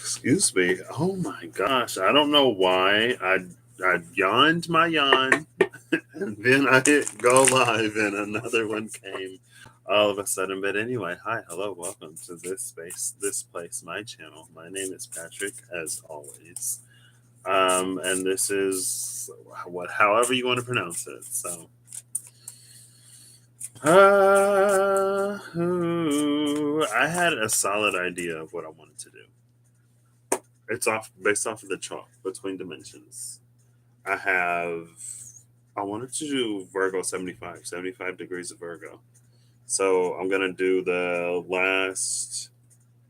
Excuse me. Oh my gosh. I don't know why. I yawned my yawn and then I hit go live and another one came all of a sudden. But anyway, hi, hello, welcome to this space, this place, my channel. My name is Patrick, as always. And this is however you want to pronounce it. So I had a solid idea of what I wanted to do. It's off based off of the chalk between dimensions. I have I wanted to do Virgo 75 degrees of Virgo. So I'm gonna do the last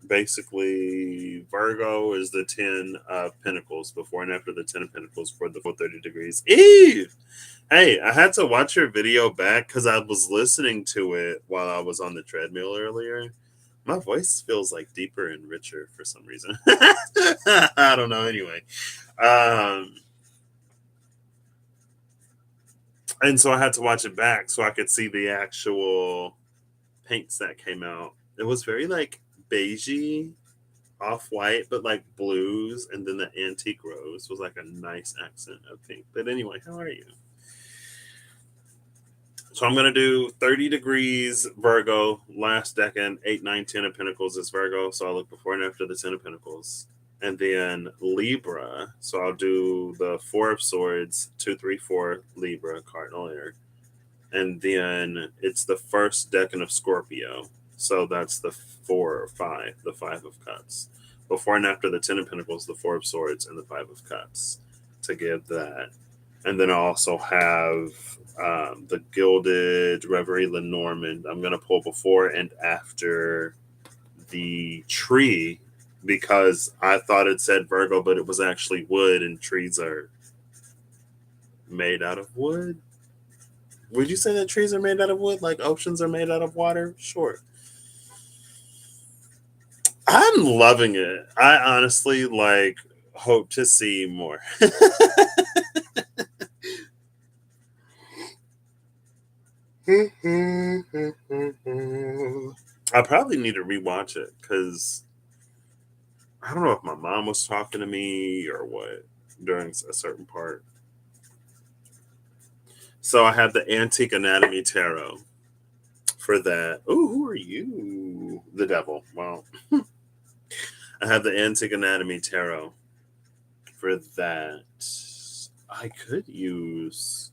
basically Virgo is the 10 of Pentacles before and after the 10 of Pentacles for the full 30 degrees. Eve! Hey, I had to watch your video back because I was listening to it while I was on the treadmill earlier. My voice feels like deeper and richer for some reason. I don't know. Anyway, um, and so I had to watch it back so I could see the actual paints that came out. It was very like beigey, off white, but like blues, and then the antique rose was like a nice accent of pink. But anyway, how are you? So I'm gonna do 30 degrees Virgo, last decan, 8, 9, 10 of Pentacles is Virgo. So I'll look before and after the 10 of Pentacles. And then Libra. So I'll do the 4 of Swords, 2, 3, 4 Libra, cardinal air. And then it's the first decan of Scorpio. So that's the 4 or 5, the 5 of Cups. Before and after the 10 of Pentacles, the 4 of Swords, and the 5 of Cups to give that. And then I also have the Gilded Reverie Lenormand. I'm going to pull before and after the tree because I thought it said Virgo, but it was actually wood, and trees are made out of wood. Would you say that trees are made out of wood like oceans are made out of water? Sure. I'm loving it. I honestly like hope to see more. I probably need to rewatch it because I don't know if my mom was talking to me or what during a certain part. So I have the Antique Anatomy Tarot for that. Oh, who are you? The devil. Well, I have the Antique Anatomy Tarot for that. I could use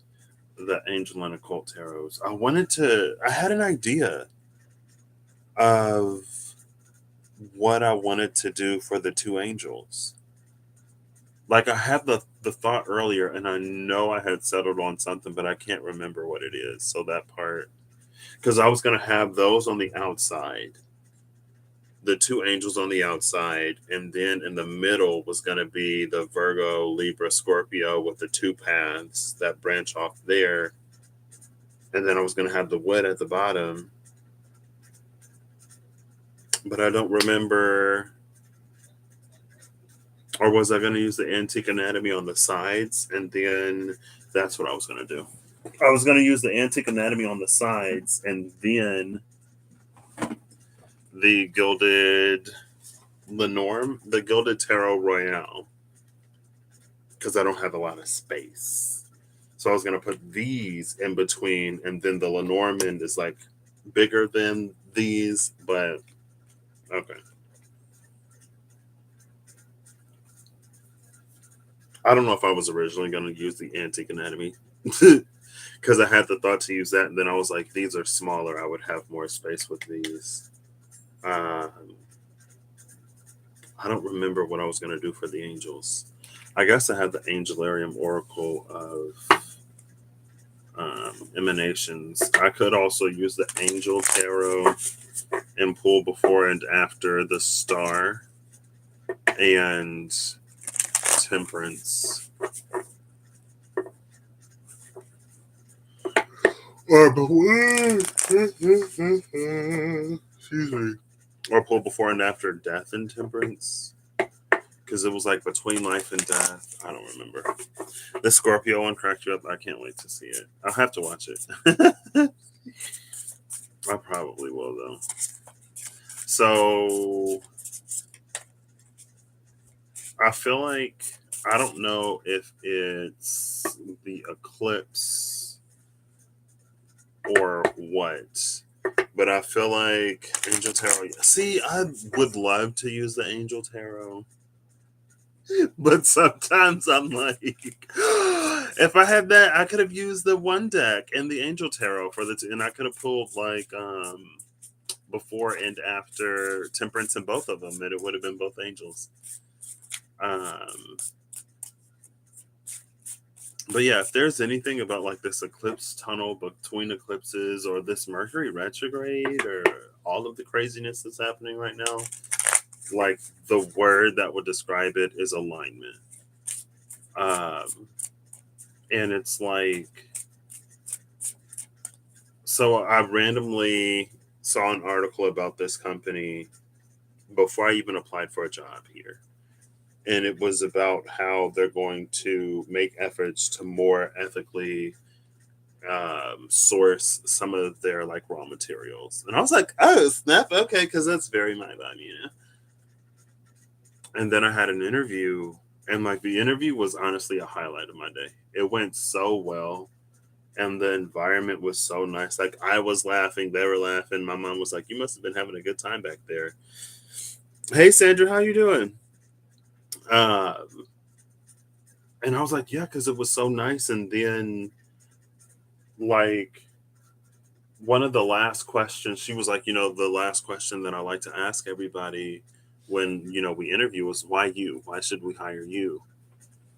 the Angel and Occult Tarots. I had an idea of what I wanted to do for the two angels. Like I had the thought earlier, and I know I had settled on something, but I can't remember what it is. So that part, because I was gonna have those on the outside, the two angels on the outside, and then in the middle was gonna be the Virgo, Libra, Scorpio with the two paths that branch off there, and then I was gonna have the wood at the bottom, but I don't remember. Or was I going to use the Antique Anatomy on the sides? And then that's what I was going to do. I was going to use the Antique Anatomy on the sides and then the Gilded Lenormand, the Gilded Tarot Royale, because I don't have a lot of space. So I was going to put these in between, and then the Lenormand is like bigger than these, but okay. I don't know if I was originally going to use the Antique Anatomy because I had the thought to use that, and then I was like, these are smaller. I would have more space with these. Um, I don't remember what I was going to do for the angels. I guess I had the Angelarium Oracle of Emanations. I could also use the Angel Tarot and pull before and after the Star and Temperance. Excuse me. Or pull before and after Death and Temperance. Because it was like between life and death. I don't remember. The Scorpio one cracked you up. I can't wait to see it. I'll have to watch it. I probably will, though. So I feel like, I don't know if it's the eclipse or what, but I feel like Angel Tarot. See, I would love to use the Angel Tarot, but sometimes I'm like, if I had that, I could have used the one deck and the Angel Tarot for and I could have pulled like before and after Temperance in both of them, and it would have been both angels. Um, but yeah, if there's anything about like this eclipse tunnel between eclipses or this Mercury retrograde or all of the craziness that's happening right now, like the word that would describe it is alignment. Um, and it's like, so I randomly saw an article about this company before I even applied for a job here. And it was about how they're going to make efforts to more ethically source some of their like raw materials. And I was like, oh, snap. Okay. Cause that's very my vibe, you know? And then I had an interview, and like the interview was honestly a highlight of my day. It went so well. And the environment was so nice. Like I was laughing, they were laughing. My mom was like, "You must have been having a good time back there." Hey, Sandra, how you doing? Um, and I was like, "Yeah," because it was so nice. And then, like, one of the last questions, she was like, the last question that I like to ask everybody when we interview is, "Why you? Why should we hire you?"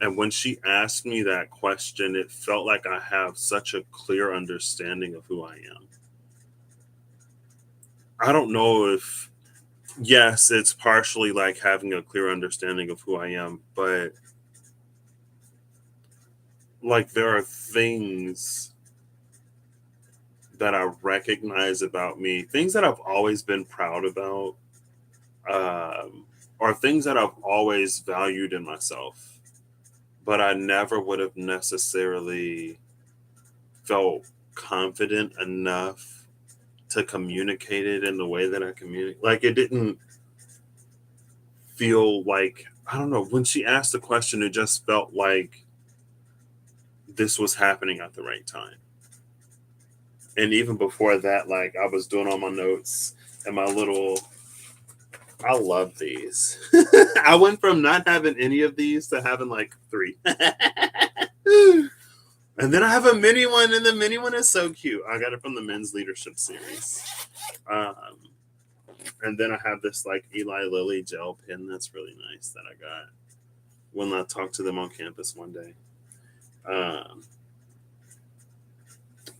And when she asked me that question, it felt like I have such a clear understanding of who I am. I don't know if, yes, it's partially like having a clear understanding of who I am, but like there are things that I recognize about me, things that I've always been proud about, or things that I've always valued in myself, but I never would have necessarily felt confident enough to communicate it in the way that I communicate. Like it didn't feel like, I don't know, when she asked the question, it just felt like this was happening at the right time. And even before that, like I was doing all my notes and my little, I love these. I went from not having any of these to having like three. And then I have a mini one, and the mini one is so cute. I got it from the men's leadership series. Um, and then I have this like Eli Lilly gel pen that's really nice that I got when I talked to them on campus one day. Um,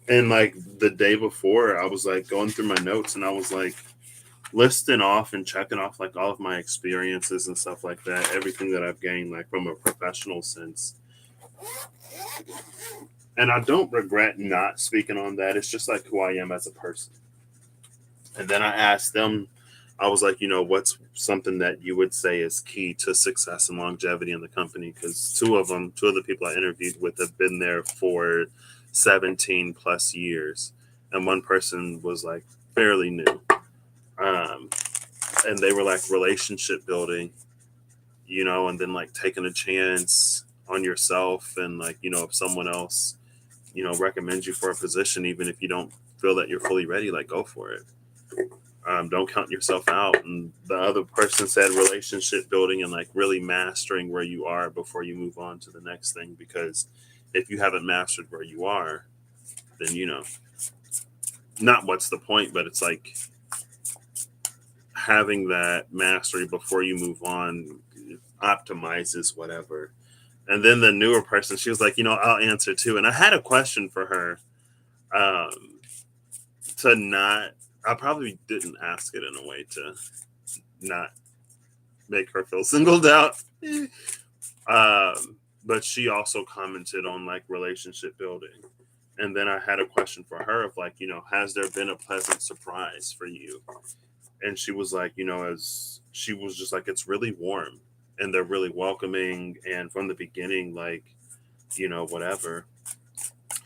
and like the day before, I was like going through my notes, and I was like listing off and checking off like all of my experiences and stuff like that, everything that I've gained like from a professional sense. And I don't regret not speaking on that. It's just like who I am as a person. And then I asked them, I was like, what's something that you would say is key to success and longevity in the company? Because two of the people I interviewed with have been there for 17 plus years. And one person was like fairly new. Um, and they were like relationship building, and then like taking a chance on yourself. And like, if someone else, recommends you for a position, even if you don't feel that you're fully ready, like go for it. Don't count yourself out. And the other person said relationship building and like really mastering where you are before you move on to the next thing. Because if you haven't mastered where you are, then, not what's the point, but it's like having that mastery before you move on optimizes whatever. And then the newer person, she was like, I'll answer too. And I had a question for her. To not, I probably didn't ask it in a way to not make her feel singled out. But she also commented on like relationship building. And then I had a question for her of like, has there been a pleasant surprise for you? And she was like, as she was just like, it's really warm and they're really welcoming. And from the beginning, like, whatever.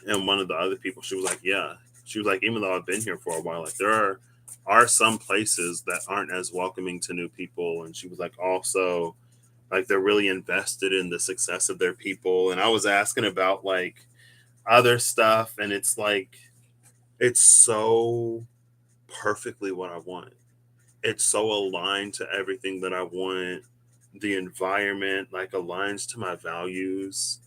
And one of the other people, she was like, yeah. She was like, even though I've been here for a while, like there are some places that aren't as welcoming to new people. And she was like, also, Like they're really invested in the success of their people. And I was asking about like other stuff, and it's like it's so perfectly what I want. It's so aligned to everything that I want. The environment like aligns to my values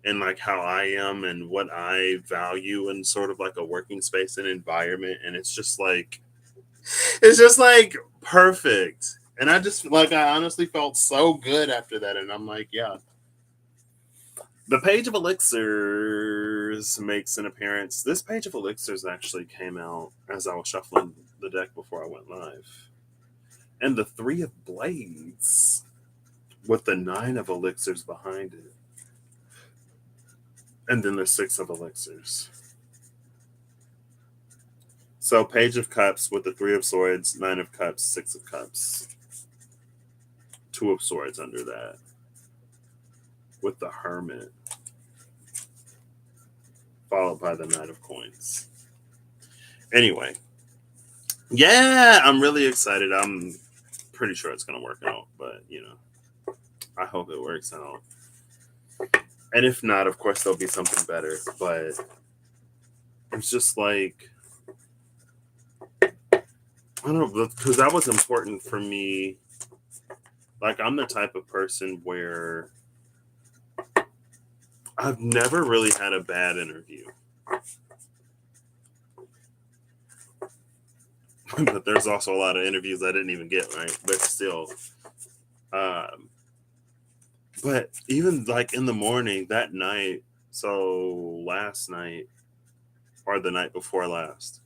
and like how I am and what I value in sort of like a working space and environment. And it's just like perfect. And I just like I honestly felt so good after that. And I'm like, yeah. The page of elixirs makes an appearance. This page of elixirs actually came out as I was shuffling the deck before I went live. And the three of blades with the nine of elixirs behind it. And then the six of elixirs. So page of cups with the three of swords, nine of cups, six of cups. Two of swords under that. With the hermit. Followed by the knight of coins. Anyway. Yeah, I'm really excited. I'm pretty sure it's going to work out. But, you know, I hope it works out. And if not, of course, there'll be something better. But it's just like, I don't know, because that was important for me. Like, I'm the type of person where I've never really had a bad interview. But there's also a lot of interviews I didn't even get, right? But still. But even like in the morning, that night, so last night, or the night before last,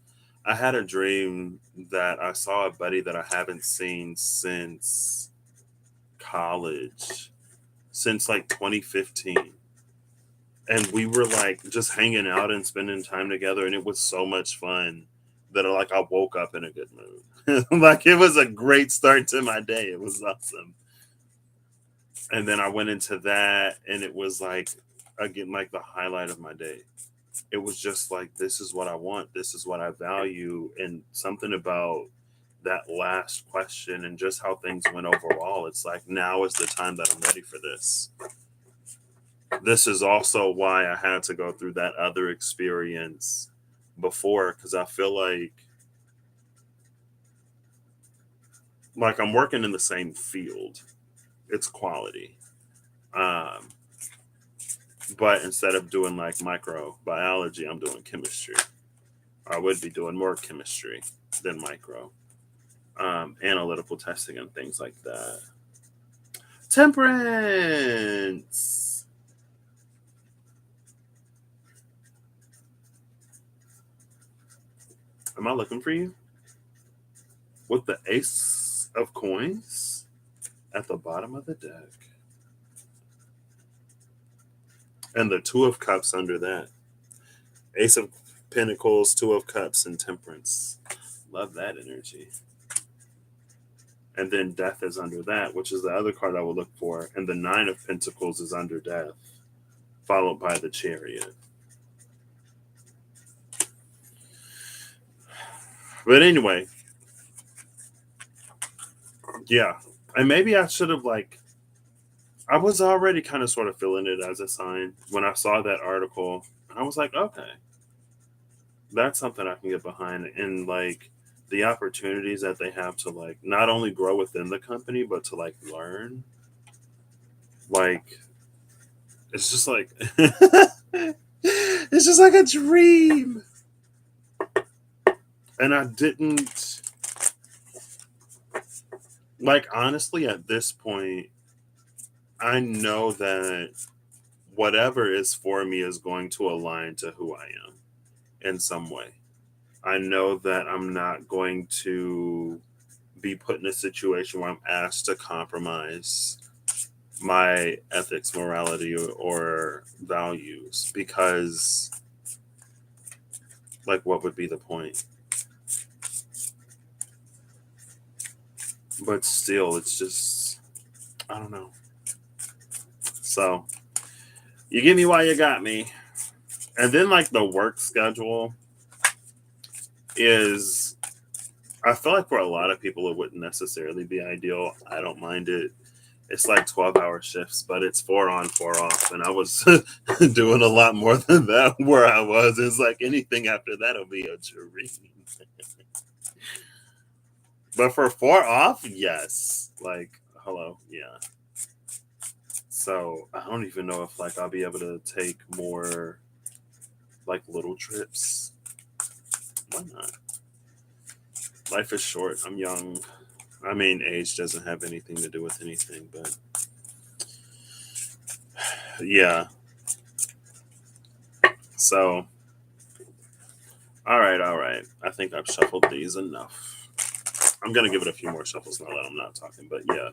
I had a dream that I saw a buddy that I haven't seen since college, since like 2015. And we were like just hanging out and spending time together, and it was so much fun that I woke up in a good mood. Like it was a great start to my day. It was awesome. And then I went into that, and it was like again like the highlight of my day. It was just like, this is what I want, this is what I value, and something about that last question and just how things went overall, it's like now is the time that I'm ready for this. This is also why I had to go through that other experience before, because I feel like I'm working in the same field. It's quality. Um, but instead of doing like microbiology, I'm doing chemistry. I would be doing more chemistry than micro. Analytical testing and things like that. Temperance. Am I looking for you? With the ace of coins at the bottom of the deck. And the two of cups under that. Ace of pentacles, two of cups, and temperance. Love that energy. And then death is under that, which is the other card I will look for. And the nine of pentacles is under death, followed by the chariot. But anyway, yeah. And maybe I should have I was already kind of sort of feeling it as a sign when I saw that article. I was like, okay, that's something I can get behind. And like the opportunities that they have to like not only grow within the company, but to like learn. Like, it's just like, it's just like a dream. And I didn't, like, honestly, at this point, I know that whatever is for me is going to align to who I am in some way. I know that I'm not going to be put in a situation where I'm asked to compromise my ethics, morality, or values because, like, what would be the point? But still, it's just, I don't know. So, you get me while you got me. And then, like, the work schedule is, I feel like for a lot of people, it wouldn't necessarily be ideal. I don't mind it. It's like 12-hour shifts, but it's 4 on, 4 off. And I was doing a lot more than that where I was. It's like anything after that'll be a dream. But for 4 off, yes. Like, hello, yeah. So I don't even know if like I'll be able to take more like little trips. Why not? Life is short. I'm young. I mean, age doesn't have anything to do with anything, but yeah. So, all right, all right. I think I've shuffled these enough. I'm gonna give it a few more shuffles now that I'm not talking, but yeah,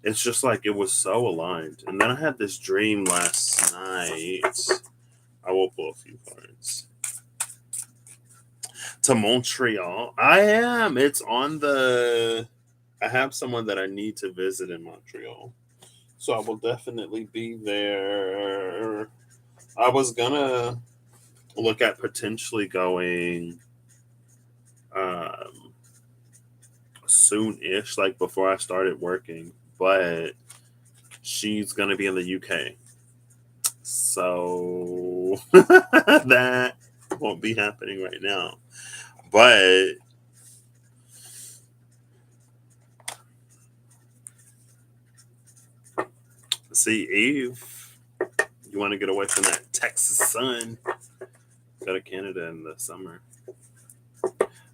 it's just like it was so aligned. And then I had this dream last night. I will pull a few cards. To Montreal. I am. It's on the. I have someone that I need to visit in Montreal. So I will definitely be there. I was gonna look at potentially going um, soon-ish, like before I started working, but she's gonna be in the UK, so that won't be happening right now. But see, Eve, you want to get away from that Texas sun? Go to Canada in the summer.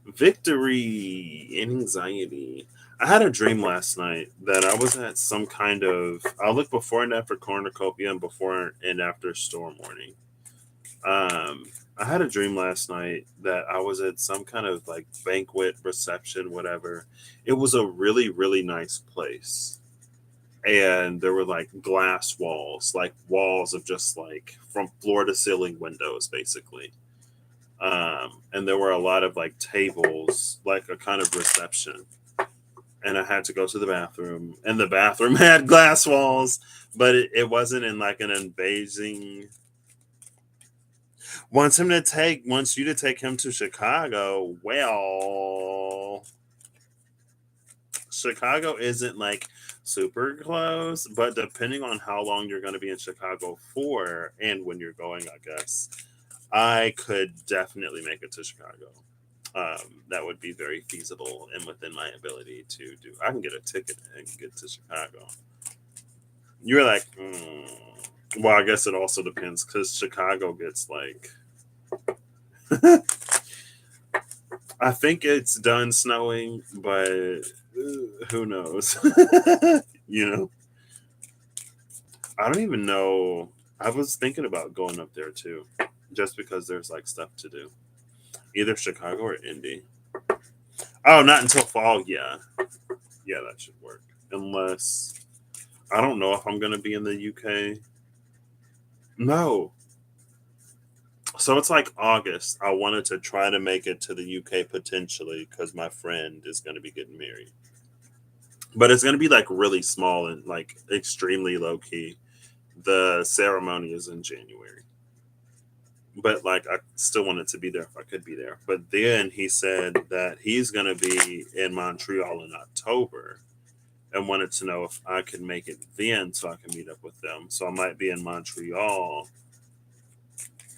Victory and anxiety. I had a dream last night that I was at some kind of. I'll look before and after cornucopia and before and after storm warning. I had a dream last night that I was at some kind of like banquet reception, whatever. It was a really, really nice place. And there were like glass walls, like walls of just like from floor to ceiling windows, basically. And there were a lot of like tables, like a kind of reception. And I had to go to the bathroom, and the bathroom had glass walls, but it wasn't in like an amazing. Wants you to take him to Chicago. Well, Chicago isn't like super close, but depending on how long you're going to be in Chicago for and when you're going, I guess I could definitely make it to Chicago. That would be very feasible and within my ability to do. I can get a ticket and get to Chicago. You're like, well, I guess it also depends because Chicago gets like, I think it's done snowing, but who knows? You know, I don't even know. I was thinking about going up there too, just because there's like stuff to do. Either Chicago or Indy. Oh, not until fall. Yeah, yeah, that should work. Unless I don't know if I'm gonna be in the UK. No. So it's like August. I wanted to try to make it to the UK potentially because my friend is going to be getting married. But it's going to be like really small and like extremely low key. The ceremony is in January. But like I still wanted to be there if I could be there. But then he said that he's going to be in Montreal in October and wanted to know if I could make it then so I can meet up with them. So I might be in Montreal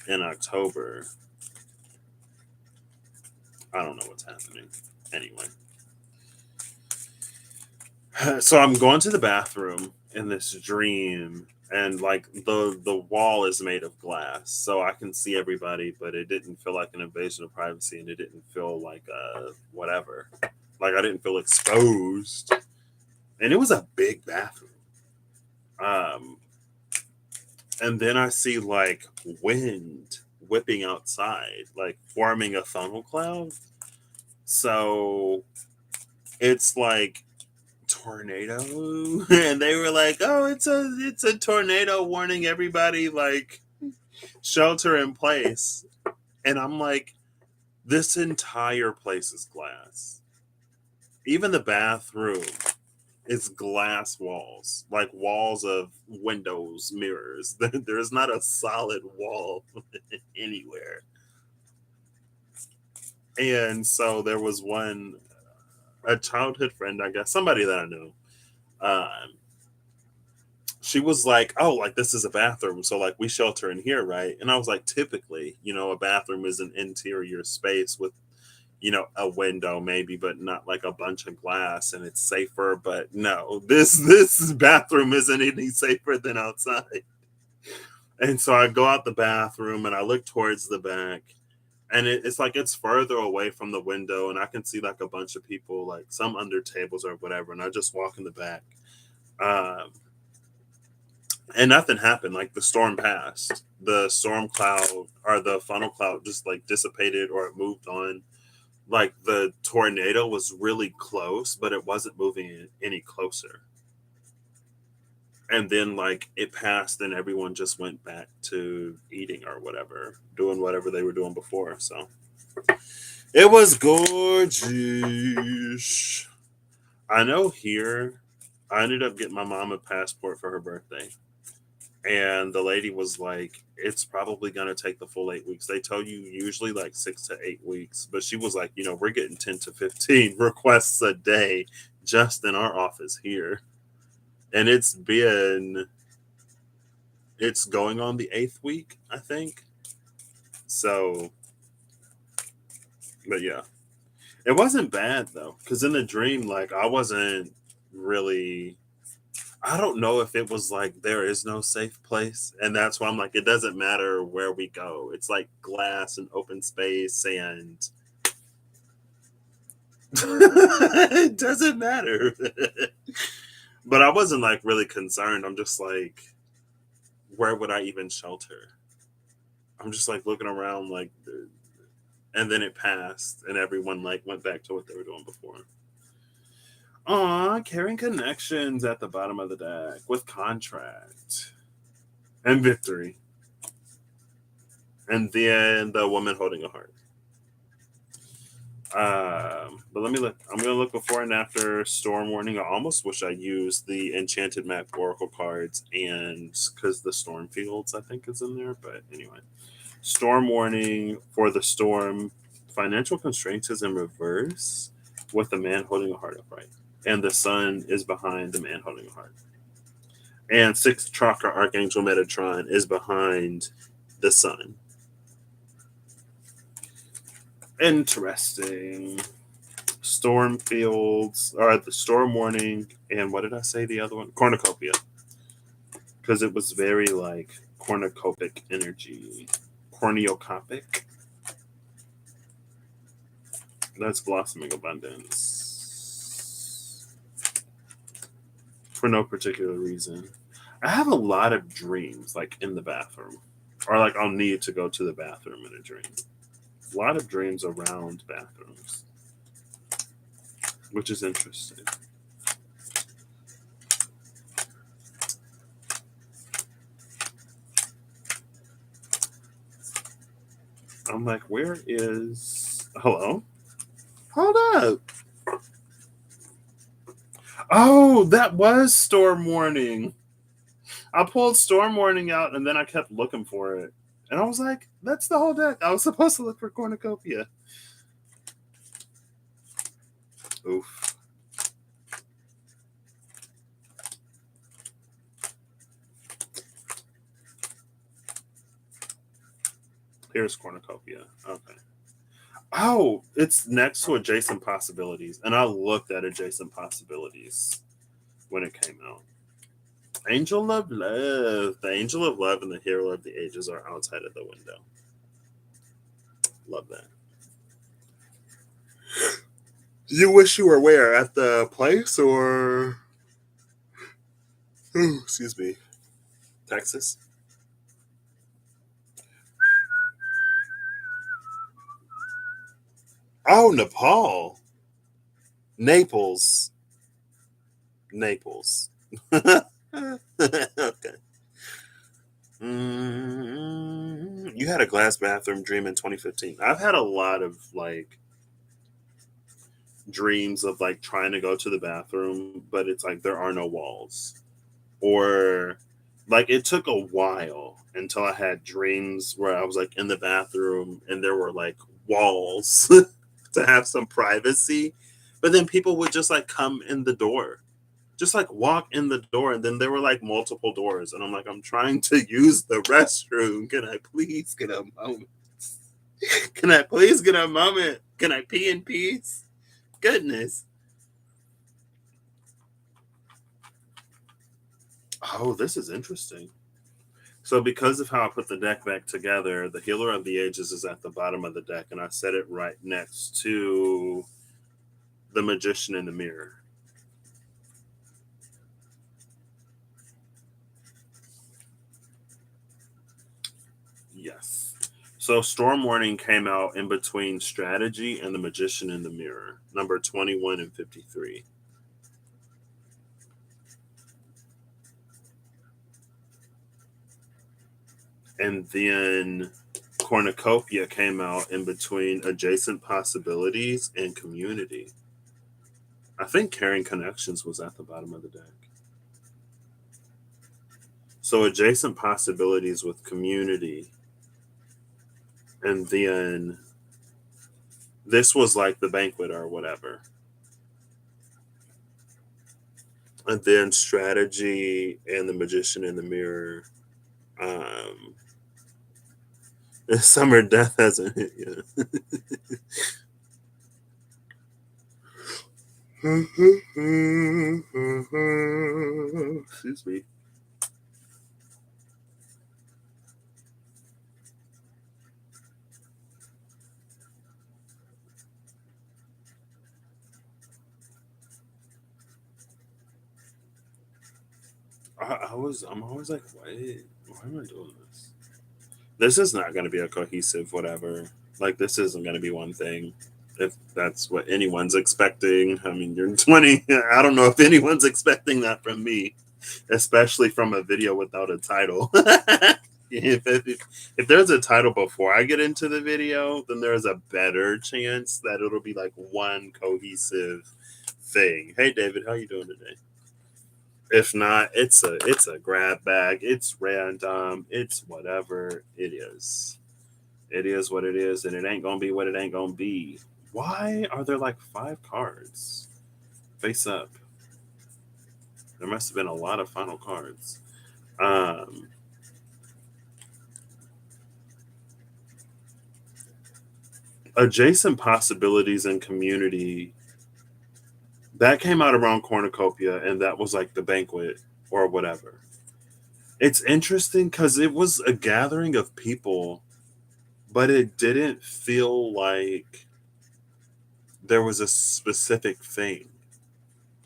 in October. I don't know what's happening. Anyway, so I'm going to the bathroom in this dream, and like the wall is made of glass, so I can see everybody, but it didn't feel like an invasion of privacy, and it didn't feel like whatever. Like I didn't feel exposed, and it was a big bathroom. Um, and then I see like wind whipping outside, like forming a funnel cloud. So it's like tornado and they were like, oh, it's a tornado warning, everybody like shelter in place. And I'm like, this entire place is glass. Even the bathroom is glass walls, like walls of windows, mirrors. There's not a solid wall anywhere. And so there was one, a childhood friend, I guess, somebody that I know. she was like, "Oh, like this is a bathroom, so like we shelter in here, right?" And I was like, "Typically, a bathroom is an interior space with, a window maybe, but not like a bunch of glass, and it's safer." But no, this bathroom isn't any safer than outside. And so I go out the bathroom and I look towards the back, and it's like it's further away from the window, and I can see like a bunch of people, like some under tables or whatever, and I just walk in the back. Um, and nothing happened. Like the storm passed, the storm cloud or the funnel cloud just like dissipated or it moved on. Like the tornado was really close, but it wasn't moving any closer. And then like it passed, and everyone just went back to eating or whatever, doing whatever they were doing before. So it was gorgeous. I know here, I ended up getting my mom a passport for her birthday. And the lady was like, it's probably going to take the full 8 weeks. They tell you usually like 6 to 8 weeks. But she was like, we're getting 10 to 15 requests a day just in our office here. And it's going on the 8th week, I think. So, but yeah, it wasn't bad though. Because in the dream, like, I wasn't really, I don't know if it was like there is no safe place. And that's why I'm like, it doesn't matter where we go. It's like glass and open space, and it doesn't matter. But I wasn't like really concerned. I'm just like, where would I even shelter? I'm just like looking around, like, and then it passed, and everyone like went back to what they were doing before. Aw, carrying connections at the bottom of the deck with contract and victory, and then the woman holding a heart. But let me look. I'm gonna look before and after storm warning. I almost wish I used the enchanted map oracle cards, and because the storm fields I think is in there. But anyway, storm warning for the storm. Financial constraints is in reverse, with the man holding a heart upright, and the sun is behind the man holding a heart. And sixth chakra archangel Metatron is behind the sun. Interesting. Storm fields, or the storm warning, and what did I say the other one? Cornucopia. Because it was very like cornucopic energy. Cornucopic. That's blossoming abundance. For no particular reason. I have a lot of dreams like in the bathroom. Or like I'll need to go to the bathroom in a dream. A lot of dreams around bathrooms, which is interesting. I'm like, where is. Hello? Hold up. Oh, that was storm warning. I pulled storm warning out and then I kept looking for it. And I was like, that's the whole deck. I was supposed to look for cornucopia. Oof. Here's cornucopia. Okay. Oh, it's next to adjacent possibilities. And I looked at adjacent possibilities when it came out. Angel of Love. The Angel of Love and the Hero of the Ages are outside of the window. Love that. You wish you were where? At the place or. Ooh, excuse me. Texas? Oh, Nepal. Naples. Naples. Okay. You had a glass bathroom dream in 2015. I've had a lot of like dreams of like trying to go to the bathroom, but it's like there are no walls. Or like it took a while until I had dreams where I was like in the bathroom and there were like walls to have some privacy. But then people would just like come in the door. just like walk in the door, and then there were like multiple doors, and I'm like, I'm trying to use the restroom. Can I please get a moment? Can I please get a moment? Can I pee in peace? Goodness. Oh, this is interesting. So, because of how I put the deck back together, the Healer of the Ages is at the bottom of the deck, and I set it right next to the Magician in the Mirror. Yes. So, Storm Warning came out in between Strategy and the Magician in the Mirror, number 21 and 53. And then Cornucopia came out in between Adjacent Possibilities and Community. I think Caring Connections was at the bottom of the deck. So Adjacent Possibilities with Community. And then this was like the Banquet or whatever. And then Strategy and the Magician in the Mirror. Summer Death hasn't hit yet. Excuse me. I'm always like, why am I doing this? This is not going to be a cohesive whatever. Like, this isn't going to be one thing. If that's what anyone's expecting, I mean, you're 20. I don't know if anyone's expecting that from me, especially from a video without a title. If there's a title before I get into the video, then there's a better chance that it'll be like one cohesive thing. Hey, David, how you doing today? If not, it's a grab bag. It's random. It's whatever it is. It is what it is, and it ain't gonna be what it ain't gonna be. Why are there like 5 cards face up? There must have been a lot of final cards. Um, Adjacent Possibilities and Community, that came out around Cornucopia, and that was like the Banquet or whatever. It's interesting because it was a gathering of people, but it didn't feel like there was a specific thing.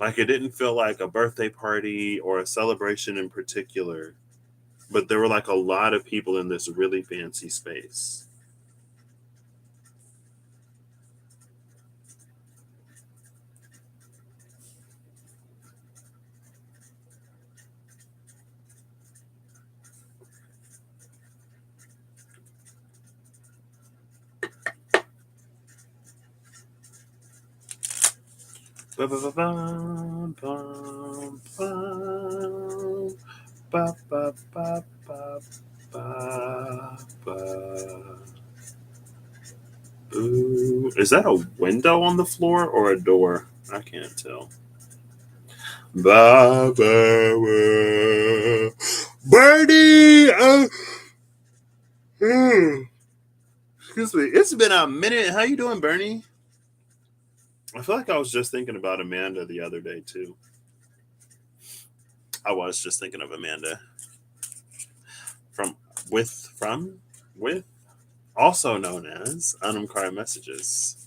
Like, it didn't feel like a birthday party or a celebration in particular, but there were like a lot of people in this really fancy space. Ba-ba-ba-bum, bum, bum, ba-ba-ba-ba-ba. Ooh, is that a window on the floor or a door? I can't tell. Ba, ba, ba. Birdie! Excuse me. It's been a minute. How you doing, Bernie? I feel like I was just thinking about Amanda the other day too. I was just thinking of Amanda from with also known as Unumcried Messages.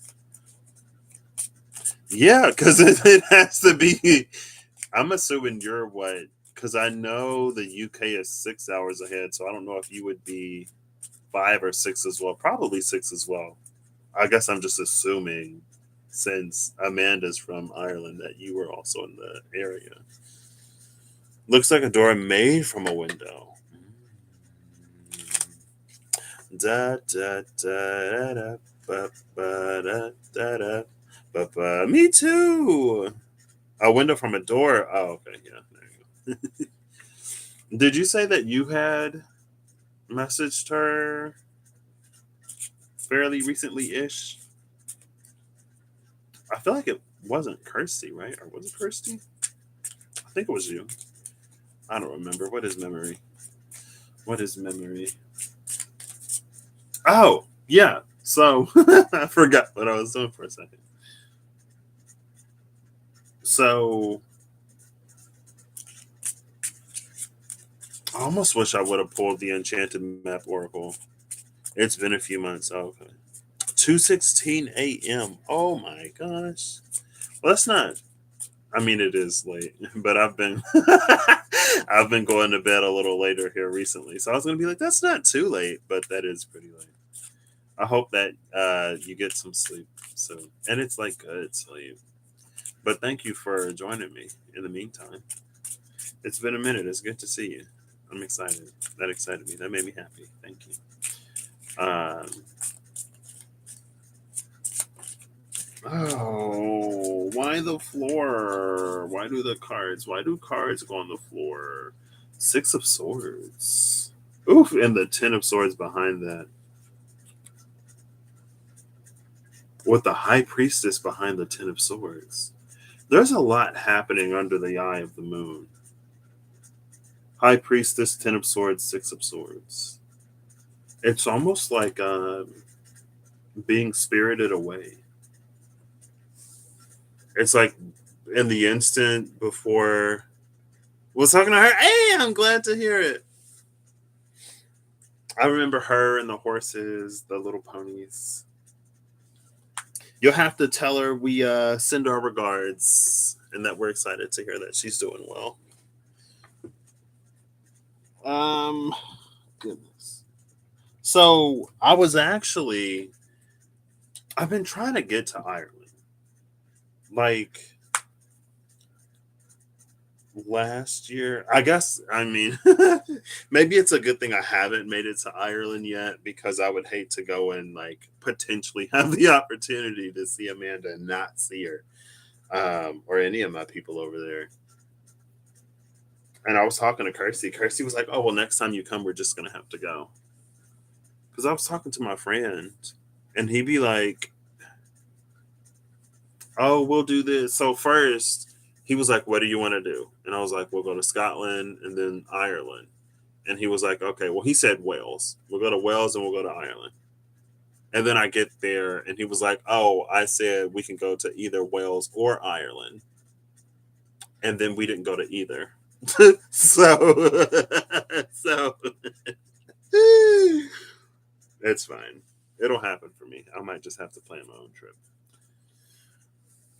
Yeah, because it has to be. I'm assuming you're what? Because I know the UK is 6 hours ahead, so I don't know if you would be 5 or 6 as well. Probably 6 as well. I guess I'm just assuming, since Amanda's from Ireland, that you were also in the area. Looks like a door made from a window. Da da da da ba ba da da da ba ba. Me too. A window from a door. Oh, okay, yeah. There you go. Did you say that you had messaged her fairly recently-ish? I feel like it wasn't Kirsty, right? Or was it Kirsty? think it was you. I don't remember. What is memory? What is memory? Oh, yeah. So I forgot what I was doing for a second. So I almost wish I would have pulled the Enchanted Map Oracle. It's been a few months. Oh, okay. 2:16 a.m. Oh my gosh. Well, that's not. I mean, it is late, but I've been I've been going to bed a little later here recently. So I was gonna be like, that's not too late, but that is pretty late. I hope that you get some sleep soon, and it's like good sleep. But thank you for joining me. In the meantime, it's been a minute. It's good to see you. I'm excited. That excited me. That made me happy. Thank you. Um, oh, why the floor? Why do the cards? Why do cards go on the floor? Six of Swords. Oof, and the Ten of Swords behind that. With the High Priestess behind the Ten of Swords. There's a lot happening under the eye of the moon. High Priestess, Ten of Swords, Six of Swords. It's almost like being spirited away. It's like in the instant before was talking to her. Hey, I'm glad to hear it. I remember her and the horses, the little ponies. You'll have to tell her we send our regards and that we're excited to hear that she's doing well. Goodness. So I've been trying to get to Ireland. Like last year, I guess. I mean, maybe it's a good thing I haven't made it to Ireland yet because I would hate to go and like potentially have the opportunity to see Amanda and not see her, or any of my people over there. And I was talking to Kirsty. Kirsty was like, "Oh well, next time you come, we're just gonna have to go." Because I was talking to my friend, and he'd be like, "Oh, we'll do this." So first, he was like, "What do you want to do?" And I was like, "We'll go to Scotland and then Ireland." And he was like, "Okay." Well, he said Wales. We'll go to Wales and we'll go to Ireland. And then I get there, and he was like, "Oh, I said we can go to either Wales or Ireland." And then we didn't go to either. so, so it's fine. It'll happen for me. I might just have to plan my own trip.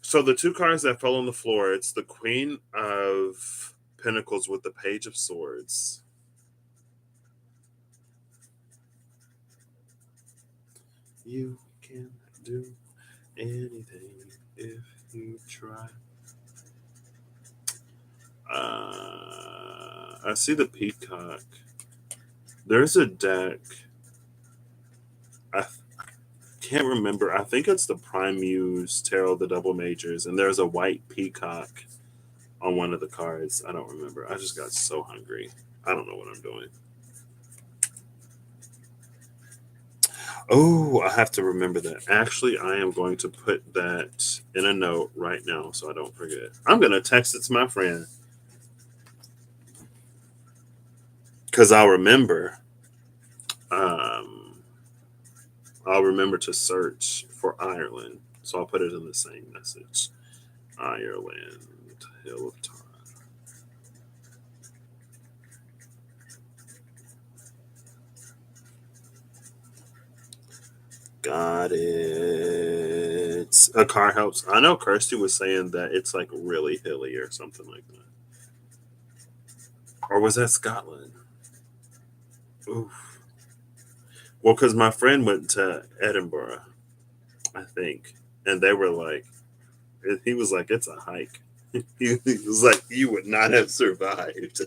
So the two cards that fell on the floor, it's the Queen of Pentacles with the Page of Swords. You can do anything if you try. I see the peacock. There's a deck. I can't remember. I think it's the Prime Muse Tarot, the Double Majors, and there's a white peacock on one of the cards. I don't remember. I just got so hungry. I don't know what I'm doing. Oh, I have to remember that. Actually, I am going to put that in a note right now so I don't forget. I'm going to text it to my friend because I'll remember. Um, I'll remember to search for Ireland. So I'll put it in the same message. Ireland, Hill of Time. Got it. A car helps. I know Kirsty was saying that it's like really hilly or something like that. Or was that Scotland? Oof. Well, because my friend went to Edinburgh, I think, and they were like, he was like, it's a hike. He was like, you would not have survived.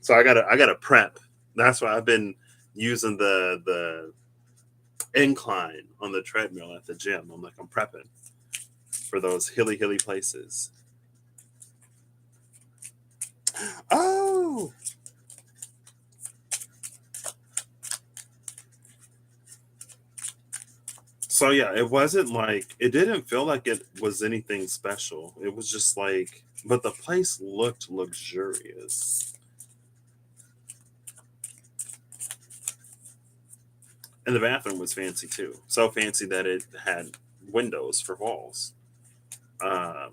So I gotta prep. That's why I've been using the incline on the treadmill at the gym. I'm prepping for those hilly places. Oh, So yeah, it wasn't like, it didn't feel like it was anything special. It was just like, but the place looked luxurious. And the bathroom was fancy too. So fancy that it had windows for walls. Um,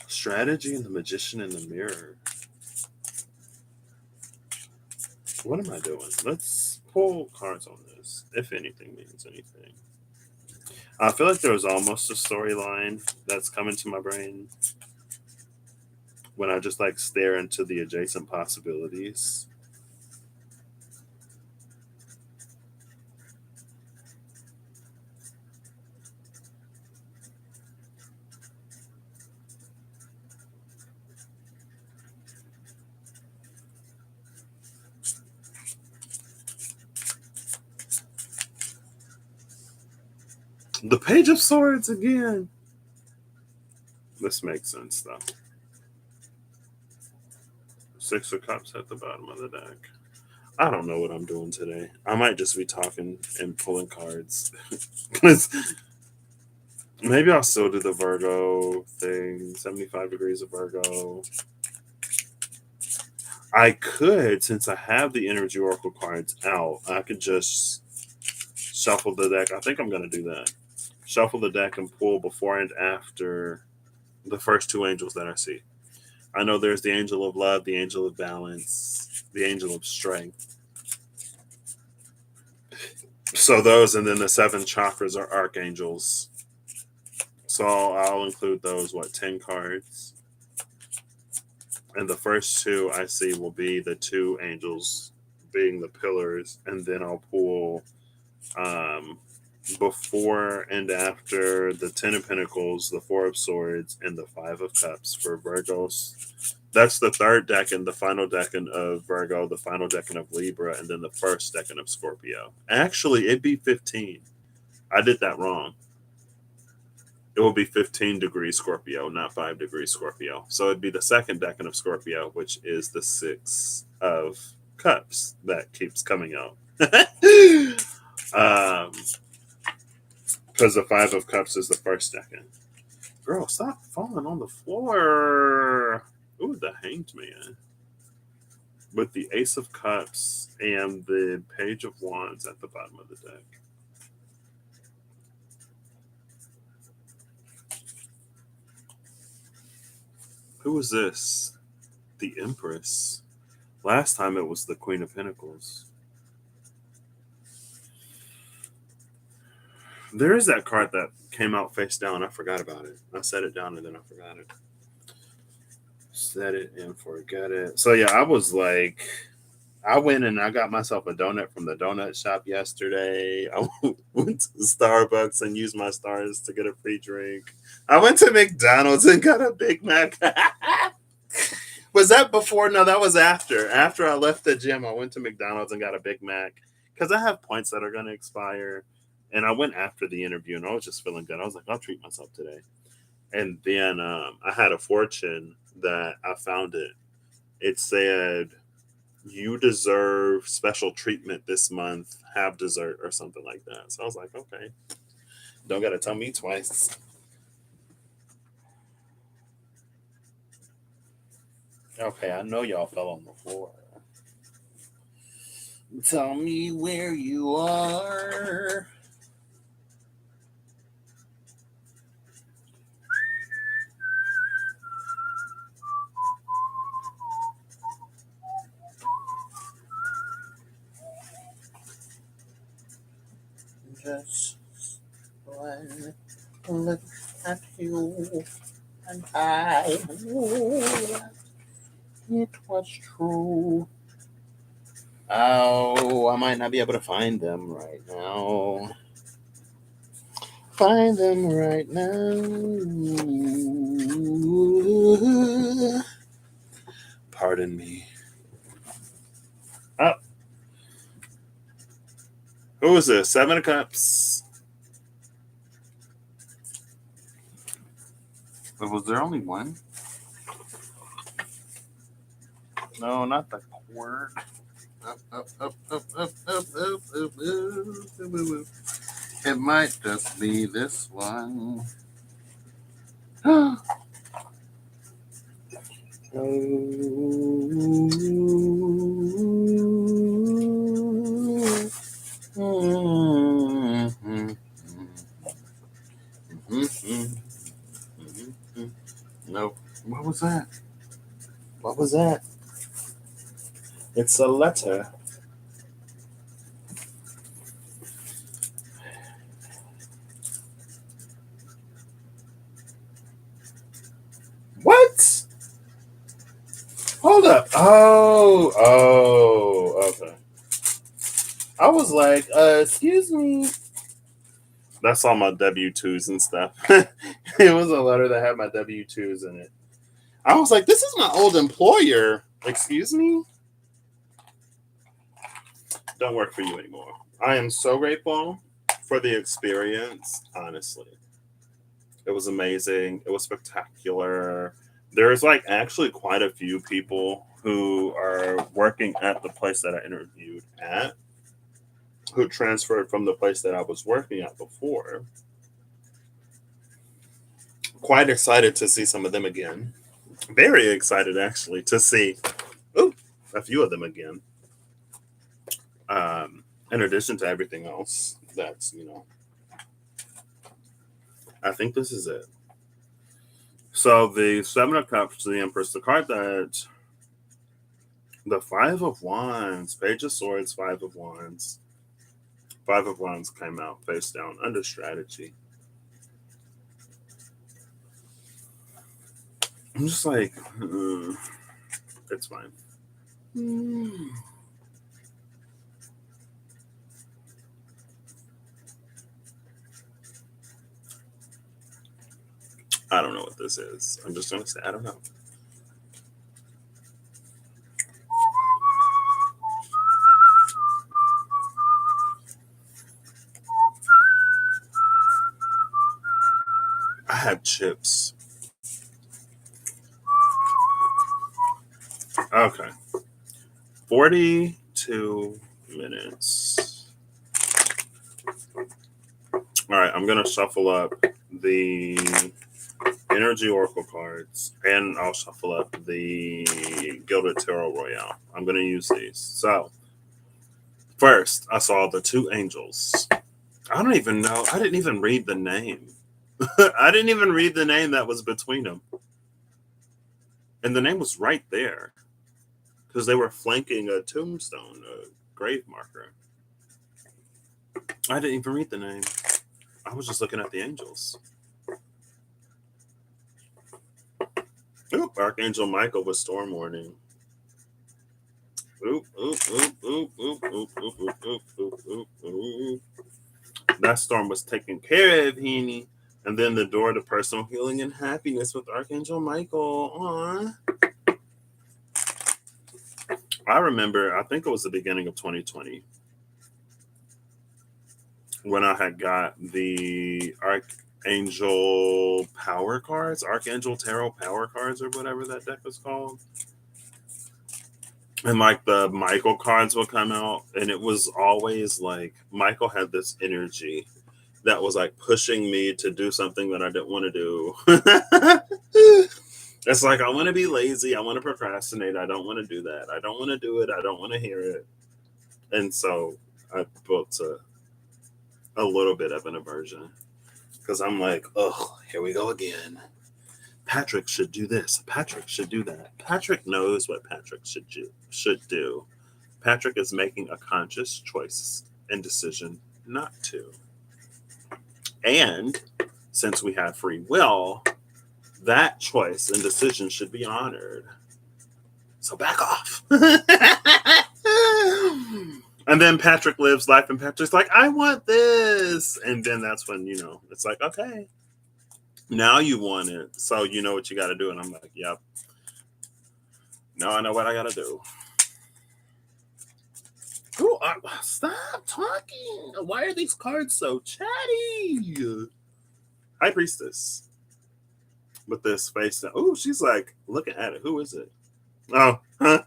Strategy and the magician in the mirror. What am I doing? Let's pull cards on this, if anything means anything. I feel like there was almost a storyline that's coming to my brain when I just like stare into the adjacent possibilities. The Page of Swords again. This makes sense though. Six of Cups at the bottom of the deck. I don't know what I'm doing today. I might just be talking and pulling cards. 'Cause maybe I'll still do the Virgo thing, 75 degrees of Virgo. I could, since I have the Energy Oracle cards out, I could just shuffle the deck. I think I'm going to do that. Shuffle the deck and pull before and after the first two angels that I see. I know there's the Angel of Love, the Angel of Balance, the Angel of Strength. So those, and then the seven chakras are archangels. So I'll include those, 10 cards. And the first two I see will be the two angels being the pillars. And then I'll pull before and after the Ten of Pentacles, the Four of Swords, and the Five of Cups for Virgos. That's the third decan, the final decan of Virgo, the final decan of Libra, and then the first decan of Scorpio. Actually, it'd be 15. I did that wrong. It will be 15 degrees Scorpio, not 5 degrees Scorpio. So it'd be the second decan of Scorpio, which is the Six of Cups that keeps coming out. Because the Five of Cups is the first decan. Girl, stop falling on the floor. Ooh, the Hanged Man. With the Ace of Cups and the Page of Wands at the bottom of the deck. Who was this? The Empress. Last time it was the Queen of Pentacles. There is that card that came out face down. I forgot about it. I set it down and then I forgot it. Set it and forget it. So yeah, I was like, I went and I got myself a donut from the donut shop yesterday. I went to Starbucks and used my stars to get a free drink. I went to McDonald's and got a Big Mac. Was that before? No, that was after. After I left the gym, I went to McDonald's and got a Big Mac because I have points that are going to expire. And I went after the interview and I was just feeling good. I was like, I'll treat myself today. And then I had a fortune that I found it. It said, you deserve special treatment this month. Have dessert or something like that. So I was like, okay. Don't got to tell me twice. Okay, I know y'all fell on the floor. Tell me where you are. Just one look at you, and I knew that it was true. Oh, I might not be able to find them right now. Find them right now. Pardon me. Oh. Who is this? Seven of Cups. But was there only one? No, not the Court. It might just be this one. No. What was that? What was that? It's a letter. What? Hold up. Oh, okay. I was like, excuse me. That's all my W-2s and stuff. It was a letter that had my W-2s in it. I was like, this is my old employer. Excuse me? Don't work for you anymore. I am so grateful for the experience, honestly. It was amazing. It was spectacular. There's like actually quite a few people who are working at the place that I interviewed at who transferred from the place that I was working at before. Quite excited to see some of them again. Very excited actually to see a few of them again. In addition to everything else, I think this is it. So the Seven of Cups, the Empress, the card that the Five of Wands, Page of Swords, Five of Wands. Five of Wands came out face down under strategy. I'm just like, it's fine. I don't know what this is. I'm just going to say, I don't know. I have chips. Okay. 42 minutes. All right, I'm going to shuffle up the Energy Oracle cards and I'll shuffle up the Gilded Tarot Royale. I'm going to use these. So, first, I saw the two angels. I don't even know. I didn't even read the name. I didn't even read the name that was between them. And the name was right there because they were flanking a tombstone, a grave marker. I didn't even read the name. I was just looking at the angels. Oop, Archangel Michael with storm warning. Oop, oop, oop, oop, oop, oop, oop, oop, oop, oop, oop, oop. That storm was taken care of, Henny. And then the door to personal healing and happiness with Archangel Michael. Aww. I remember, I think it was the beginning of 2020 when I had got the Archangel Power cards, Archangel Tarot Power cards, or whatever that deck was called. And like the Michael cards would come out, and it was always like Michael had this energy that was like pushing me to do something that I didn't want to do. It's like, I want to be lazy. I want to procrastinate. I don't want to do that. I don't want to do it. I don't want to hear it. And so I built a little bit of an aversion because I'm like, oh, here we go again. Patrick should do this. Patrick should do that. Patrick knows what Patrick should do. Patrick is making a conscious choice and decision not to. And since we have free will, that choice and decision should be honored. So back off. And then Patrick lives life, and Patrick's like, I want this. And then that's when, it's like, okay, now you want it. So you know what you got to do. And I'm like, yep. Now I know what I got to do. Ooh, stop talking. Why are these cards so chatty? High Priestess. With this face. Oh, she's like looking at it. Who is it? Oh, huh?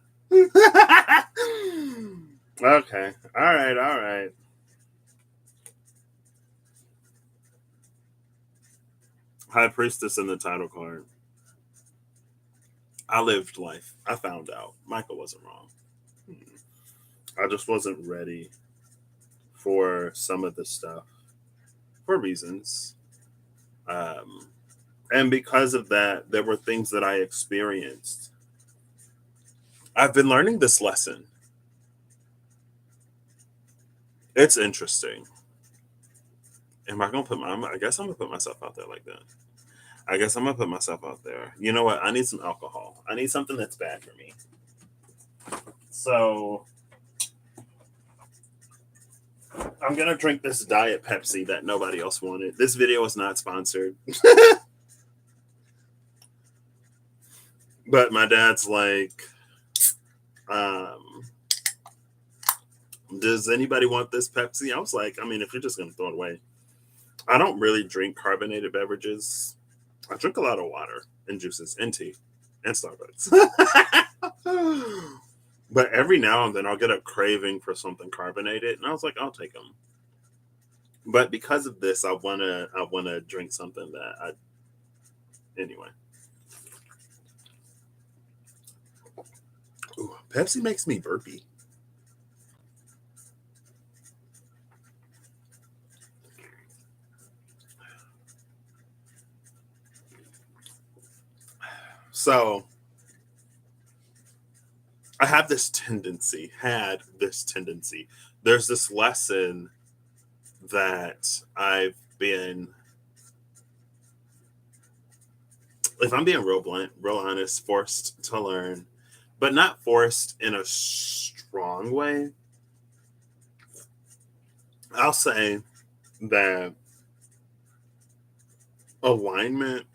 Okay. All right. All right. High Priestess in the title card. I lived life. I found out. Michael wasn't wrong. I just wasn't ready for some of the stuff for reasons. Um, and because of that, there were things that I experienced. I've been learning this lesson. It's interesting. Am I gonna put my? I guess I'm gonna put myself out there like that. I guess I'm gonna put myself out there. You know what? I need some alcohol. I need something that's bad for me. So I'm gonna drink this Diet Pepsi that nobody else wanted. This video is not sponsored, but my dad's like, um, "Does anybody want this Pepsi?" I was like, "I mean, if you're just gonna throw it away." I don't really drink carbonated beverages. I drink a lot of water and juices and tea and Starbucks. But every now and then I'll get a craving for something carbonated, and I was like, I'll take them. But because of this, I wanna drink something that I anyway. Ooh, Pepsi makes me burpy. So I have this tendency, had this tendency. There's this lesson that I've been, if I'm being real blunt, real honest, forced to learn, but not forced in a strong way. I'll say that alignment,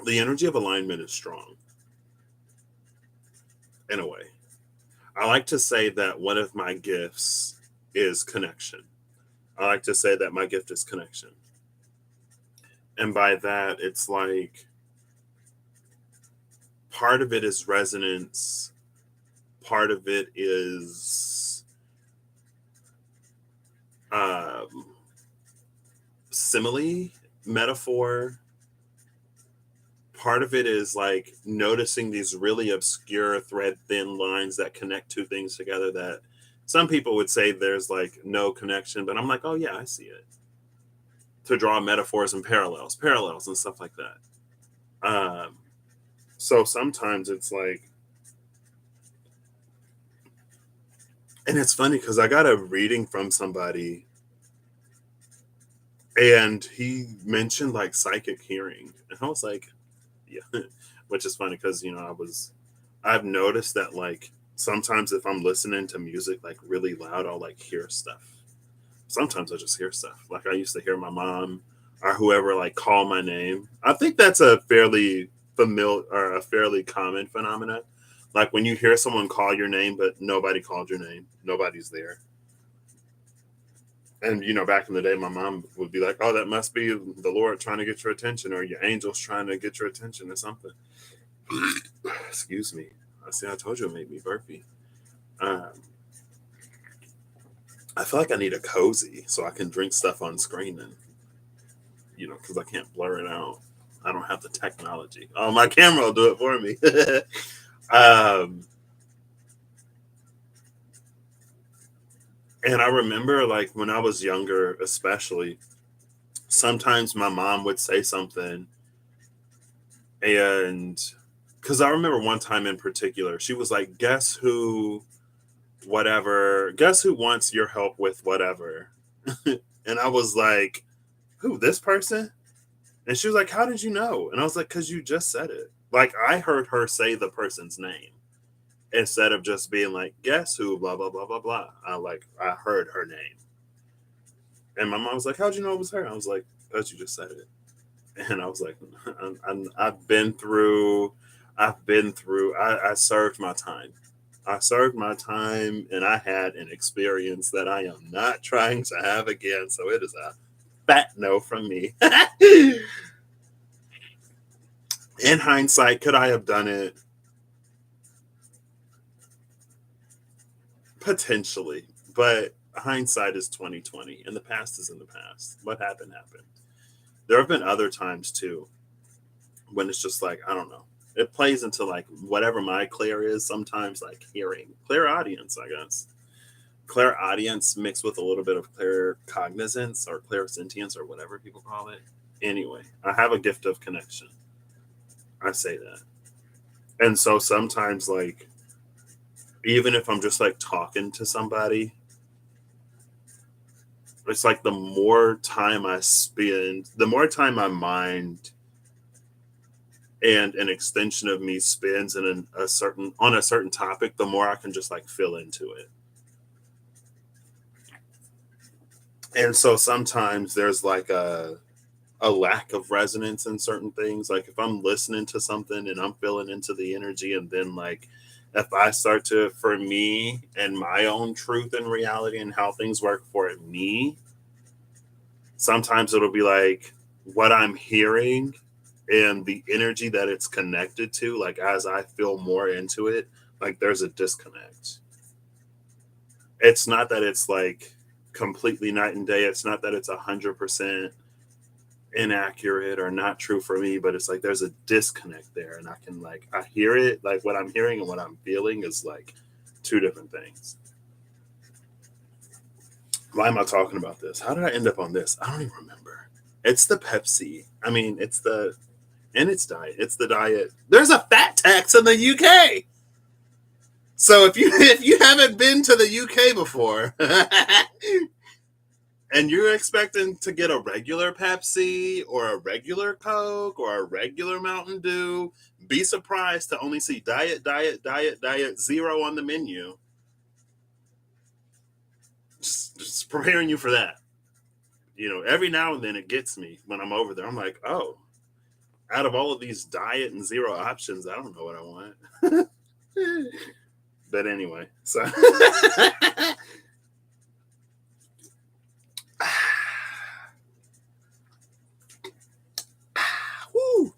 the energy of alignment is strong in a way. I like to say that one of my gifts is connection. I like to say that my gift is connection. And by that, it's like part of it is resonance, part of it is um, simile, metaphor. Part of it is like noticing these really obscure thread thin lines that connect two things together that some people would say there's like no connection, but I'm like, oh yeah, I see it. To draw metaphors and parallels and stuff like that. So sometimes it's like, and it's funny because I got a reading from somebody and he mentioned like psychic hearing. And I was like, yeah, which is funny because, I've noticed that like sometimes if I'm listening to music like really loud, I'll like hear stuff. Sometimes I just hear stuff. Like I used to hear my mom or whoever like call my name. I think that's a fairly familiar or a fairly common phenomenon. Like when you hear someone call your name, but nobody called your name, nobody's there. And back in the day, my mom would be like, "Oh, that must be the Lord trying to get your attention, or your angels trying to get your attention, or something." Excuse me. I see. I told you it made me burpy. Um, I feel like I need a cozy so I can drink stuff on screen and because I can't blur it out. I don't have the technology. Oh, my camera will do it for me. um, and I remember, like when I was younger, especially, sometimes my mom would say something, and because I remember one time in particular, she was like, "Guess who? Whatever. Guess who wants your help with whatever?" And I was like, "Who? This person?" And she was like, "How did you know?" And I was like, "Because you just said it." Like I heard her say the person's name instead of just being like, "Guess who?" Blah blah blah blah blah. I heard her name, and my mom was like, "How'd you know it was her?" I was like, "Because you just said it." And I was like, I've been through. I served my time. I served my time, and I had an experience that I am not trying to have again. So it is a fat no from me. In hindsight, could I have done it? Potentially, but hindsight is 2020, and the past is in the past. What happened happened. There have been other times too when it's just like I don't know. It plays into like whatever my clear is. Sometimes like hearing clear audience, I guess. Clear audience mixed with a little bit of clear cognizance or clear sentience or whatever people call it. Anyway, I have a gift of connection. I say that. And so sometimes, like, even if I'm just like talking to somebody, it's like the more time I spend, the more time my mind and an extension of me spends in a certain on a certain topic, the more I can just like fill into it. And so sometimes there's like a lack of resonance in certain things. Like if I'm listening to something and I'm feeling into the energy, and then like if I start to, for me and my own truth and reality and how things work for me, sometimes it'll be like what I'm hearing and the energy that it's connected to, like as I feel more into it, like there's a disconnect. It's not that it's like completely night and day. It's not that it's 100% inaccurate or not true for me, but it's like there's a disconnect there, and I can like I hear it, like what I'm hearing and what I'm feeling is like two different things. Why am I talking about this? How did I end up on this? I don't even remember. It's the Pepsi. I mean, it's the and it's diet. It's the diet. There's a fat tax in the UK. So if you haven't been to the UK before, and you're expecting to get a regular Pepsi or a regular Coke or a regular Mountain Dew, be surprised to only see diet, diet, diet, diet, zero on the menu. Just preparing you for that. You know, every now and then it gets me when I'm over there. I'm like, oh, out of all of these diet and zero options, I don't know what I want. But anyway, so woo.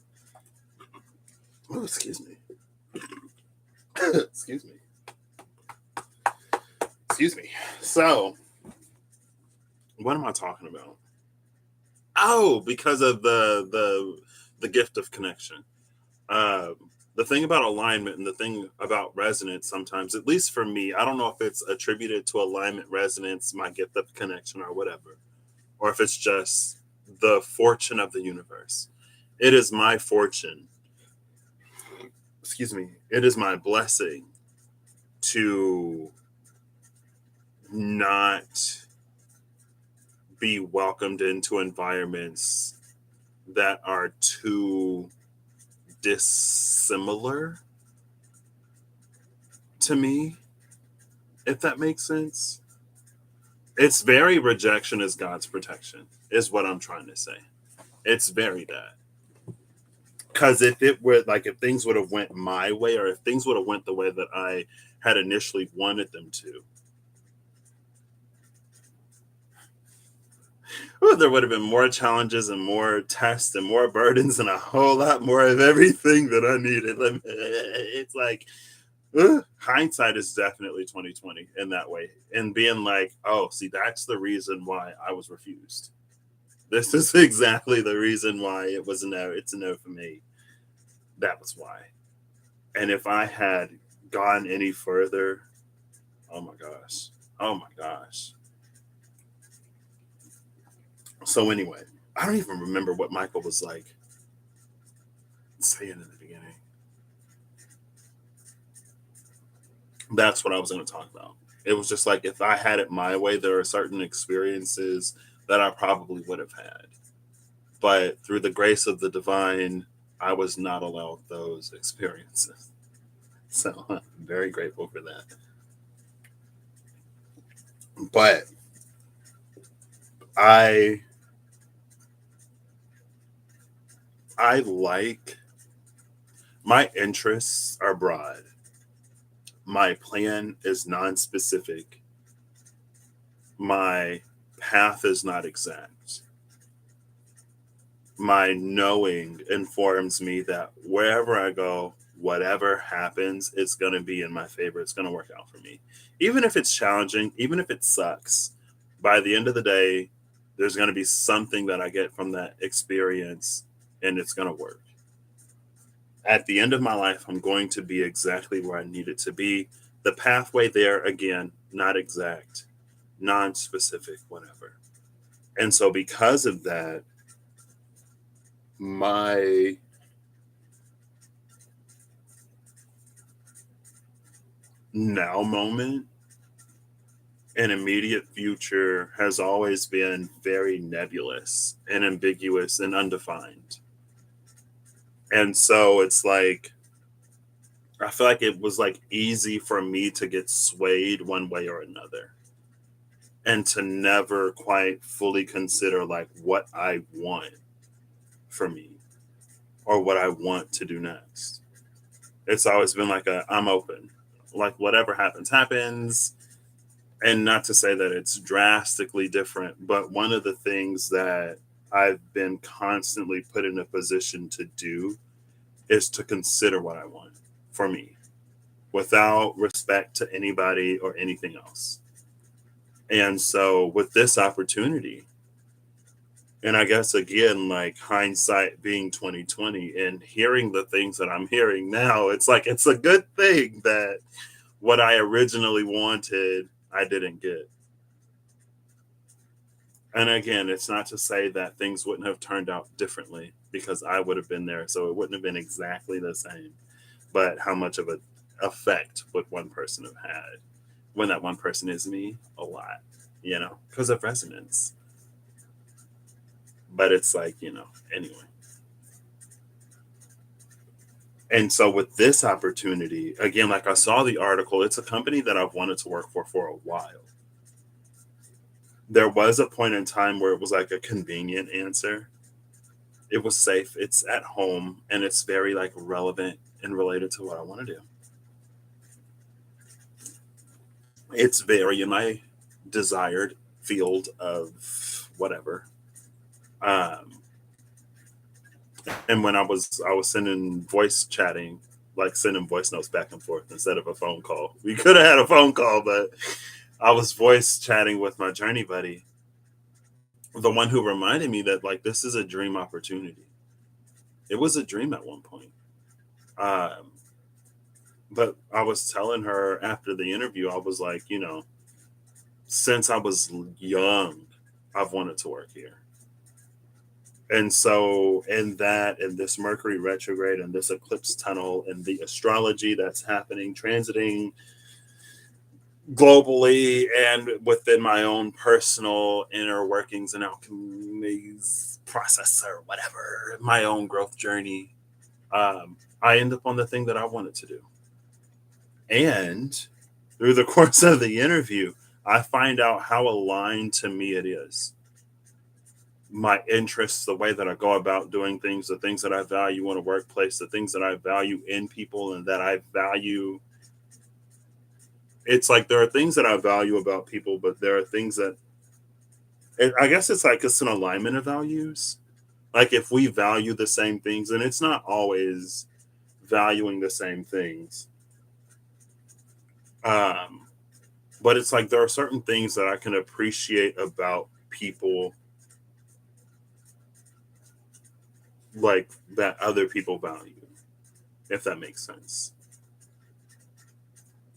Oh, excuse me. Excuse me. Excuse me. So, what am I talking about? Oh, because of the gift of connection. Uh, the thing about alignment and the thing about resonance, sometimes, at least for me, I don't know if it's attributed to alignment, resonance, my gift of connection, or whatever, or if it's just the fortune of the universe. It is my fortune. Excuse me. It is my blessing to not be welcomed into environments that are too dissimilar to me, if that makes sense. It's very rejection is God's protection, is what I'm trying to say. It's very that. Because if it were like if things would have went my way, or if things would have went the way that I had initially wanted them to, well, there would have been more challenges and more tests and more burdens and a whole lot more of everything that I needed. It's like hindsight is definitely 2020 in that way, and being like, oh, see, that's the reason why I was refused. This is exactly the reason why it was a no. It's a no for me. That was why. And if I had gone any further, oh my gosh, oh my gosh. So anyway, I don't even remember what Michael was like saying in the beginning. That's what I was going to talk about. It was just like if I had it my way, there are certain experiences that I probably would have had. But through the grace of the divine, I was not allowed those experiences. So I'm very grateful for that. But I I like my interests are broad. My plan is non-specific. My path is not exact. My knowing informs me that wherever I go, whatever happens, it's going to be in my favor. It's going to work out for me. Even if it's challenging, even if it sucks, by the end of the day, there's going to be something that I get from that experience and it's going to work. At the end of my life, I'm going to be exactly where I need it to be. The pathway there, again, not exact, non specific, whatever. And so, because of that, my now moment and immediate future has always been very nebulous and ambiguous and undefined. And so it's like, I feel like it was like easy for me to get swayed one way or another and to never quite fully consider like what I want for me or what I want to do next. It's always been like I'm open. Like whatever happens, happens. And not to say that it's drastically different, but one of the things that I've been constantly put in a position to do is to consider what I want for me without respect to anybody or anything else. And so with this opportunity, and I guess again, like hindsight being 2020 and hearing the things that I'm hearing now, it's like it's a good thing that what I originally wanted, I didn't get. And again, it's not to say that things wouldn't have turned out differently because I would have been there. So it wouldn't have been exactly the same. But how much of an effect would one person have had when that one person is me? A lot, because of resonance. But it's like, anyway. And so with this opportunity, again, like I saw the article, it's a company that I've wanted to work for a while. There was a point in time where it was like a convenient answer. It was safe, it's at home, and it's very like relevant and related to what I want to do. It's very in my desired field of whatever. Um, and when I was sending voice chatting, like sending voice notes back and forth instead of a phone call. We could have had a phone call, but I was voice chatting with my journey buddy, the one who reminded me that like this is a dream opportunity. It was a dream at one point. Um, but I was telling her after the interview, I was like, since I was young, I've wanted to work here. And so, in that, and this Mercury retrograde, and this eclipse tunnel, and the astrology that's happening, transiting globally, and within my own personal inner workings and alchemy's process or whatever, my own growth journey, I end up on the thing that I wanted to do. And through the course of the interview, I find out how aligned to me it is. My interests, the way that I go about doing things, the things that I value in a workplace, the things that I value in people, and that I value. It's like there are things that I value about people, but there are things that I guess it's like it's an alignment of values. Like if we value the same things, and it's not always valuing the same things. Um, but it's like there are certain things that I can appreciate about people like that other people value, if that makes sense.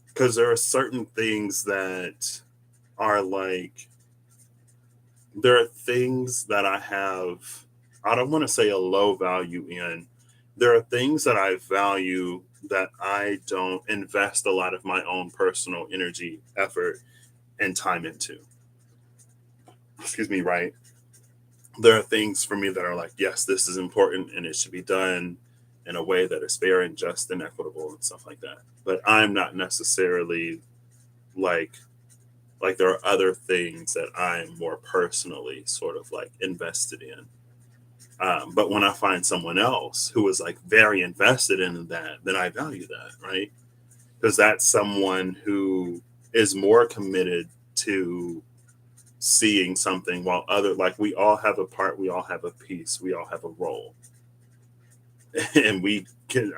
Because there are certain things that are like, there are things that I have, I don't want to say a low value in. There are things that I value that I don't invest a lot of my own personal energy, effort, and time into. Excuse me, right? There are things for me that are like, yes, this is important and it should be done in a way that is fair and just and equitable and stuff like that. But I'm not necessarily like there are other things that I'm more personally sort of like invested in. But when I find someone else who is like very invested in that, then I value that, right? Because that's someone who is more committed to seeing something while other, like we all have a part, we all have a piece, we all have a role. and we can.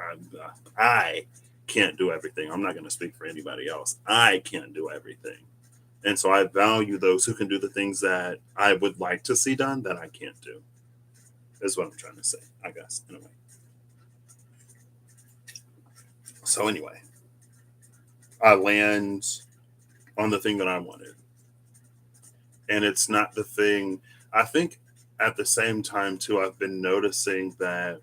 I can't do everything. I'm not going to speak for anybody else. I can't do everything. And so I value those who can do the things that I would like to see done that I can't do. Is what I'm trying to say, I guess, in a way. So anyway, I land on the thing that I wanted. And it's not the thing. I think at the same time too, I've been noticing that.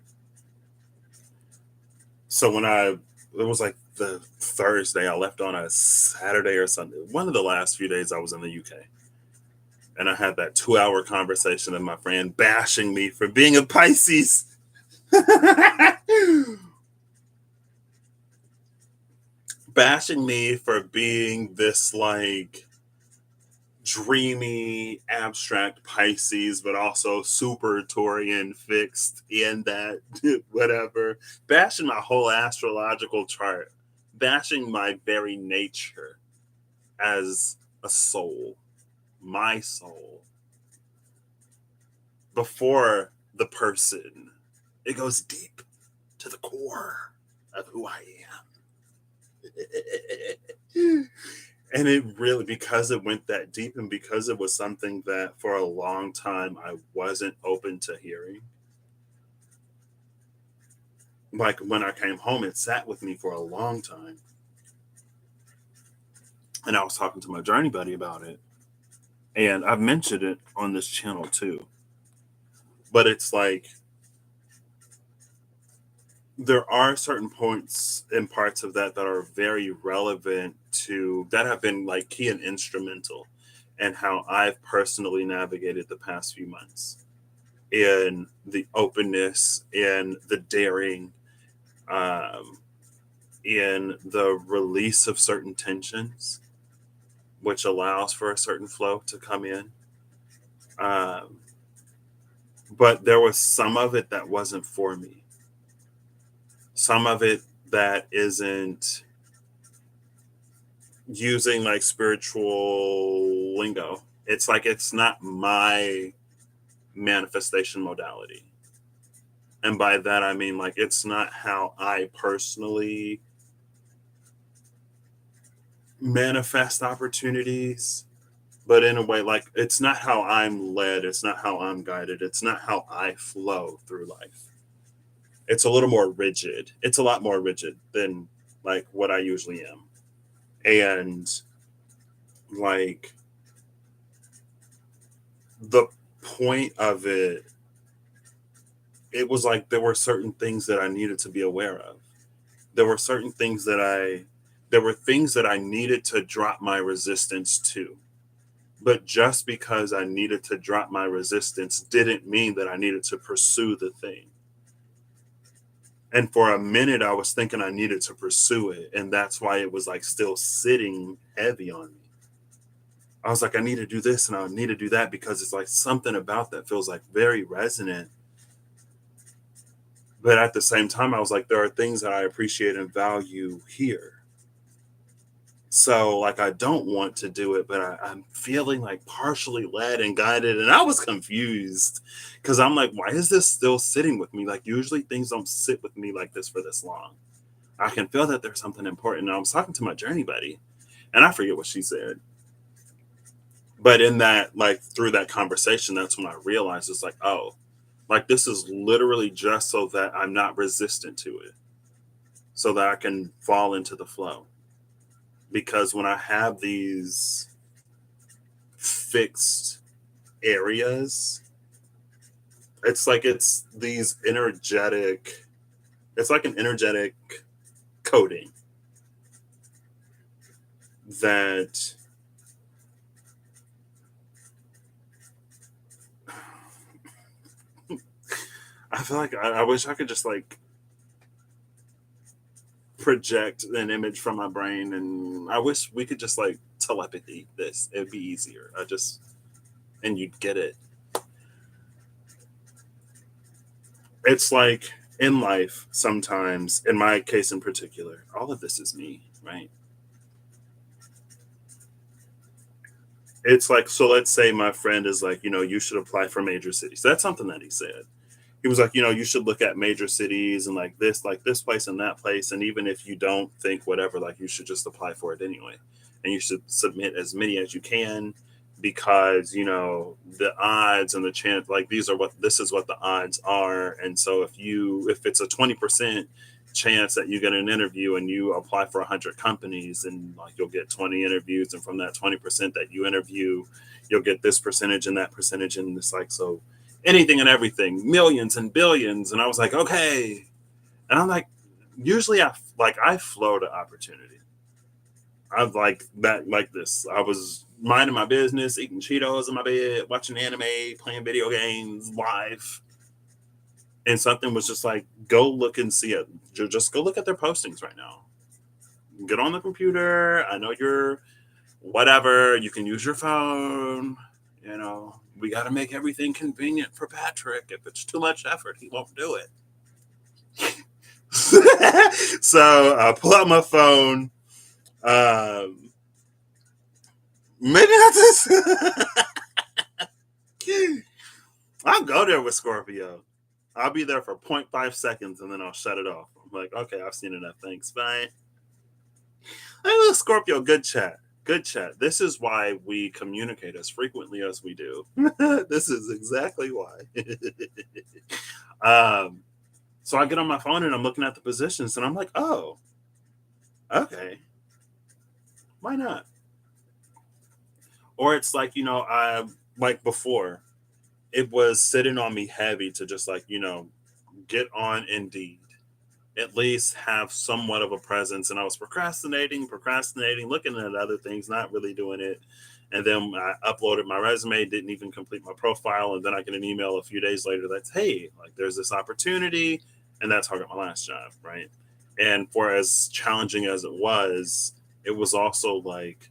So it was like the Thursday, I left on a Saturday or Sunday, one of the last few days I was in the UK. And I had that 2 hour conversation with my friend bashing me for being a Pisces. Bashing me for being this like dreamy, abstract Pisces, but also super Taurian fixed in that whatever. Bashing my whole astrological chart, bashing my very nature as a soul, my soul, before the person. It goes deep to the core of who I am. And it really, because it went that deep and because it was something that for a long time I wasn't open to hearing. Like when I came home, it sat with me for a long time. And I was talking to my journey buddy about it. And I've mentioned it on this channel too. But it's like there are certain points and parts of that that are very relevant to that have been like key and instrumental and how I've personally navigated the past few months in the openness and the daring, um, in the release of certain tensions, which allows for a certain flow to come in. Um, but there was some of it that wasn't for me. Some of it that isn't using like spiritual lingo. It's like it's not my manifestation modality. And by that I mean like it's not how I personally manifest opportunities, but in a way like it's not how I'm led, it's not how I'm guided, it's not how I flow through life. It's a little more rigid. It's a lot more rigid than like what I usually am. And like the point of it, it was like there were certain things that I needed to be aware of. There were certain things that there were things that I needed to drop my resistance to. But just because I needed to drop my resistance didn't mean that I needed to pursue the thing. And for a minute, I was thinking I needed to pursue it. And that's why it was like still sitting heavy on me. I was like, I need to do this and I need to do that because it's like something about that feels like very resonant. But at the same time, I was like, there are things that I appreciate and value here. So, like, I don't want to do it, but I'm feeling like partially led and guided. And I was confused because I'm like, why is this still sitting with me? Like, usually things don't sit with me like this for this long. I can feel that there's something important. And I was talking to my journey buddy, and I forget what she said. But in that, like, through that conversation, that's when I realized it's like, oh, like, this is literally just so that I'm not resistant to it, so that I can fall into the flow. Because when I have these fixed areas, it's like it's these energetic, it's like an energetic coding that I feel like I wish I could just like project an image from my brain, and I wish we could just like telepathy this. It'd be easier. And you'd get it. It's like in life, sometimes, in my case in particular, all of this is me, right? It's like, so let's say my friend is like, you should apply for major cities. That's something that he said. he was like, you should look at major cities and like this place and that place. And even if you don't think whatever, like you should just apply for it anyway. And you should submit as many as you can because, the odds and the chance, like this is what the odds are. And so if it's a 20% chance that you get an interview and you apply for 100 companies and like you'll get 20 interviews. And from that 20% that you interview, you'll get this percentage and that percentage. And it's like, so anything and everything, millions and billions. And I was like, okay. And I'm like, usually I flow to opportunity. I like that, like this. I was minding my business, eating Cheetos in my bed, watching anime, playing video games live. And something was just like, go look and see it. Just go look at their postings right now. Get on the computer. I know you're whatever. You can use your phone. We got to make everything convenient for Patrick. If it's too much effort, he won't do it. So I pull out my phone. Maybe not this. I'll go there with Scorpio. I'll be there for 0.5 seconds and then I'll shut it off. I'm like, okay, I've seen enough. Thanks. Bye. Hey, look, Scorpio, good chat. Good chat. This is why we communicate as frequently as we do. This is exactly why. So I get on my phone and I'm looking at the positions and I'm like, oh, okay. Why not? Or it's like, I like before, it was sitting on me heavy to just like, get on Indeed. At least have somewhat of a presence. And I was procrastinating, looking at other things, not really doing it. And then I uploaded my resume, didn't even complete my profile. And then I get an email a few days later that's, hey, like there's this opportunity. And that's how I got my last job. Right. And for as challenging as it was also like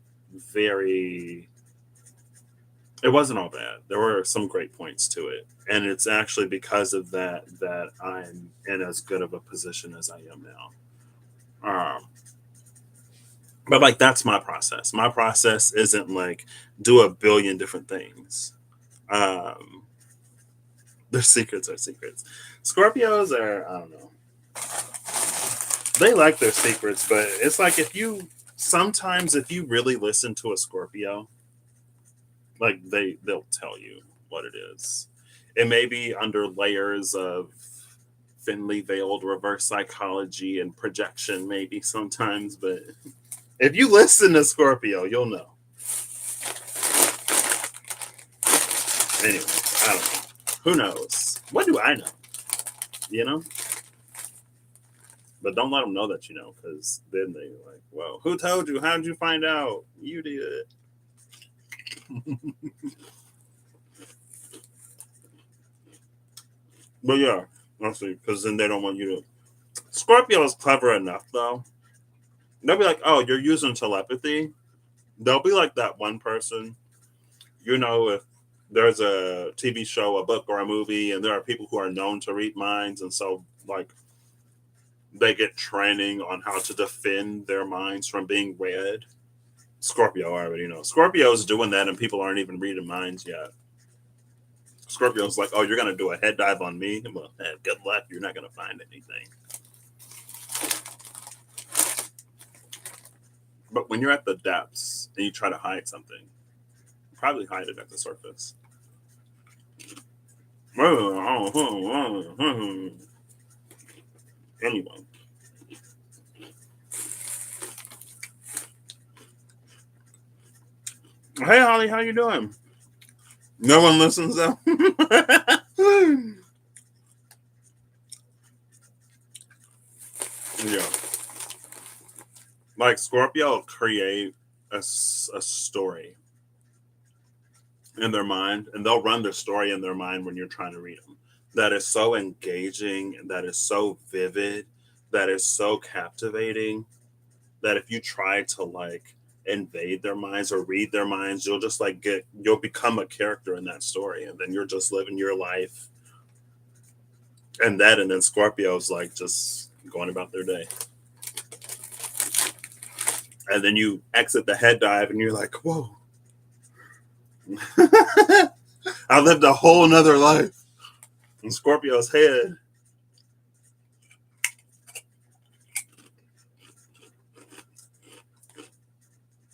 it wasn't all bad. There were some great points to it. And it's actually because of that I'm in as good of a position as I am now. But like, that's my process. My process isn't like do a billion different things. Their secrets are secrets. Scorpios are, I don't know. They like their secrets, but it's like if you really listen to a Scorpio, like they'll tell you what it is. It may be under layers of thinly veiled reverse psychology and projection, maybe sometimes, but if you listen to Scorpio, you'll know. Anyway, I don't know. Who knows? What do I know? But don't let them know that you know, because then they're like, well, who told you? How did you find out? You did. But yeah, honestly, because then they don't want you to. Scorpio is clever enough, though. They'll be like, oh, you're using telepathy. They'll be like that one person, if there's a TV show, a book, or a movie, and there are people who are known to read minds, and so, like, they get training on how to defend their minds from being read. Scorpio already knows. Scorpio's doing that, and people aren't even reading minds yet. Scorpio's like, oh, you're going to do a head dive on me? Well, good luck. You're not going to find anything. But when you're at the depths and you try to hide something, you probably hide it at the surface. Anyway. Hey, Holly, how you doing? No one listens, though. Yeah. Like, Scorpio will create a story in their mind, and they'll run their story in their mind when you're trying to read them. That is so engaging, that is so vivid, that is so captivating, that if you try to, like, invade their minds or read their minds, you'll just you'll become a character in that story, and then you're just living your life. And then Scorpio's like just going about their day. And then you exit the head dive and you're like, whoa. I lived a whole nother life. And Scorpio's head.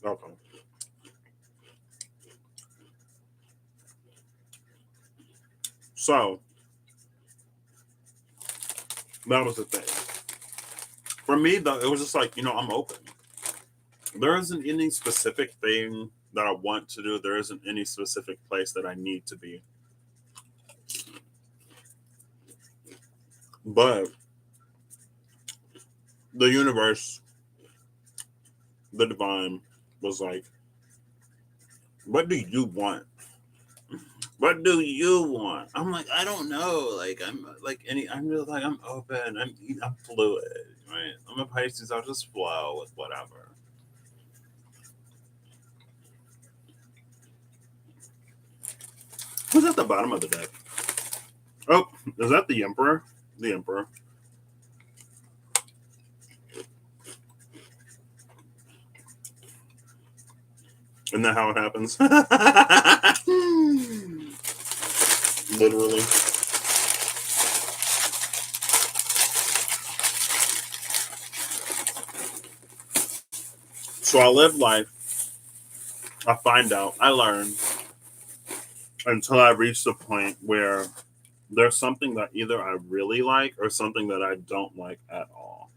Okay. So that was the thing. For me, though, it was just like, I'm open. There isn't any specific thing that I want to do. There isn't any specific place that I need to be. But the universe, the divine, was like, what do you want? What do you want? I'm like, I don't know. Like, I'm just like, I'm open. I'm fluid, right? I'm a Pisces. I'll just flow with whatever. Who's at the bottom of the deck? Oh, is that the Emperor? The Emperor. Isn't that how it happens? Literally. So I live life. I find out. I learn until I reach the point where there's something that either I really like or something that I don't like at all.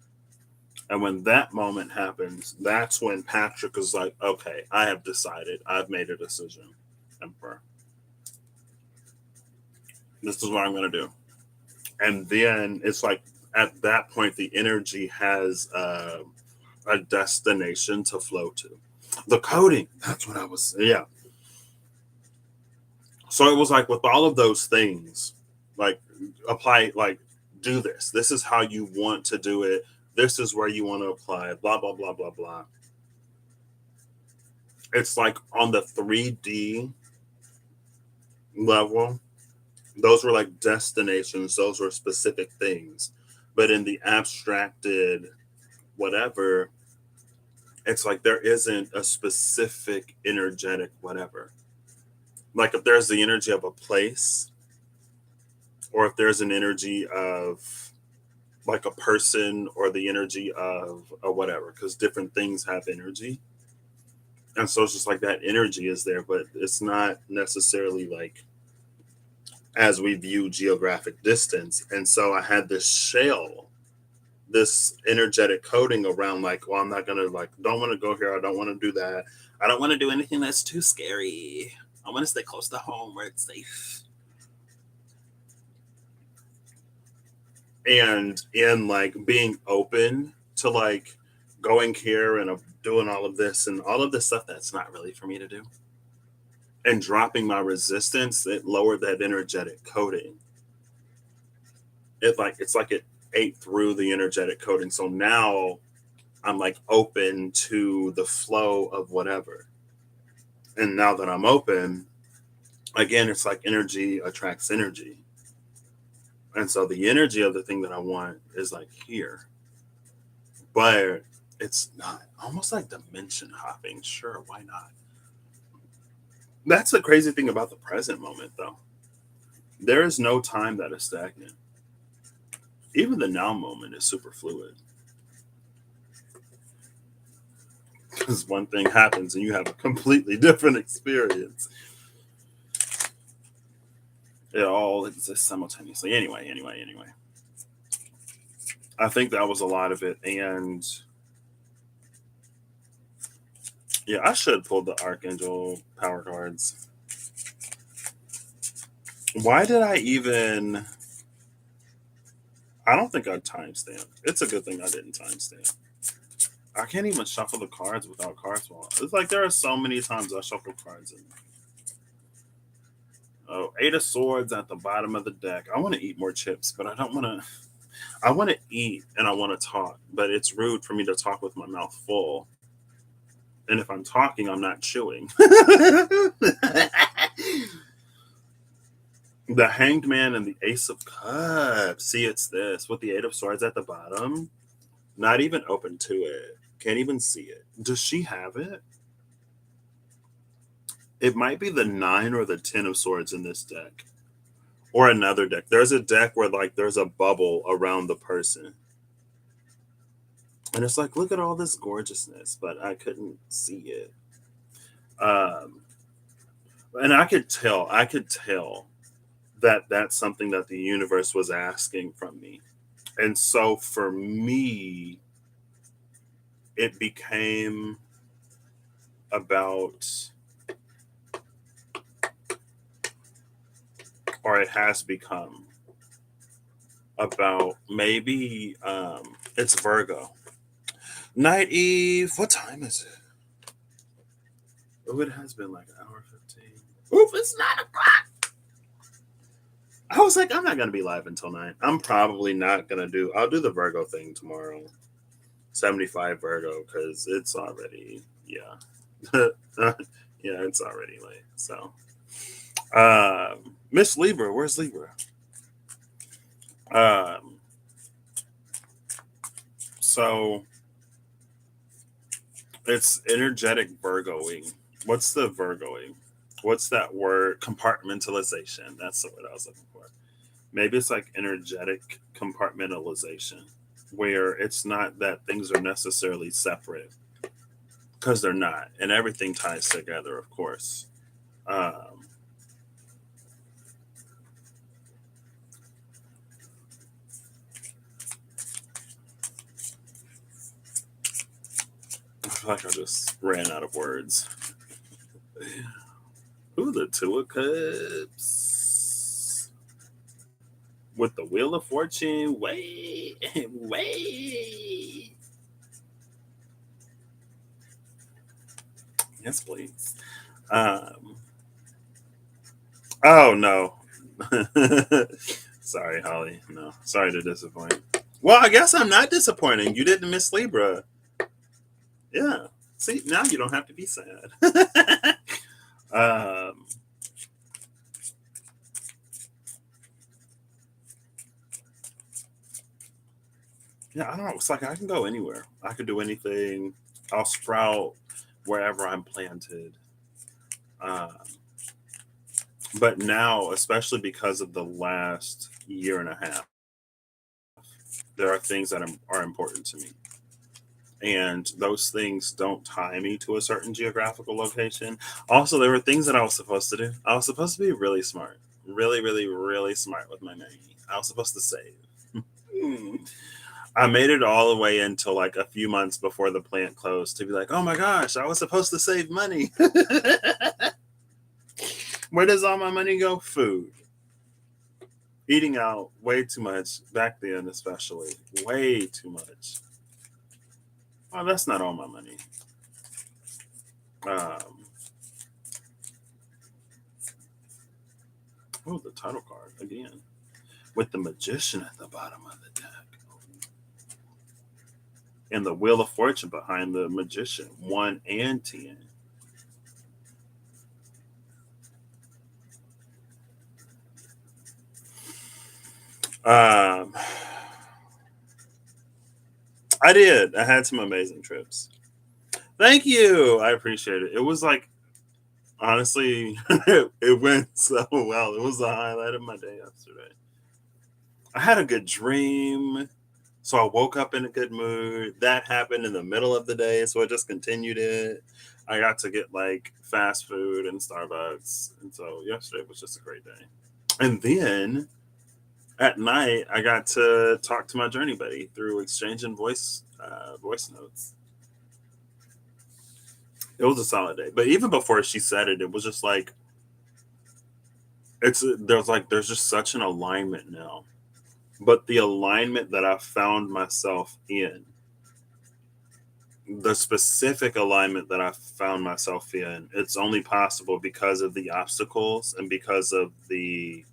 And when that moment happens, that's when Patrick is like, okay, I have decided. I've made a decision. Emperor. This is what I'm going to do. And then it's like at that point, the energy has a destination to flow to. The coding. That's what I was. Yeah. So it was like with all of those things, like apply, like do this. This is how you want to do it. This is where you want to apply. Blah blah blah blah blah. It's like on the 3D level, those were like destinations. Those were specific things. But in the abstracted whatever, it's like there isn't a specific energetic whatever. Like if there's the energy of a place, or if there's an energy of like a person, or the energy of a whatever, because different things have energy. And so it's just like that energy is there, but it's not necessarily like as we view geographic distance. And so I had this shell, this energetic coding around like, well, I'm not gonna like, don't want to go here. I don't want to do that. I don't want to do anything that's too scary. I want to stay close to home where it's safe. And in like being open to like going here and doing all of this and all of this stuff that's not really for me to do, and dropping my resistance, it lowered that energetic coding. It's like it ate through the energetic coding. So now I'm like open to the flow of whatever. And now that I'm open, again, it's like energy attracts energy. And so the energy of the thing that I want is like here. But it's not almost like dimension hopping. Sure, why not? That's the crazy thing about the present moment, though. There is no time that is stagnant. Even the now moment is super fluid. Because one thing happens and you have a completely different experience. It all exists simultaneously. Anyway. I think that was a lot of it. And yeah, I should pull the Archangel power cards. Why did I even. I don't think I timestamped. It's a good thing I didn't timestamp. I can't even shuffle the cards without cards falling. It's like there are so many times I shuffle cards in. Oh, Eight of Swords at the bottom of the deck. I want to eat more chips, but I don't want to. I want to eat and I want to talk, but it's rude for me to talk with my mouth full. And if I'm talking, I'm not chewing. The Hanged Man and the Ace of Cups. See, it's this with the Eight of Swords at the bottom. Not even open to it. Can't even see it. Does she have it? It might be the 9 or the 10 of Swords in this deck. Or another deck. There's a deck where like there's a bubble around the person. And it's like, look at all this gorgeousness, but I couldn't see it. Um, and I could tell that that's something that the universe was asking from me. And so for me, it became about, or it has become about maybe it's Virgo. Night Eve, what time is it? Oh, it has been like an hour 15. Oof, it's 9 o'clock. I was like, I'm not gonna be live until 9. I'm probably not gonna do. I'll do the Virgo thing tomorrow. 75 Virgo because it's already yeah, it's already late. So, Miss Libra, where's Libra? Um, so it's energetic Virgoing. What's the Virgoing? What's that word? Compartmentalization. That's the word I was looking for. Maybe it's like energetic compartmentalization, where it's not that things are necessarily separate because they're not, and everything ties together, of course. Um, I feel like I just ran out of words. Ooh, the Two of Cups with the Wheel of Fortune. Wait, wait. Yes, please. Um, oh no. Sorry, Holly. No, sorry to disappoint. Well, I guess I'm not disappointing. You didn't miss Libra. Yeah. See, now you don't have to be sad. um, yeah, I don't know. It's like I can go anywhere. I could do anything. I'll sprout wherever I'm planted. Um, but now, especially because of the last year and a half, there are things that are important to me. And those things don't tie me to a certain geographical location. Also, there were things that I was supposed to do. I was supposed to be really smart, really, really, really smart with my money. I was supposed to save. Hmm. I made it all the way until like a few months before the plant closed to be like, oh my gosh, I was supposed to save money. Where does all my money go? Food. Eating out way too much back then, especially. Way too much. Well, that's not all my money. Um, oh, the title card again with the magician at the bottom of the deck and the wheel of fortune behind the magician, 1 and 10. Um, I did. I had some amazing trips. Thank you. I appreciate it. It was like honestly, it went so well. It was the highlight of my day yesterday. I had a good dream. So I woke up in a good mood. That happened in the middle of the day, so I just continued it. I got to get like fast food and Starbucks, and so yesterday was just a great day. And then at night, I got to talk to my journey buddy through exchanging voice notes. It was a solid day, but even before she said it, it was just like there's just such an alignment now. But the alignment that I found myself in, the specific alignment that I found myself in, it's only possible because of the obstacles and because of the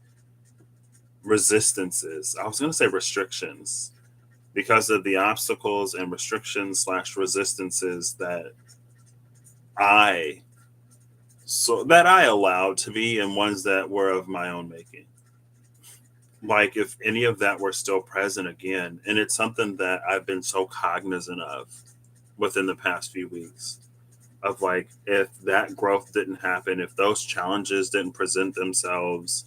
resistances. I was going to say restrictions, because of the obstacles and restrictions slash resistances I that I allowed to be, and ones that were of my own making. Like if any of that were still present again, and it's something that I've been so cognizant of within the past few weeks, of if that growth didn't happen, if those challenges didn't present themselves,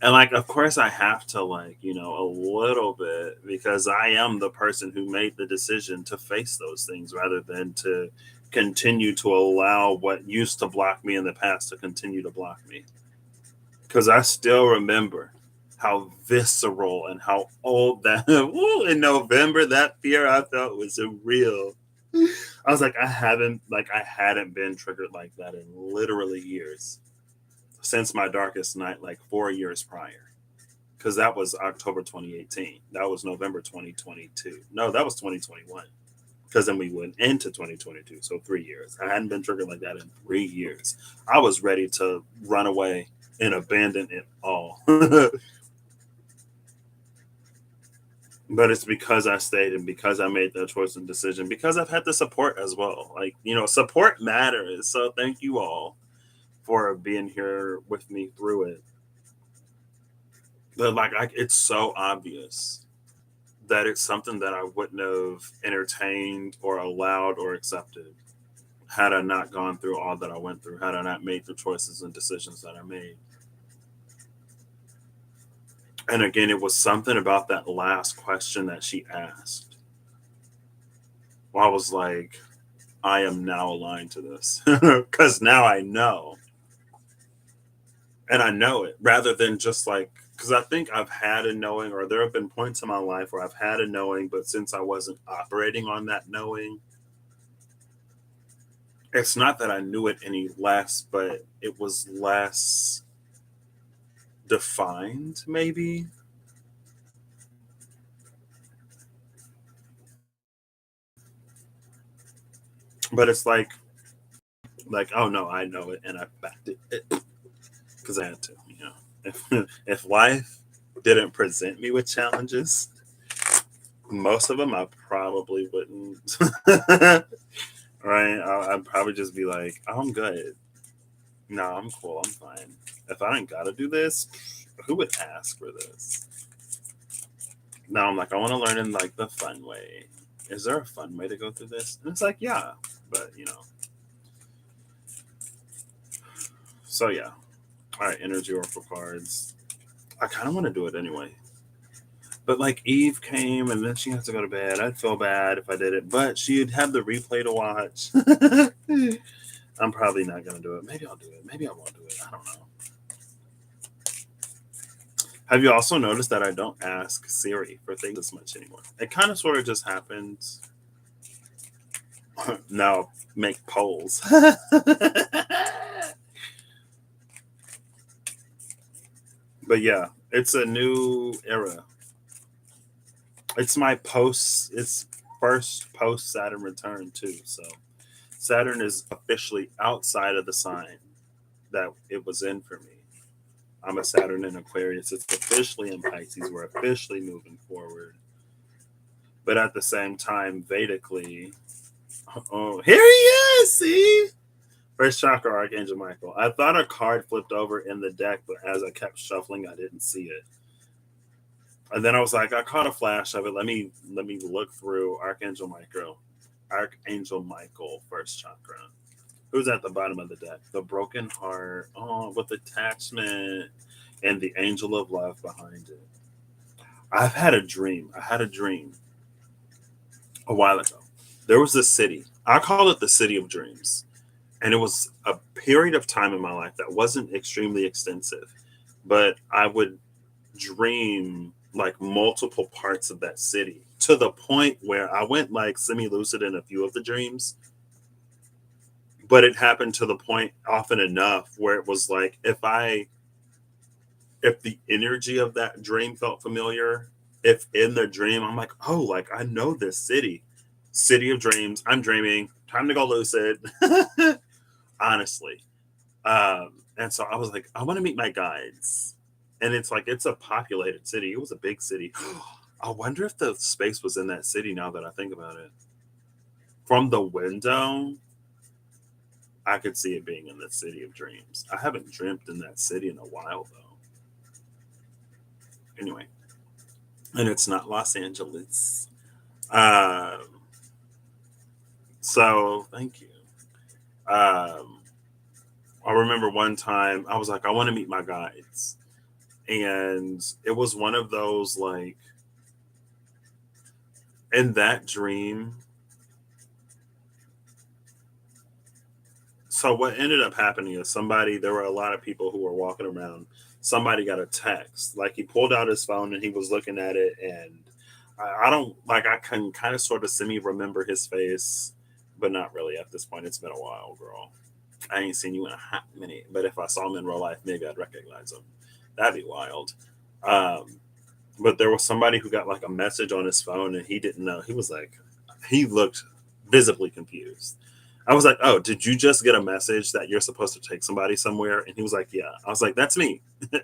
And like, of course, I have to, like, a little bit, because I am the person who made the decision to face those things rather than to continue to allow what used to block me in the past to continue to block me. Because I still remember how visceral and how old that woo, in November, that fear I felt was real. I was like, I hadn't been triggered like that in literally years, since my darkest night, like 4 years prior. Because that was October 2018. That was November 2022. No, that was 2021. Because then we went into 2022. So 3 years. I hadn't been triggered like that in 3 years. I was ready to run away and abandon it all. But it's because I stayed, and because I made that choice and decision, because I've had the support as well. Like, support matters. So thank you all for being here with me through it. But like, it's so obvious that it's something that I wouldn't have entertained or allowed or accepted had I not gone through all that I went through, had I not made the choices and decisions that I made. And again, it was something about that last question that she asked. Well, I was like, I am now aligned to this, because now I know. And I know it, rather than just like, because I think I've had a knowing, or there have been points in my life where I've had a knowing, but since I wasn't operating on that knowing, it's not that I knew it any less, but it was less defined, maybe. But it's like, oh no, I know it, and I backed it because I had to. If life didn't present me with challenges, most of them I probably wouldn't. Right? I'd probably just be like, oh, I'm good. No, I'm cool. I'm fine. If I didn't gotta do this, who would ask for this? Now I'm like, I want to learn in like the fun way. Is there a fun way to go through this? And it's like, yeah, but so yeah. All right, energy oracle cards. I kind of want to do it anyway. But like, Eve came and then she has to go to bed. I'd feel bad if I did it, but she'd have the replay to watch. I'm probably not gonna do it. Maybe I'll do it. Maybe I won't do it. I don't know. Have you also noticed that I don't ask Siri for things as much anymore? It kind of sort of just happens. Now make polls. But yeah, it's a new era. It's my post. It's first post Saturn return too. So Saturn is officially outside of the sign that it was in for me. I'm a Saturn in Aquarius. It's officially in Pisces. We're officially moving forward. But at the same time, Vedically, oh, here he is. See, first chakra, Archangel Michael. I thought a card flipped over in the deck, but as I kept shuffling, I didn't see it. And then I was like, I caught a flash of it. Let me look through Archangel Michael, first chakra. Who's at the bottom of the deck? The broken heart. Oh, with attachment and the angel of love behind it. I've had a dream. I had a dream a while ago. There was this city. I call it the city of dreams. And it was a period of time in my life that wasn't extremely extensive, but I would dream like multiple parts of that city, to the point where I went like semi lucid in a few of the dreams. But it happened to the point often enough where it was like, if the energy of that dream felt familiar, if in the dream I'm like, oh, like I know this city of dreams, I'm dreaming, time to go lucid. Honestly. And so I was like, I want to meet my guides. And it's like, it's a populated city. It was a big city. I wonder if the space was in that city, now that I think about it. From the window, I could see it being in the city of dreams. I haven't dreamt in that city in a while, though. Anyway, and it's not Los Angeles. Um, so thank you. I remember one time I was like, I want to meet my guides. And it was one of those, like, in that dream. So what ended up happening is there were a lot of people who were walking around. Somebody got a text. Like, he pulled out his phone and he was looking at it, and I don't like, I can kind of sort of semi remember his face, but not really at this point. It's been a while, girl. I ain't seen you in a hot minute. But if I saw him in real life, maybe I'd recognize him. That'd be wild. Um, but there was somebody who got like a message on his phone and he didn't know. He was like, he looked visibly confused. I was like, "Oh, did you just get a message that you're supposed to take somebody somewhere?" And he was like, "Yeah." I was like, "That's me.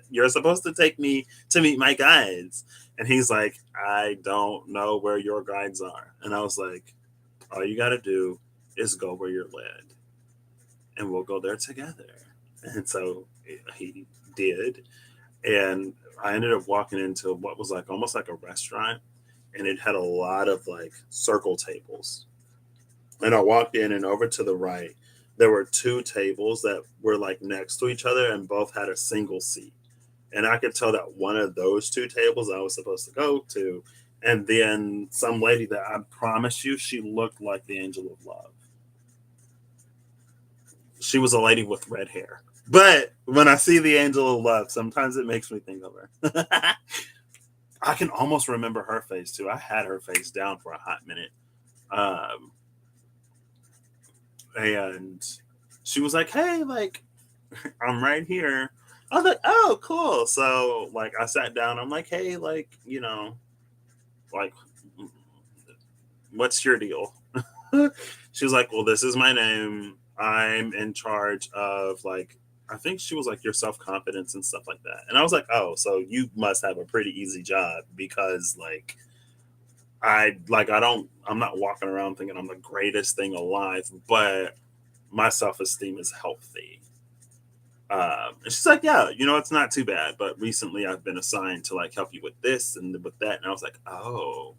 You're supposed to take me to meet my guides." And he's like, "I don't know where your guides are." And I was like, "All you got to do is go where you're led, and we'll go there together." And so he did. And I ended up walking into what was like almost like a restaurant, and it had a lot of like circle tables. And I walked in, and over to the right, there were two tables that were like next to each other, and both had a single seat. And I could tell that one of those two tables I was supposed to go to. And then some lady that I promise you, she looked like the angel of love. She was a lady with red hair. But when I see the angel of love, sometimes it makes me think of her. I can almost remember her face too. I had her face down for a hot minute. Um, and she was like, "Hey, like, I'm right here." I was like, "Oh, cool." So, like, I sat down. I'm like, "Hey, like, like, what's your deal?" She was like, "Well, this is my name. I'm in charge of, like," I think she was like, "your self confidence and stuff like that." And I was like, "Oh, so you must have a pretty easy job because, like, I'm not walking around thinking I'm the greatest thing alive, but my self esteem is healthy." And she's like, "Yeah, it's not too bad. But recently I've been assigned to like help you with this and with that." And I was like, "Oh,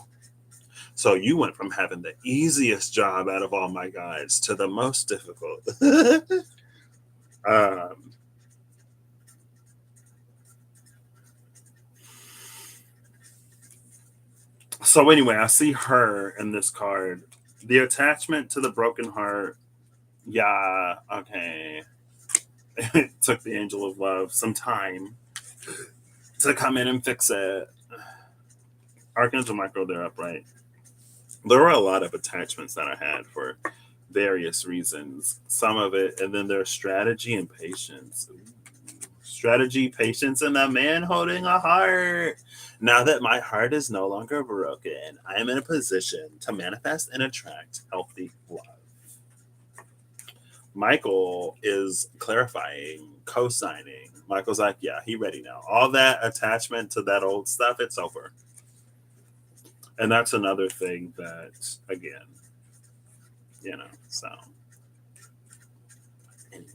so you went from having the easiest job out of all my guys to the most difficult." um, so anyway, I see her in this card. The attachment to the broken heart. Yeah, okay. It took the angel of love some time to come in and fix it. Archangel Michael, they're upright. There were a lot of attachments that I had for various reasons. Some of it, and then there's strategy and patience. Ooh. Strategy, patience, and a man holding a heart. Now that my heart is no longer broken, I am in a position to manifest and attract healthy love. Michael is clarifying, co-signing. Michael's like, "Yeah, he ready now. All that attachment to that old stuff, it's over." And that's another thing that, again, so anyway.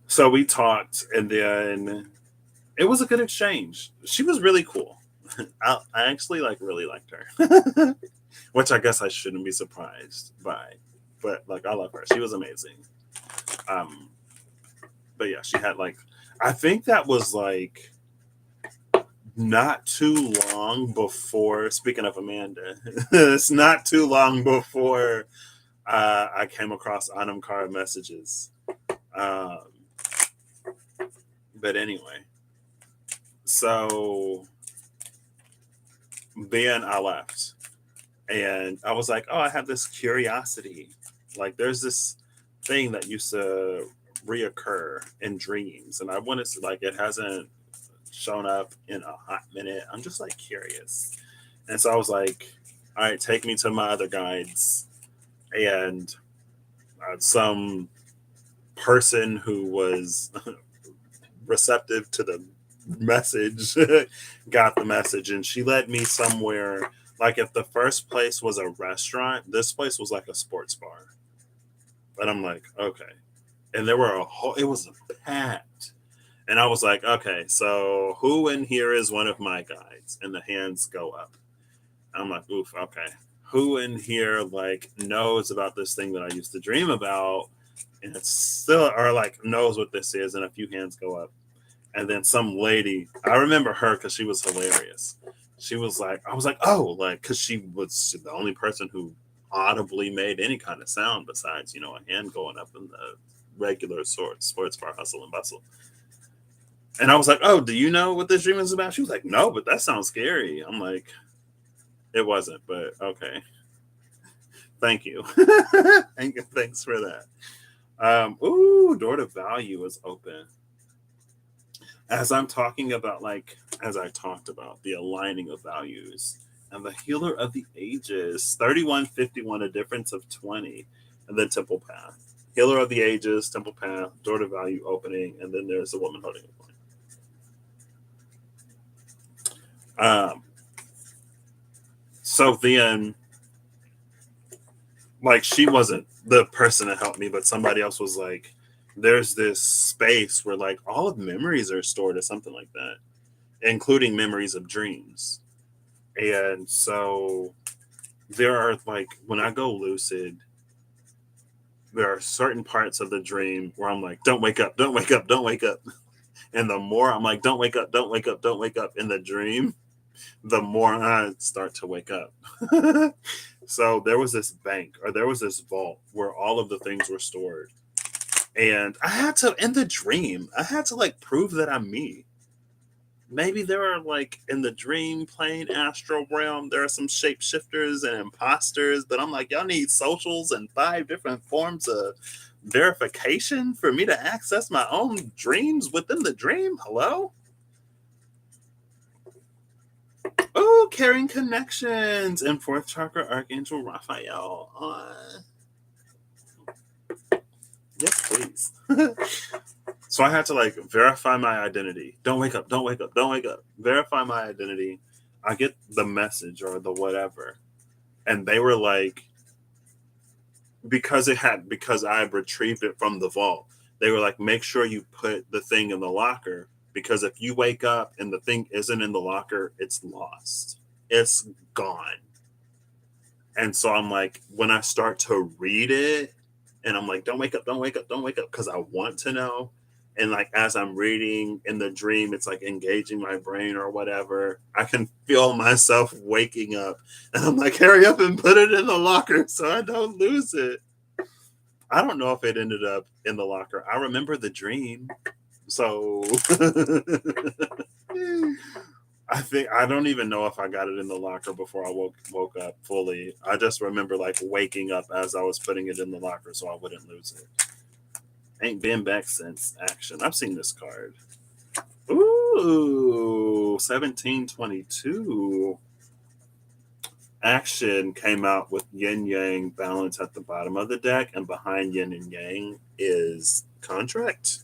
So we talked, and then it was a good exchange. She was really cool. I actually like really liked her, which I guess I shouldn't be surprised by. But like, I love her. She was amazing. Um, but yeah, she had like, I think that was like not too long before. Speaking of Amanda, it's not too long before I came across Anam Cara messages. Um, but anyway, so then I left, and I was like, "Oh, I have this curiosity. Like, there's this thing that used to reoccur in dreams, and I wanted to, like, it hasn't shown up in a hot minute. I'm just like curious." And so I was like, "All right, take me to my other guides." And some person who was receptive to the message got the message, and she led me somewhere. Like, if the first place was a restaurant, this place was like a sports bar. And I'm like, okay. And there were it was packed. And I was like, okay, so who in here is one of my guides? And the hands go up. I'm like, oof, okay. Who in here like knows about this thing that I used to dream about? And it's still, or like knows what this is, and a few hands go up. And then some lady, I remember her because she was hilarious. She was like, I was like, oh, like, because she was the only person who audibly made any kind of sound besides, a hand going up in the regular sports bar hustle and bustle. And I was like, oh, do you know what this dream is about? She was like, no, but that sounds scary. I'm like, it wasn't, but okay. Thank you. Thanks for that. Door to value is open. As I'm talking about, like, as I talked about the aligning of values and the healer of the ages, 3151, a difference of 20, and then temple path. Healer of the ages, temple path, door to value opening, and then there's a woman holding a coin. So then, like, she wasn't the person that helped me, but somebody else was like, there's this space where like all of memories are stored or something like that, including memories of dreams. And so there are, like, when I go lucid, there are certain parts of the dream where I'm like, don't wake up, don't wake up, don't wake up. And the more I'm like, don't wake up, don't wake up, don't wake up in the dream, the more I start to wake up. So there was this bank, or there was this vault where all of the things were stored. And I had to, in the dream, I had to like prove that I'm me. Maybe there are, like, in the dream plane astral realm, there are some shapeshifters and imposters, but I'm like, y'all need socials and 5 different forms of verification for me to access my own dreams within the dream. Hello? Oh, carrying connections and 4th chakra archangel Raphael. Yes, please. So I had to like verify my identity. Don't wake up, don't wake up, don't wake up. Verify my identity. I get the message or the whatever. And they were like, because I retrieved it from the vault, they were like, make sure you put the thing in the locker, because if you wake up and the thing isn't in the locker, it's lost. It's gone. And so I'm like, when I start to read it, and I'm like, don't wake up, don't wake up, don't wake up, because I want to know. And like as I'm reading in the dream, it's like engaging my brain or whatever. I can feel myself waking up, and I'm like, hurry up and put it in the locker so I don't lose it. I don't know if it ended up in the locker. I remember the dream, so I don't even know if I got it in the locker before I woke up fully. I just remember like waking up as I was putting it in the locker so I wouldn't lose it. Ain't been back since action. I've seen this card. Ooh, 1722. Action came out with yin yang balance at the bottom of the deck, and behind yin and yang is contract.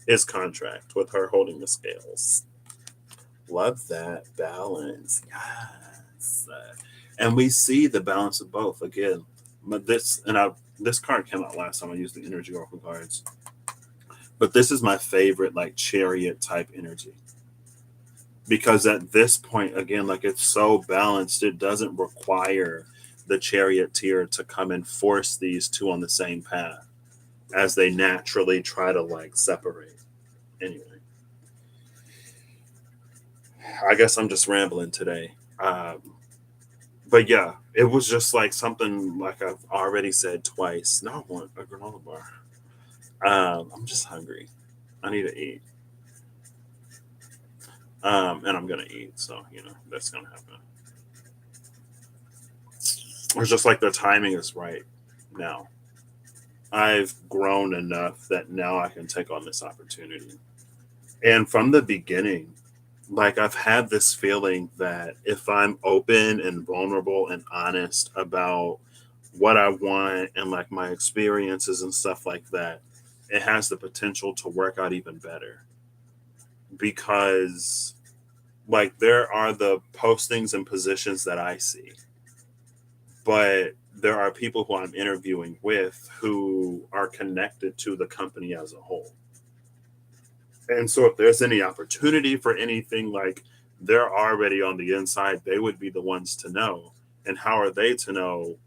Is contract with her holding the scales. Love that balance. Yes. And we see the balance of both again. But this card came out last time I used the energy oracle cards. But this is my favorite like chariot type energy. Because at this point, again, like it's so balanced, it doesn't require the charioteer to come and force these two on the same path as they naturally try to like separate. Anyway, I guess I'm just rambling today. But yeah, it was just like something like I've already said twice. Now I want a granola bar. I'm just hungry. I need to eat. And I'm gonna eat, so that's gonna happen. It's just like the timing is right now. I've grown enough that now I can take on this opportunity. And from the beginning, like I've had this feeling that if I'm open and vulnerable and honest about what I want and like my experiences and stuff like that, it has the potential to work out even better. Because like there are the postings and positions that I see, but there are people who I'm interviewing with who are connected to the company as a whole. And so if there's any opportunity for anything, like they're already on the inside, they would be the ones to know. And how are they to know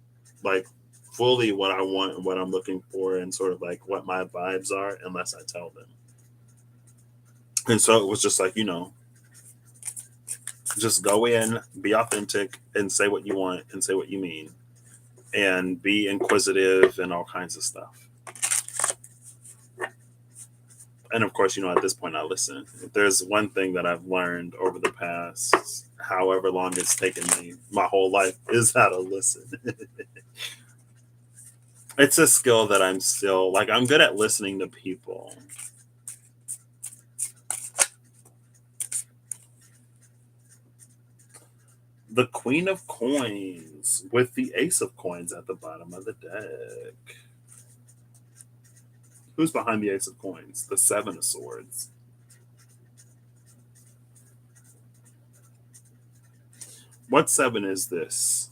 like fully what I want and what I'm looking for and sort of like what my vibes are unless I tell them. And so it was just like, just go in, be authentic, and say what you want and say what you mean, and be inquisitive and all kinds of stuff. And of course, at this point, I listen. If there's one thing that I've learned over the past however long it's taken me, my whole life, is how to listen. It's a skill that I'm still like, I'm good at listening to people. The Queen of Coins with the Ace of Coins at the bottom of the deck. Who's behind the Ace of Coins? The Seven of Swords. What seven is this?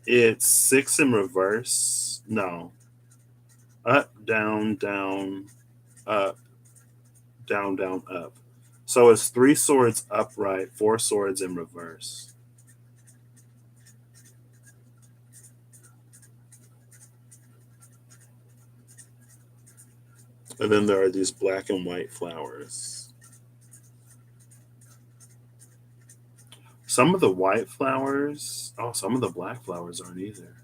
It's six in reverse. No. Up, down, down, up, down, down, up. So it's three swords upright, four swords in reverse. And then there are these black and white flowers. Some of the white flowers, some of the black flowers aren't either.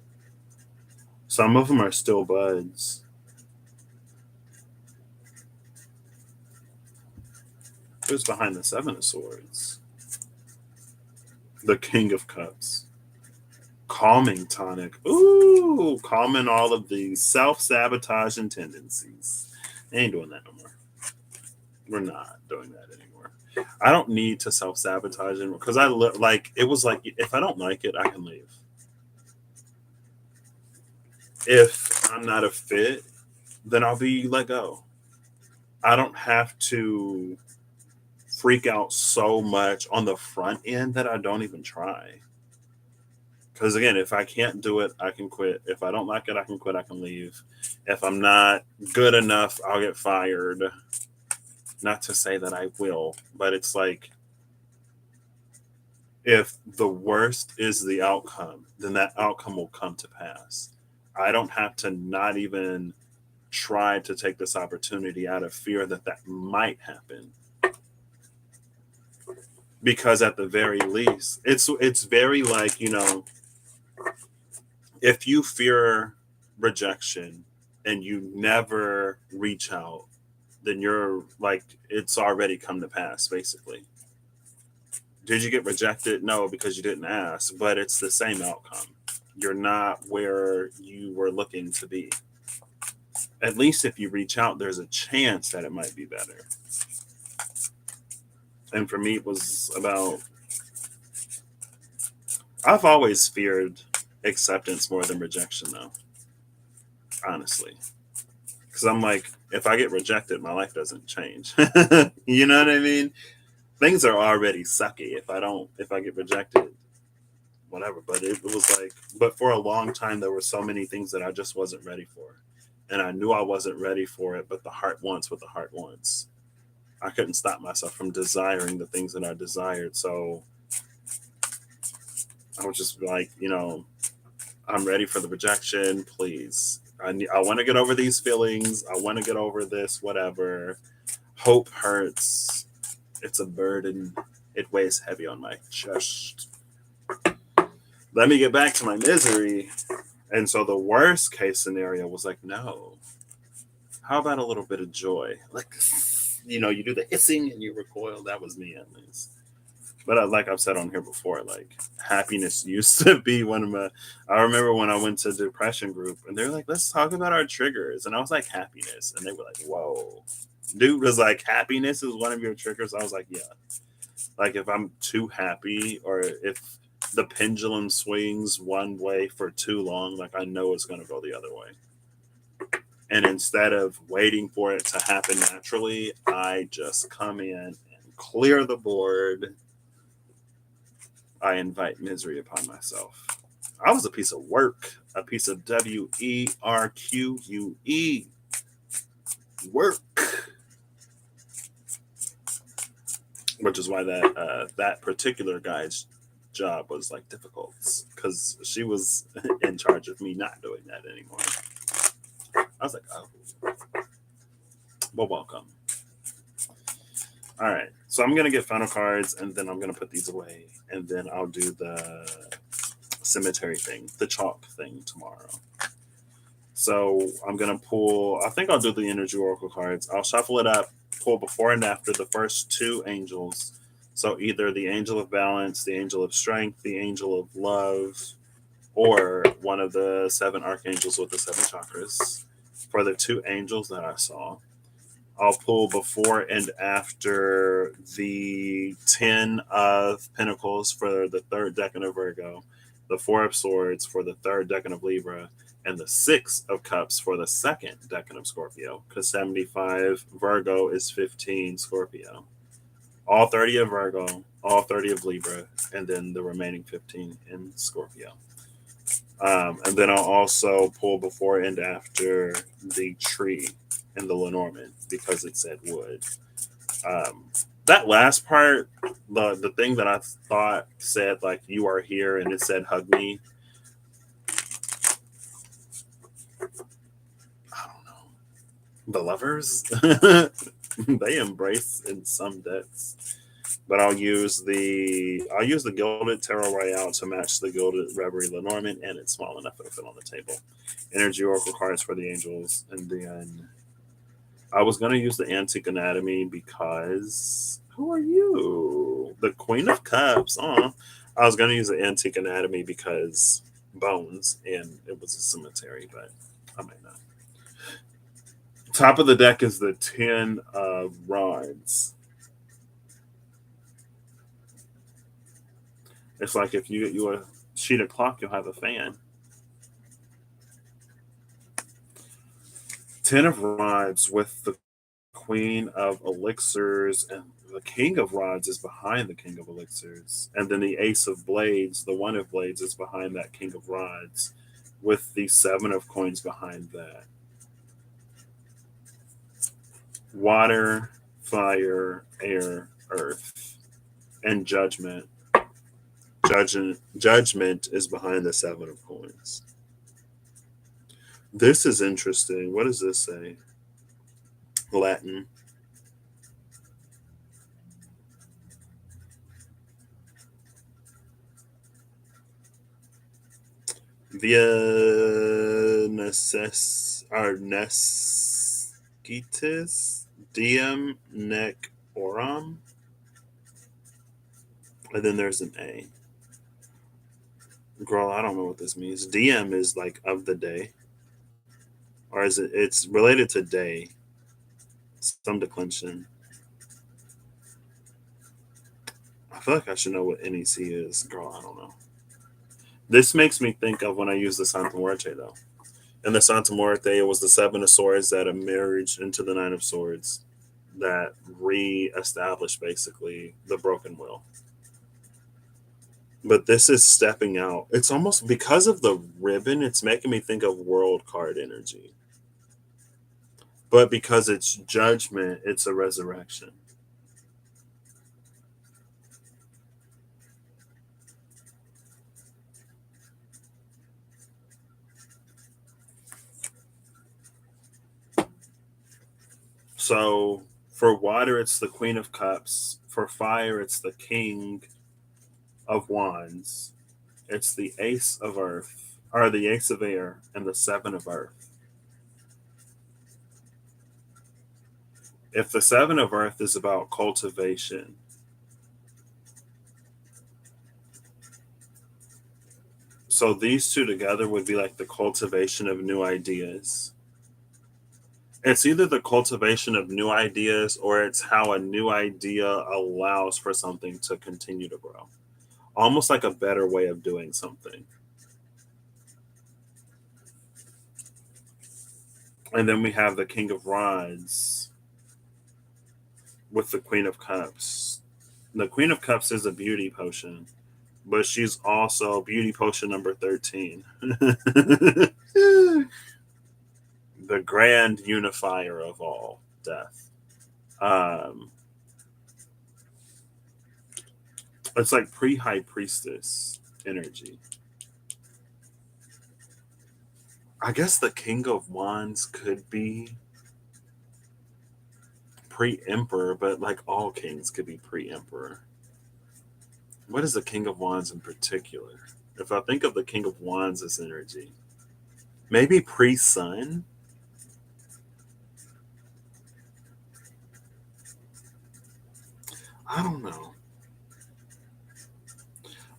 Some of them are still buds. Who's behind the Seven of Swords? The King of Cups. Calming tonic. Ooh, calming all of these self-sabotaging tendencies. I ain't doing that no more. We're not doing that anymore. I don't need to self-sabotage anymore because it was like, if I don't like it, I can leave. If I'm not a fit, then I'll be let go. I don't have to freak out so much on the front end that I don't even try. Because again, if I can't do it, I can quit. If I don't like it, I can quit. I can leave. If I'm not good enough, I'll get fired. Not to say that I will, but it's like, if the worst is the outcome, then that outcome will come to pass. I don't have to not even try to take this opportunity out of fear that that might happen. Because at the very least, it's very like, if you fear rejection and you never reach out, then you're like, it's already come to pass, basically. Did you get rejected? No, because you didn't ask, but it's the same outcome. You're not where you were looking to be. At least if you reach out, there's a chance that it might be better. And for me, it was about, I've always feared acceptance more than rejection, though. Honestly. Because I'm like, if I get rejected, my life doesn't change. You know what I mean? Things are already sucky if I get rejected, whatever. But it was like, but for a long time, there were so many things that I just wasn't ready for. And I knew I wasn't ready for it, but the heart wants what the heart wants. I couldn't stop myself from desiring the things that I desired. So I was just like, I'm ready for the rejection, please. I want to get over these feelings. I want to get over this, whatever. Hope hurts. It's a burden. It weighs heavy on my chest. Let me get back to my misery. And so the worst case scenario was like, no. How about a little bit of joy? Like, you do the hissing and you recoil. That was me, at least. But like I've said on here before, like, happiness used to be one of my. I remember when I went to depression group and they're like, let's talk about our triggers. And I was like, happiness. And they were like, whoa. Dude was like, happiness is one of your triggers. I was like, yeah. Like, if I'm too happy or if the pendulum swings one way for too long, like, I know it's going to go the other way. And instead of waiting for it to happen naturally, I just come in and clear the board. I invite misery upon myself. I was a piece of work, a piece of WERQUE. Work. Which is why that particular guy's job was like difficult, because she was in charge of me not doing that anymore. I was like, oh, well, welcome. All right. So I'm gonna get final cards, and then I'm gonna put these away, and then I'll do the cemetery thing, the chalk thing tomorrow. So I'm gonna pull. I think I'll do the energy oracle cards. I'll shuffle it up, pull before and after the first two angels. So either the angel of balance, the angel of strength, the angel of love, or one of the seven archangels with the seven chakras. For the two angels that I saw, I'll pull before and after the 10 of Pentacles for the third decan of Virgo, the Four of Swords for the third decan of Libra, and the Six of Cups for the second decan of Scorpio. Because 75 Virgo is 15 Scorpio. All 30 of Virgo, all 30 of Libra, and then the remaining 15 in Scorpio. And then I'll also pull before and after the tree in the Lenormand because it said wood. Um, that last part, the thing that I thought said like you are here and it said hug me. I don't know. The lovers, they embrace in some depths. But I'll use the Gilded Tarot Royale to match the Gilded Reverie Lenormand, and it's small enough it'll fit on the table. Energy Oracle cards for the angels, and then I was gonna use the Antique Anatomy because who are you? The Queen of Cups. I was gonna use the Antique Anatomy because bones, and it was a cemetery, but I might not. Top of the deck is the 10 of Rods. It's like if you get you a sheet of clock, you'll have a fan. 10 of Rods with the Queen of Elixirs, and the King of Rods is behind the King of Elixirs. And then the Ace of Blades, the One of Blades, is behind that King of Rods, with the Seven of Coins behind that. Water, fire, air, earth, and judgment. Judgment is behind the Seven of Coins. This is interesting. What does this say? Latin. Via necessitas diem nec oram. And then there's an A. Girl, I don't know what this means. Diem is like of the day. Or is it's related to day. Some declension. I feel like I should know what NEC is. Girl, I don't know. This makes me think of when I use the Santa Muerte though. In the Santa Muerte, it was the Seven of Swords that emerged into the Nine of Swords that re-established basically the broken will. But this is stepping out. It's almost because of the ribbon, it's making me think of world card energy. But because it's judgment, it's a resurrection. So for water, it's the Queen of Cups. For fire, it's the King of Wands. It's the Ace of Earth, or the Ace of Air, and the Seven of Earth. If the Seven of Earth is about cultivation, so these two together would be like the cultivation of new ideas. It's either the cultivation of new ideas or it's how a new idea allows for something to continue to grow. Almost like a better way of doing something. And then we have the King of Rods with the Queen of Cups. The Queen of Cups is a beauty potion, but she's also beauty potion number 13. The grand unifier of all death. Um, it's like pre high priestess energy. I guess the King of Wands could be pre-emperor, but like all kings could be pre-emperor. What is the King of Wands in particular? If I think of the King of Wands as energy, maybe pre-sun. I don't know.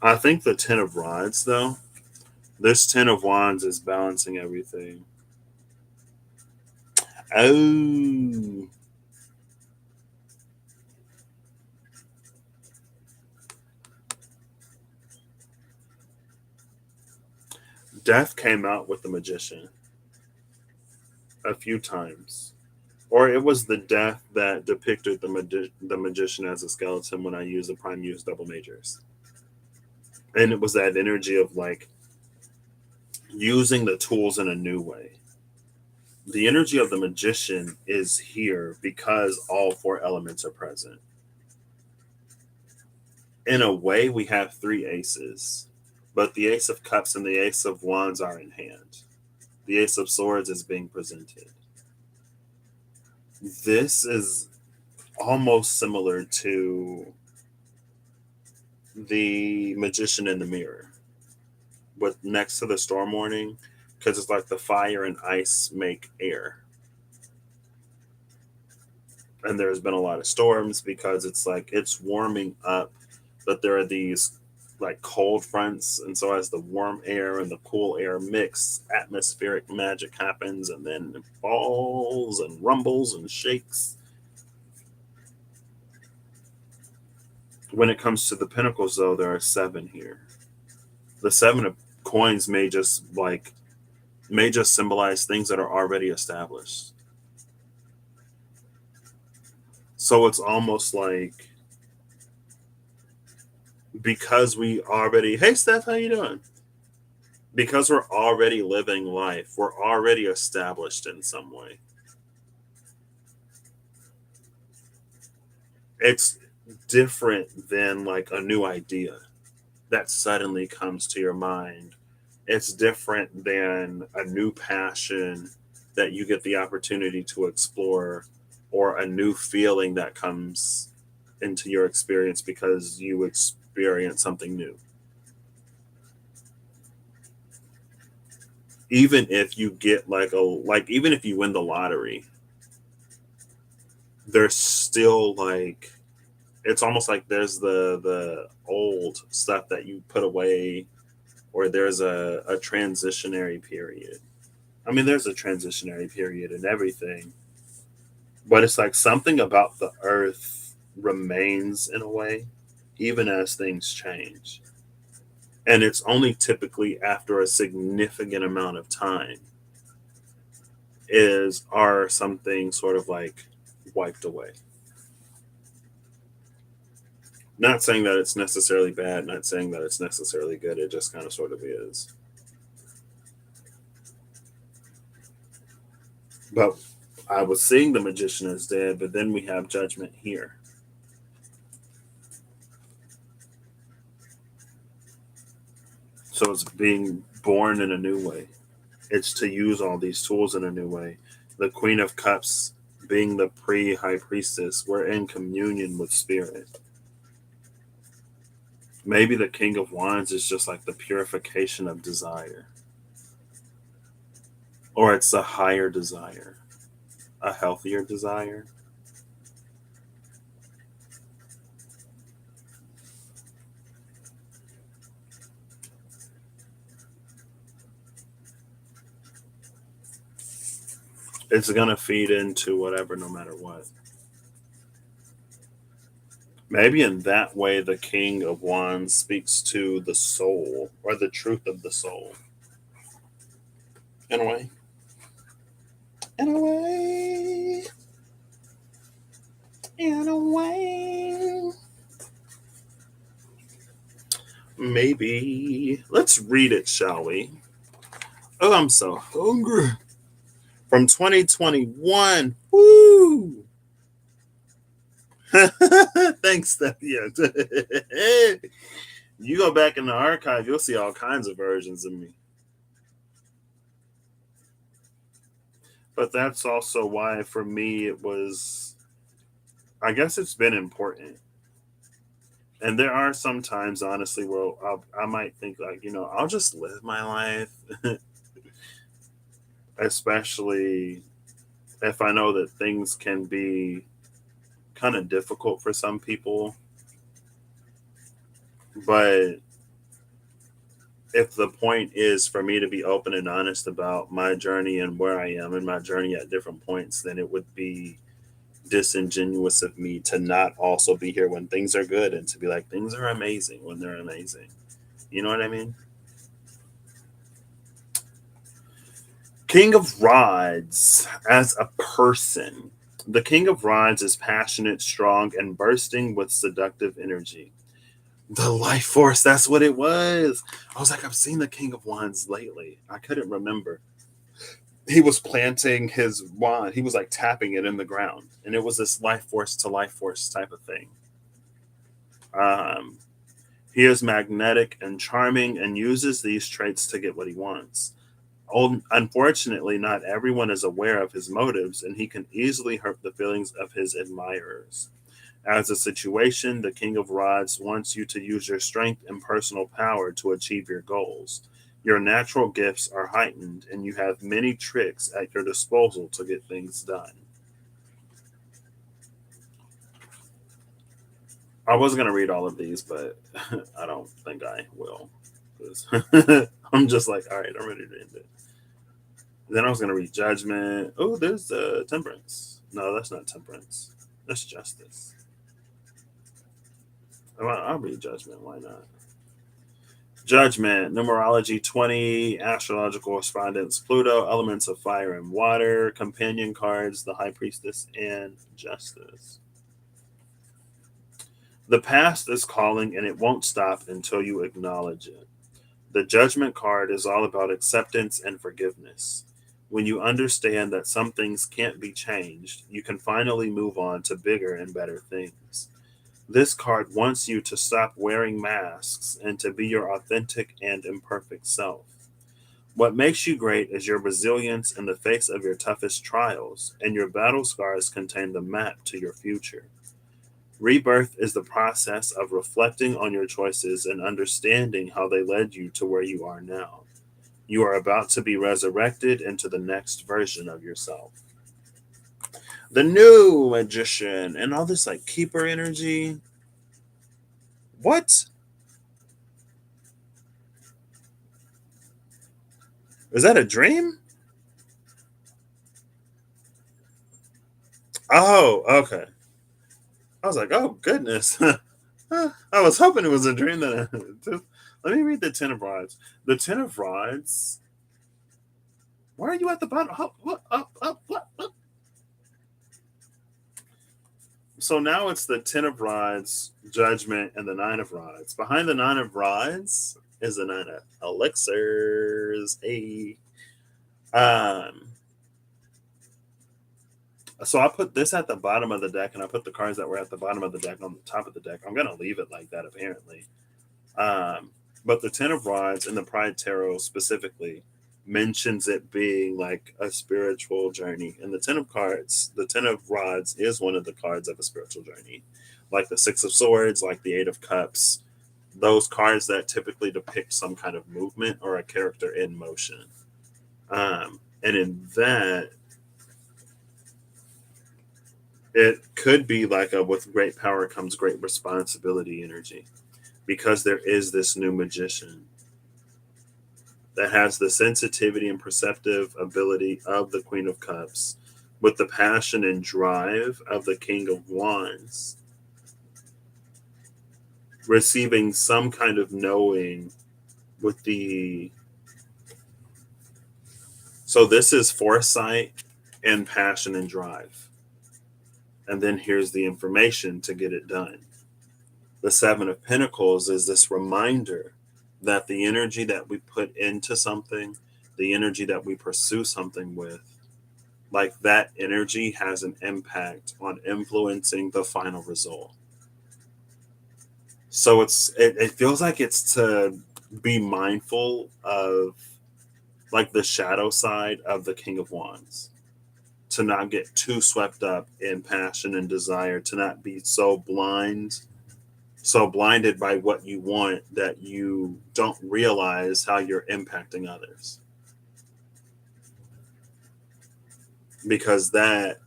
I think the Ten of Rods, though, this Ten of Wands is balancing everything. Oh, Death came out with the Magician a few times. Or it was the Death that depicted the Magician as a skeleton when I used the Prime Use double majors. And it was that energy of like using the tools in a new way. The energy of the Magician is here because all four elements are present. In a way, we have three aces, but the Ace of Cups and the Ace of Wands are in hand. The Ace of Swords is being presented. This is almost similar to the Magician in the Mirror, with next to the Storm Warning, because it's like the fire and ice make air. And there's been a lot of storms because it's like it's warming up, but there are these like cold fronts, and so as the warm air and the cool air mix, atmospheric magic happens, and then it falls and rumbles and shakes. When it comes to the Pentacles, though, there are seven here. The Seven of Coins may just symbolize things that are already established. So it's almost like, because we already, hey Steph, how you doing? Because we're already living life, we're already established in some way. It's different than like a new idea that suddenly comes to your mind. It's different than a new passion that you get the opportunity to explore, or a new feeling that comes into your experience because you experience something new. Even if you get even if you win the lottery, there's still like, it's almost like there's the old stuff that you put away, or there's a transitionary period. I mean, there's a transitionary period in everything, but it's like something about the earth remains in a way, even as things change. And it's only typically after a significant amount of time are some things sort of like wiped away. Not saying that it's necessarily bad, not saying that it's necessarily good. It just kind of sort of is. But I was seeing the Magician as dead, but then we have Judgment here. So it's being born in a new way. It's to use all these tools in a new way. The Queen of Cups being the pre-high priestess, we're in communion with spirit. Maybe the King of Wands is just like the purification of desire. Or it's a higher desire, a healthier desire. It's going to feed into whatever, no matter what. Maybe in that way, the King of Wands speaks to the soul, or the truth of the soul. In a way. In a way. In a way. Maybe. Let's read it, shall we? Oh, I'm so hungry. From 2021. Woo! Thanks, Steph. Yeah. You go back in the archive, you'll see all kinds of versions of me. But that's also why, for me, it was I guess it's been important. And there are some times, honestly, where I might think, like, I'll just live my life, especially if I know that things can be kind of difficult for some people. But if the point is for me to be open and honest about my journey and where I am in my journey at different points, then it would be disingenuous of me to not also be here when things are good and to be like, things are amazing when they're amazing. You know what I mean? King of Rods as a person. The King of Rods is passionate, strong, and bursting with seductive energy. The life force, that's what it was. I was like, I've seen the King of Wands lately. I couldn't remember. He was planting his wand, he was like tapping it in the ground, and it was this life force to life force type of thing. Um, he is magnetic and charming and uses these traits to get what he wants. Unfortunately, not everyone is aware of his motives, and he can easily hurt the feelings of his admirers. As a situation, the King of Rods wants you to use your strength and personal power to achieve your goals. Your natural gifts are heightened, and you have many tricks at your disposal to get things done. I was going to read all of these, but I don't think I will. 'Cause I'm just like, all right, I'm ready to end it. Then I was going to read Judgment. Oh, there's Temperance. No, that's not Temperance. That's Justice. I'll read Judgment. Why not? Judgment, numerology 20, astrological correspondence, Pluto, elements of fire and water, companion cards, the High Priestess, and Justice. The past is calling and it won't stop until you acknowledge it. The Judgment card is all about acceptance and forgiveness. When you understand that some things can't be changed, you can finally move on to bigger and better things. This card wants you to stop wearing masks and to be your authentic and imperfect self. What makes you great is your resilience in the face of your toughest trials, and your battle scars contain the map to your future. Rebirth is the process of reflecting on your choices and understanding how they led you to where you are now. You are about to be resurrected into the next version of yourself. The new magician and all this like keeper energy. What? Is that a dream? Oh, okay. I was like, oh goodness. I was hoping it was a dream that let me read the Ten of Rods. The Ten of Rods. Why are you at the bottom? What, what? So now it's the Ten of Rods, Judgment, and the Nine of Rods. Behind the Nine of Rods is the Nine of Elixirs. Um, so I put this at the bottom of the deck, and I put the cards that were at the bottom of the deck on the top of the deck. I'm gonna leave it like that, apparently. Um, but the Ten of Rods in the Pride Tarot specifically mentions it being like a spiritual journey. And the the Ten of Rods is one of the cards of a spiritual journey, like the Six of Swords, like the Eight of Cups. Those cards that typically depict some kind of movement or a character in motion. And in that, it could be like a with great power comes great responsibility energy because there is this new magician that has the sensitivity and perceptive ability of the Queen of Cups with the passion and drive of the King of Wands, receiving some kind of knowing with the. So this is foresight and passion and drive. And then here's the information to get it done. The Seven of Pentacles is this reminder that the energy that we put into something, the energy that we pursue something with, like that energy has an impact on influencing the final result. So it feels like it's to be mindful of like the shadow side of the King of Wands, to not get too swept up in passion and desire, to not be so blinded by what you want that you don't realize how you're impacting others. Because that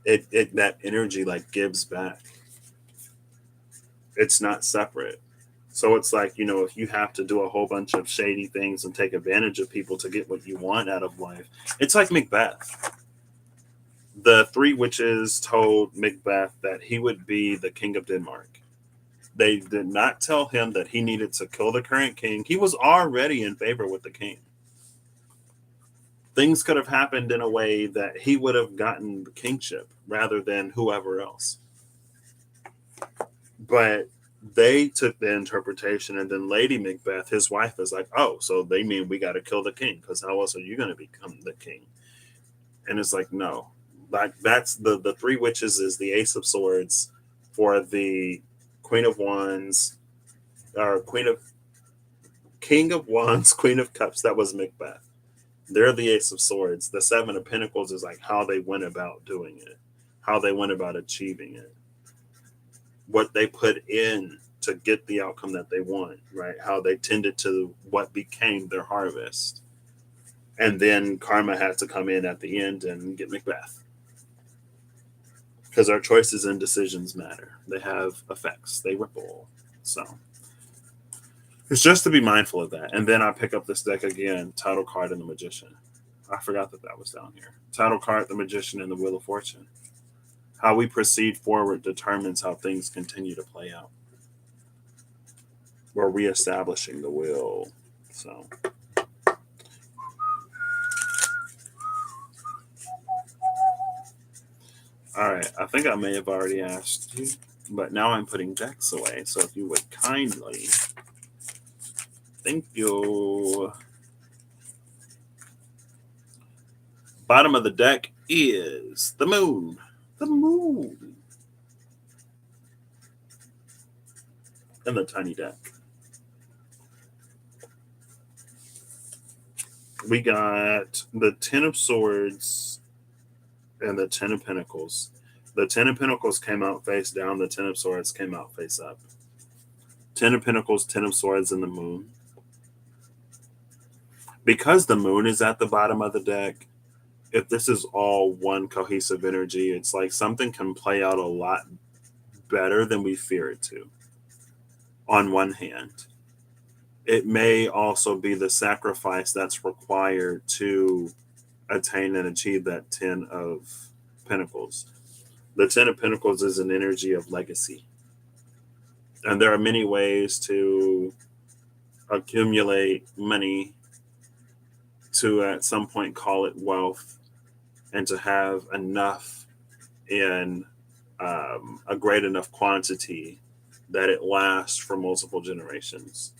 that energy like gives back. It's not separate. So it's like, if you have to do a whole bunch of shady things and take advantage of people to get what you want out of life, it's like Macbeth. The three witches told Macbeth that he would be the king of Denmark. They did not tell him that he needed to kill the current king. He was already in favor with the king. Things could have happened in a way that he would have gotten the kingship rather than whoever else. But they took the interpretation, and then Lady Macbeth, his wife, is like, oh, so they mean we got to kill the king, because how else are you going to become the king? And it's like, no. Like, that's the three witches is the Ace of Swords for the Queen of Wands, or King of Wands, Queen of Cups. That was Macbeth. They're the Ace of Swords. The Seven of Pentacles is like how they went about doing it, how they went about achieving it, what they put in to get the outcome that they want, right? How they tended to what became their harvest. And then karma had to come in at the end and get Macbeth. Because our choices and decisions matter. They have effects. They ripple. So it's just to be mindful of that. And then I pick up this deck again, Title card and the Magician. I forgot that was down here. Title card, the Magician, and the Wheel of Fortune. How we proceed forward determines how things continue to play out. We're reestablishing the will. So all right, I think I may have already asked you, but now I'm putting decks away. So if you would kindly, thank you. Bottom of the deck is the moon. The moon. And the tiny deck. We got the Ten of Swords and the Ten of Pentacles. The Ten of Pentacles came out face down. The Ten of Swords came out face up. Ten of Pentacles, Ten of Swords, and the moon. Because the moon is at the bottom of the deck, if this is all one cohesive energy, it's like something can play out a lot better than we fear it to. On one hand, it may also be the sacrifice that's required to attain and achieve that Ten of Pentacles. The Ten of Pentacles is an energy of legacy. And there are many ways to accumulate money, to at some point call it wealth, and to have enough in a great enough quantity that it lasts for multiple generations.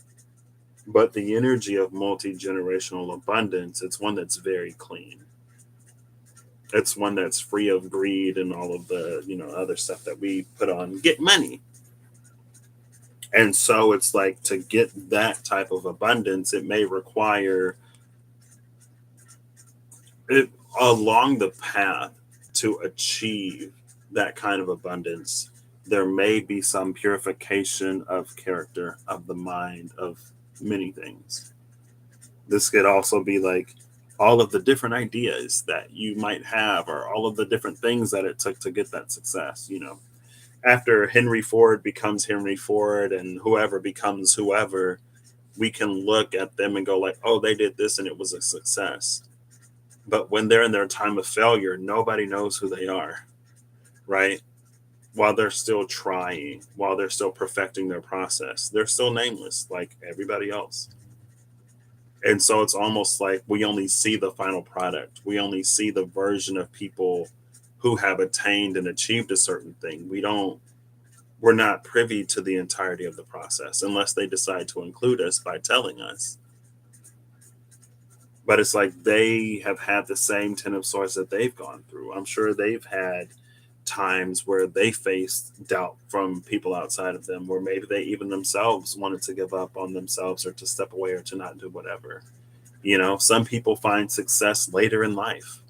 But the energy of multi-generational abundance, it's one that's very clean. It's one that's free of greed and all of the, other stuff that we put on get money. And so it's like, to get that type of abundance, it may require it along the path to achieve that kind of abundance. There may be some purification of character, of the mind, of many things. This could also be like all of the different ideas that you might have, or all of the different things that it took to get that success. After Henry Ford becomes Henry Ford and whoever becomes whoever, we can look at them and go like, oh, they did this and it was a success. But when they're in their time of failure, nobody knows who they are, right? While they're still trying, while they're still perfecting their process, they're still nameless like everybody else. And so it's almost like we only see the final product. We only see the version of people who have attained and achieved a certain thing. We're not privy to the entirety of the process unless they decide to include us by telling us. But it's like they have had the same Ten of Swords that they've gone through. I'm sure they've had times where they faced doubt from people outside of them, where maybe they even themselves wanted to give up on themselves, or to step away, or to not do whatever. Some people find success later in life.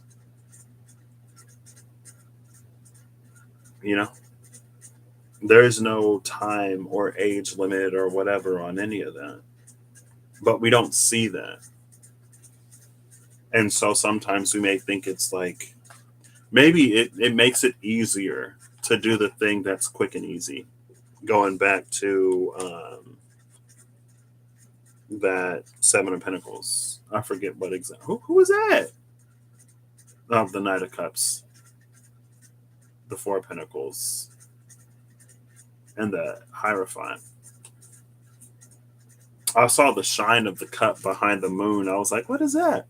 You know, there is no time or age limit or whatever on any of that. But we don't see that. And so sometimes we may think it's like, maybe it makes it easier to do the thing that's quick and easy. Going back to that Seven of Pentacles. I forget what exactly. Who was that? Oh, the Knight of Cups, the Four of Pentacles, and the Hierophant. I saw the shine of the cup behind the moon. I was like, what is that?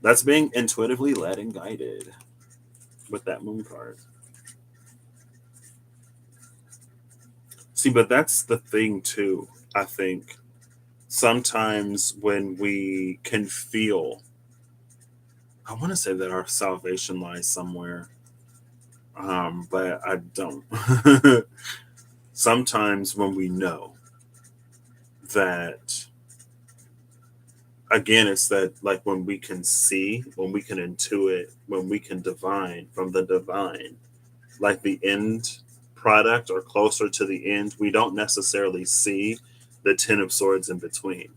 That's being intuitively led and guided with that moon card. See, but that's the thing too. I think sometimes when we can feel, I want to say that our salvation lies somewhere, but I don't. Sometimes when we know that, again, it's that like when we can see, when we can intuit, when we can divine from the divine, like the end product or closer to the end, we don't necessarily see the Ten of Swords in between.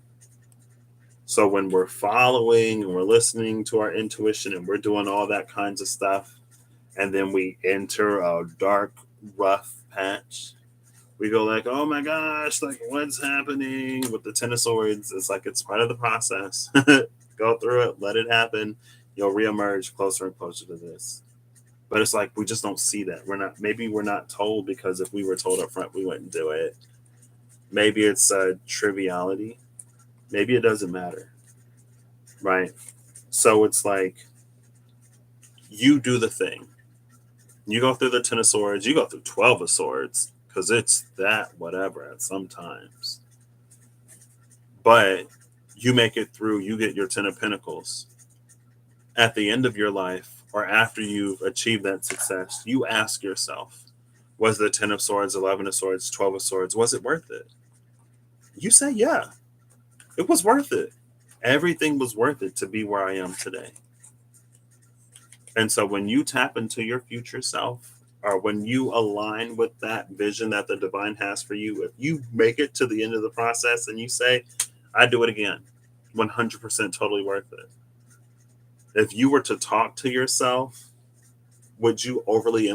So when we're following and we're listening to our intuition and we're doing all that kinds of stuff, and then we enter a dark, rough patch, we go like, oh my gosh, like what's happening with the Ten of Swords? It's like it's part of the process. Go through it, let it happen. You'll reemerge closer and closer to this. But it's like we just don't see that. We're not told, because if we were told up front, we wouldn't do it. Maybe it's a triviality. Maybe it doesn't matter. Right? So it's like you do the thing. You go through the Ten of Swords, you go through 12 of Swords, because it's that whatever at sometimes. But you make it through, you get your Ten of Pentacles. At the end of your life, or after you've achieved that success, you ask yourself, was the 10 of Swords, 11 of Swords, 12 of Swords, was it worth it? You say, yeah, it was worth it. Everything was worth it to be where I am today. And so when you tap into your future self, or when you align with that vision that the divine has for you, if you make it to the end of the process and you say, I do it again, 100% totally worth it. If you were to talk to yourself, would you overly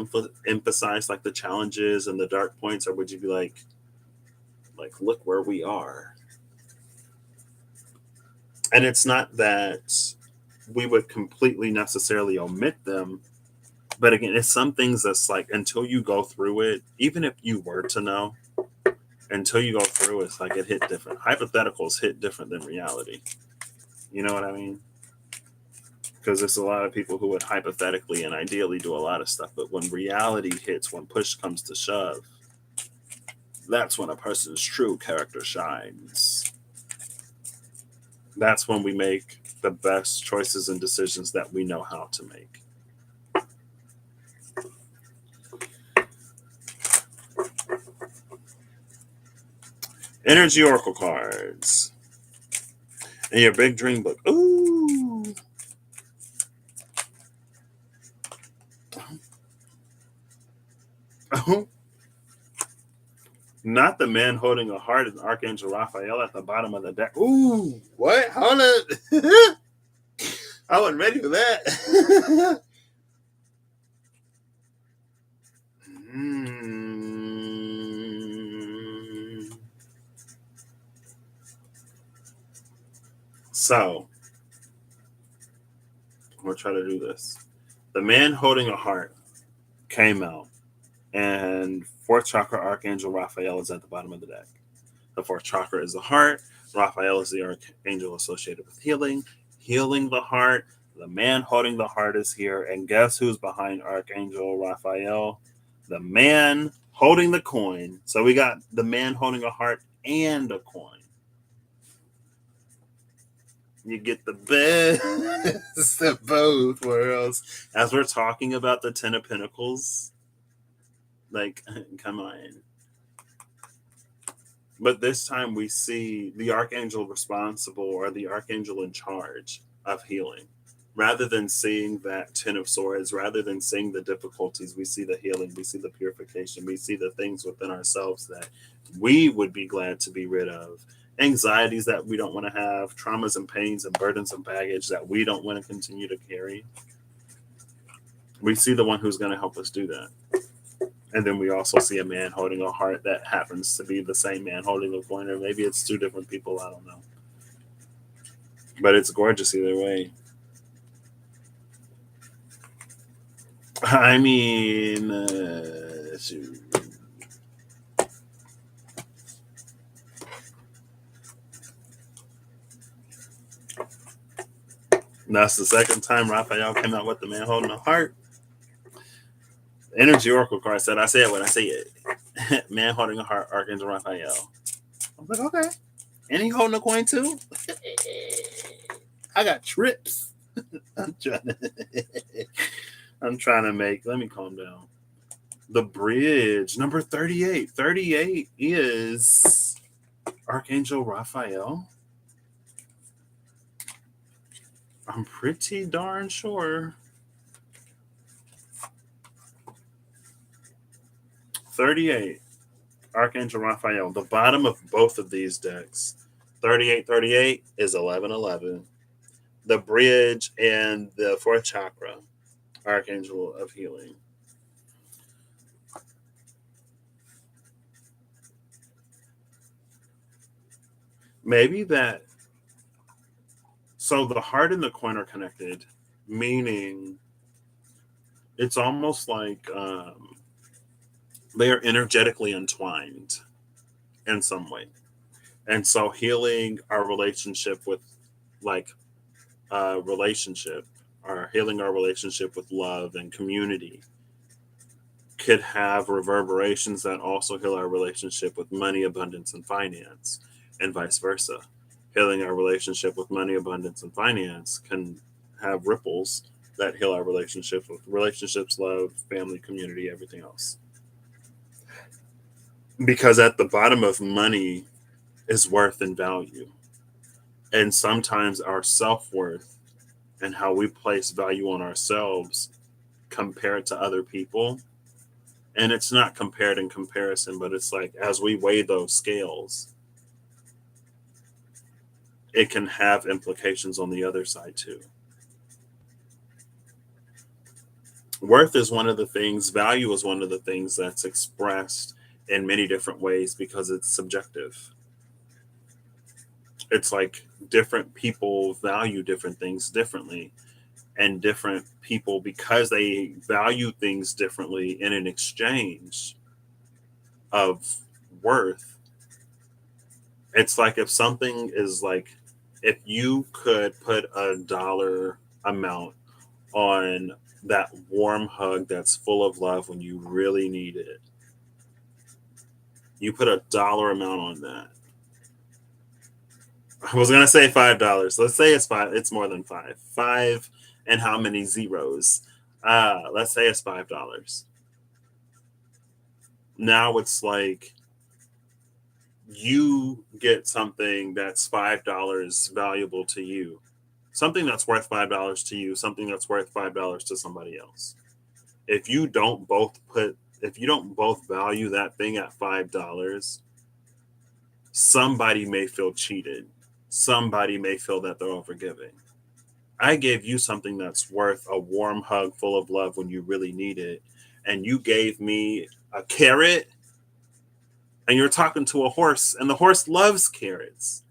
emphasize like the challenges and the dark points, or would you be like, look where we are? And it's not that we would completely necessarily omit them, but again, it's some things that's like, until you go through it, even if you were to know, until you go through it, it's like it hit different. Hypotheticals hit different than reality. You know what I mean? Because there's a lot of people who would hypothetically and ideally do a lot of stuff, but when reality hits, when push comes to shove, that's when a person's true character shines. That's when we make the best choices and decisions that we know how to make. Energy Oracle cards. And your big dream book. Ooh. Oh. Not the man holding a heart is Archangel Raphael at the bottom of the deck. Ooh, what? Hold it. I wasn't ready for that. So, I'm going to try to do this. The man holding a heart came out, and fourth chakra Archangel Raphael is at the bottom of the deck. The fourth chakra is the heart. Raphael is the archangel associated with healing. Healing the heart. The man holding the heart is here. And guess who's behind Archangel Raphael? The man holding the coin. So we got the man holding a heart and a coin. You get the best of both worlds. As we're talking about the Ten of Pentacles, like, come on. But this time we see the archangel responsible, or the archangel in charge of healing. Rather than seeing that Ten of Swords, rather than seeing the difficulties, we see the healing, we see the purification, we see the things within ourselves that we would be glad to be rid of, anxieties that we don't want to have, traumas and pains and burdens and baggage that we don't want to continue to carry. We see the one who's going to help us do that. And then we also see a man holding a heart that happens to be the same man holding a coin, or maybe it's two different people. I don't know. But it's gorgeous either way. I mean, shoot. That's the second time Raphael came out with the man holding a heart. The Energy Oracle card said, I said what I said. Man holding a heart, Archangel Raphael. I was like, okay. And he holding a coin too? I got trips. I'm trying to make, let me calm down. The bridge, number 38. 38 is Archangel Raphael. I'm pretty darn sure. 38, Archangel Raphael. The bottom of both of these decks, 3838 is 1111. The bridge and the fourth chakra, Archangel of Healing. Maybe that. So the heart and the coin are connected, meaning it's almost like they are energetically entwined in some way. And so healing our relationship with like relationship, or healing our relationship with love and community could have reverberations that also heal our relationship with money, abundance, and finance, and vice versa. Healing our relationship with money, abundance, and finance can have ripples that heal our relationship with relationships, love, family, community, everything else. Because at the bottom of money is worth and value. And sometimes our self worth and how we place value on ourselves compared to other people. And it's not compared in comparison, but it's like as we weigh those scales, it can have implications on the other side too. Worth is one of the things, value is one of the things that's expressed in many different ways because it's subjective. It's like different people value different things differently, and different people, because they value things differently in an exchange of worth. It's like if something is like, if you could put a dollar amount on that warm hug that's full of love when you really need it, you put a dollar amount on that. I was gonna say $5. Let's say it's five. It's more than five. Five and how many zeros? Let's say it's $5. Now it's like you get something that's $5 valuable to you, something that's worth $5 to you, something that's worth $5 to somebody else. If you don't both put, if you don't both value that thing at $5, somebody may feel cheated. Somebody may feel that they're overgiving. I gave you something that's worth a warm hug full of love when you really need it, and you gave me a carrot, and you're talking to a horse, and the horse loves carrots.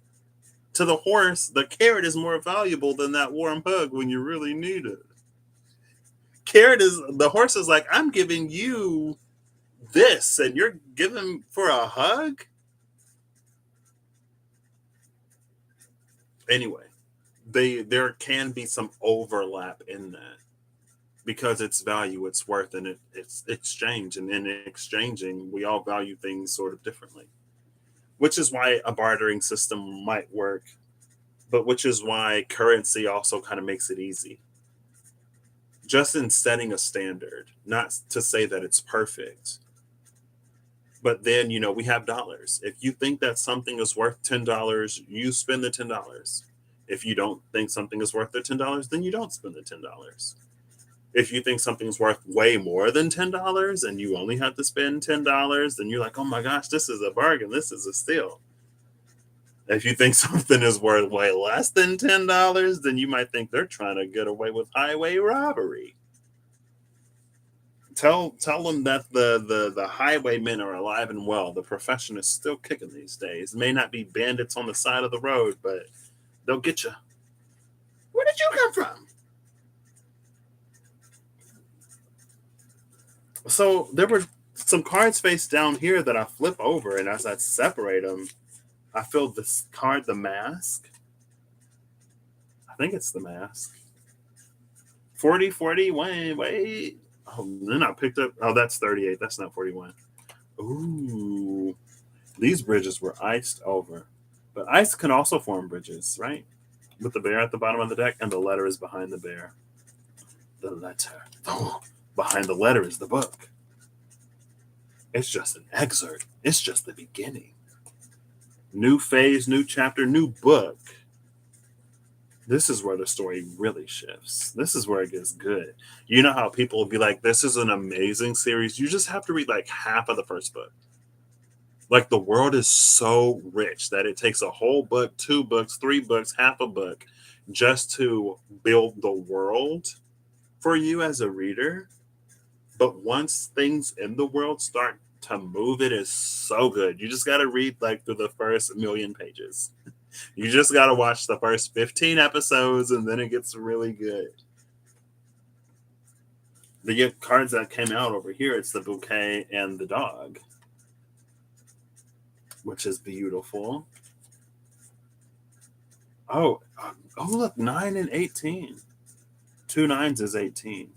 To the horse, the carrot is more valuable than that warm hug when you really need it. Carrot is, the horse is like, I'm giving you this, and you're giving for a hug? Anyway, there can be some overlap in that because it's value, it's worth, and it's exchange. And in exchanging, we all value things sort of differently, which is why a bartering system might work, but which is why currency also kind of makes it easy. Just in setting a standard, not to say that it's perfect, but then, we have dollars. If you think that something is worth $10, you spend the $10. If you don't think something is worth the $10, then you don't spend the $10. If you think something's worth way more than $10 and you only have to spend $10, then you're like, oh my gosh, this is a bargain. This is a steal. If you think something is worth way less than $10, then you might think they're trying to get away with highway robbery. Tell them that the highwaymen are alive and well. The profession is still kicking these days. It may not be bandits on the side of the road, but they'll get you. Where did you come from? So there were some cards face down here that I flip over, and as I separate them, I feel this card, the mask. I think it's the mask. 40, 40, wait. Oh, then I picked up. Oh, that's 38. That's not 41. Ooh. These bridges were iced over. But ice can also form bridges, right? With the bear at the bottom of the deck, and the letter is behind the bear. The letter. Oh, behind the letter is the book. It's just an excerpt. It's just the beginning. New phase, new chapter, new book. This is where the story really shifts. This is where it gets good. You know how people will be like, this is an amazing series. You just have to read like half of the first book. Like the world is so rich that it takes a whole book, 2 books, 3 books, half a book just to build the world for you as a reader. But once things in the world start to move, it is so good. You just got to read like through the first 1,000,000 pages. You just got to watch the first 15 episodes and then it gets really good. The cards that came out over here, it's the bouquet and the dog, which is beautiful. Oh, look, 9 and 18. 2 9s is 18.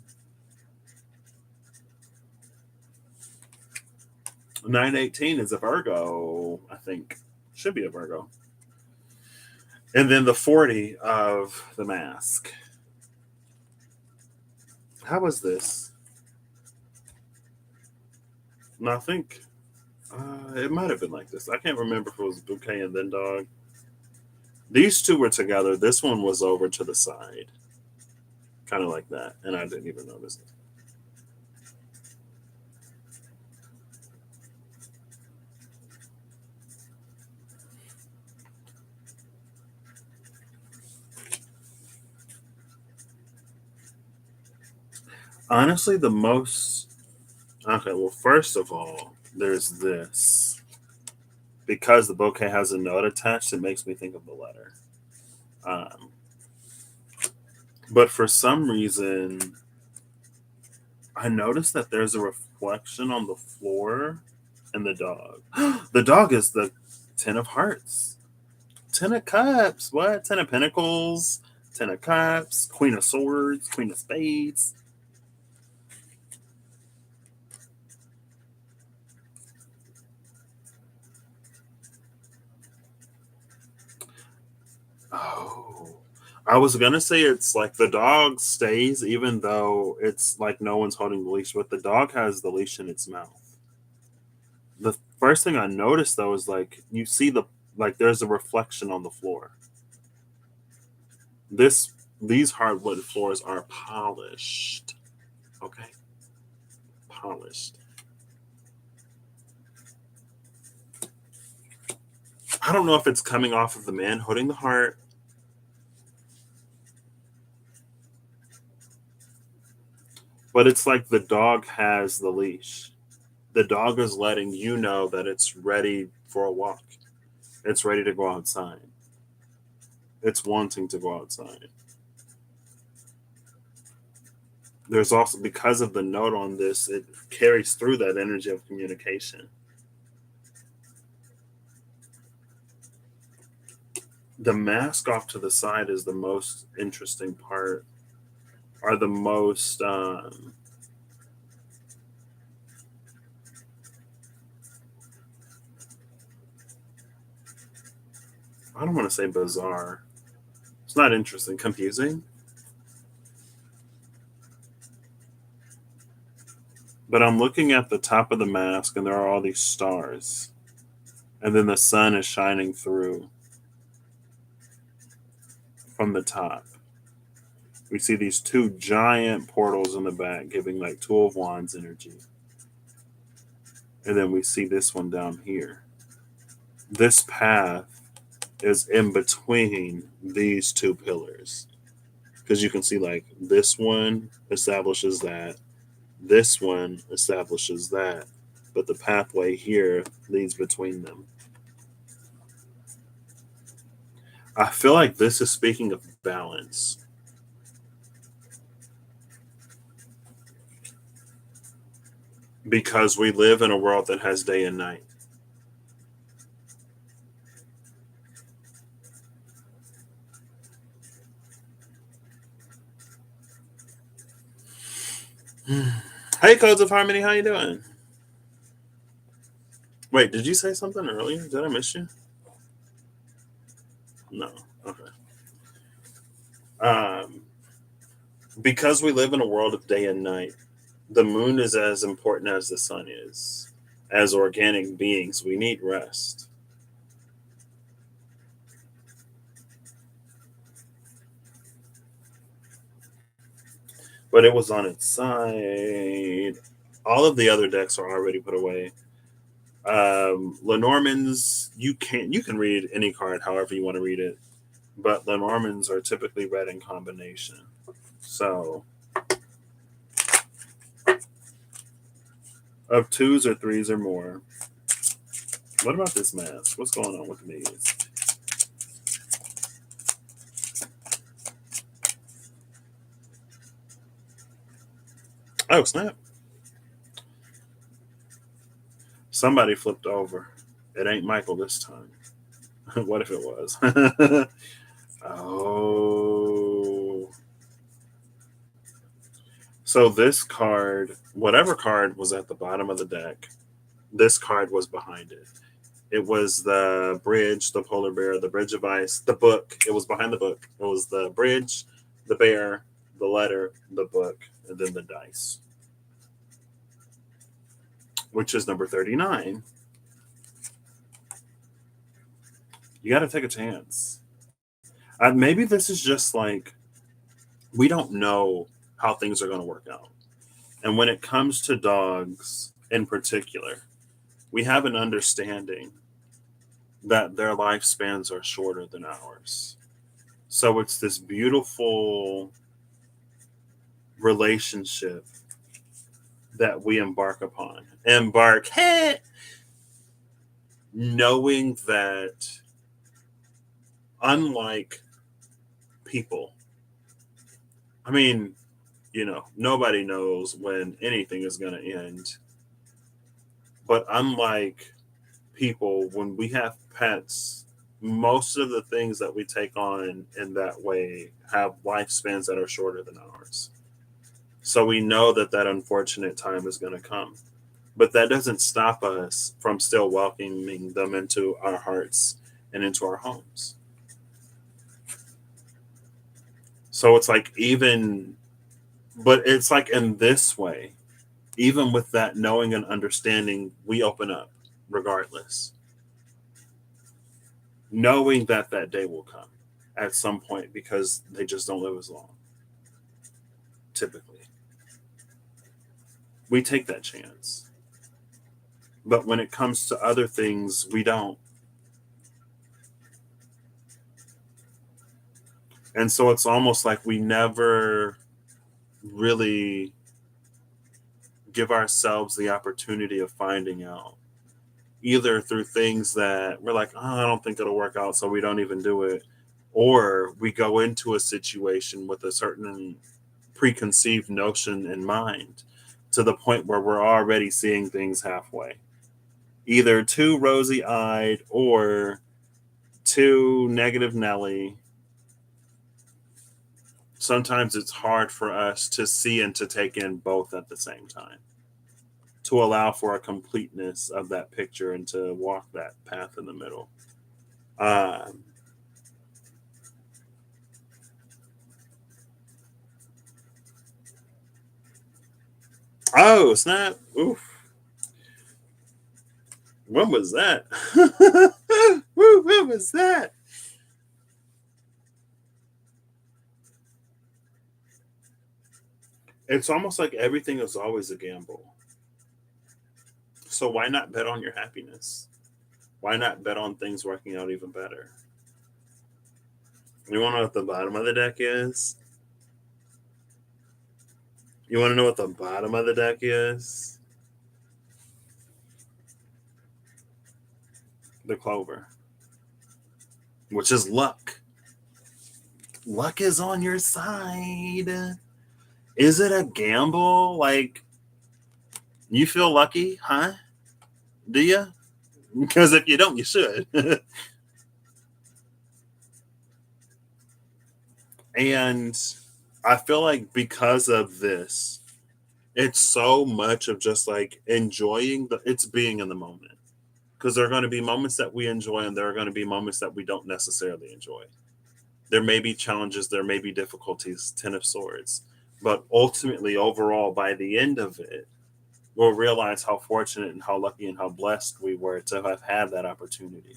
918 is a Virgo, I think. Should be a Virgo. And then the 40 of the mask. How was this? No, I think it might have been like this. I can't remember if it was bouquet and then dog. These two were together. This one was over to the side. Kind of like that. And I didn't even notice it. Honestly, the most. Okay, well, first of all, there's this. Because the bouquet has a note attached, it makes me think of the letter. Um, but for some reason, I noticed that there's a reflection on the floor and the dog. The dog is the 10 of hearts. 10 of cups. What? 10 of pentacles, 10 of cups, queen of swords, queen of spades. Oh, I was gonna say it's like the dog stays even though it's like no one's holding the leash, but the dog has the leash in its mouth. The first thing I noticed though is like you see the like there's a reflection on the floor. These hardwood floors are polished. Okay, polished. I don't know if it's coming off of the man holding the heart, but it's like the dog has the leash. The dog is letting you know that it's ready for a walk. It's ready to go outside. It's wanting to go outside. There's also, because of the note on this, it carries through that energy of communication. The mask off to the side is the most interesting part, are the most I don't want to say bizarre. It's not interesting, confusing. But I'm looking at the top of the mask and there are all these stars. And then the sun is shining through. from the top. We see these two giant portals in the back giving like Two of Wands energy. And then we see this one down here. This path is in between these two pillars. Because you can see like this one establishes that. This one establishes that. But the pathway here leads between them. I feel like this is speaking of balance. Because we live in a world that has day and night. Hey, Codes of Harmony, how you doing? Wait, did you say something earlier? Did I miss you? No. Okay. Because we live in a world of day and night, the moon is as important as the sun is. As organic beings, we need rest. But it was on its side. All of the other decks are already put away. Lenormand's, you can read any card however you want to read it, but Lenormand's are typically read in combination. So of twos or threes or more. What about this mask? What's going on with these? Oh, snap. Somebody flipped over. It ain't Michael this time. What if it was? Oh. So this card, whatever card was at the bottom of the deck, this card was behind it. It was the bridge, the polar bear, the bridge of ice, the book. It was behind the book. It was the bridge, the bear, the letter, the book, and then the dice, which is number 39. You got to take a chance. Maybe this is just like, we don't know how things are going to work out. And when it comes to dogs in particular, we have an understanding that their lifespans are shorter than ours. So it's this beautiful relationship that we embark upon. Knowing that unlike people, I mean, nobody knows when anything is going to end. But unlike people, when we have pets, most of the things that we take on in that way have lifespans that are shorter than ours. So we know that unfortunate time is going to come. But that doesn't stop us from still welcoming them into our hearts and into our homes. So it's like but it's like in this way, even with that knowing and understanding, we open up regardless. Knowing that day will come at some point because they just don't live as long. Typically. We take that chance. But when it comes to other things, we don't. And so it's almost like we never really give ourselves the opportunity of finding out, either through things that we're like, I don't think it'll work out, so we don't even do it, or we go into a situation with a certain preconceived notion in mind to the point where we're already seeing things halfway, either too rosy-eyed or too negative Nelly. Sometimes it's hard for us to see and to take in both at the same time, to allow for a completeness of that picture and to walk that path in the middle. Oh, snap. Oof. When was that? When was that? It's almost like everything is always a gamble. So why not bet on your happiness? Why not bet on things working out even better? You want to know what the bottom of the deck is? You want to know what the bottom of the deck is? The clover, which is luck. Luck is on your side. Is it a gamble? Like, you feel lucky, huh? Do you? Because if you don't, you should. And I feel like because of this, it's so much of just like enjoying it's being in the moment. Because there are going to be moments that we enjoy and there are going to be moments that we don't necessarily enjoy. There may be challenges, there may be difficulties, 10 of swords. But ultimately, overall, by the end of it, we'll realize how fortunate and how lucky and how blessed we were to have had that opportunity.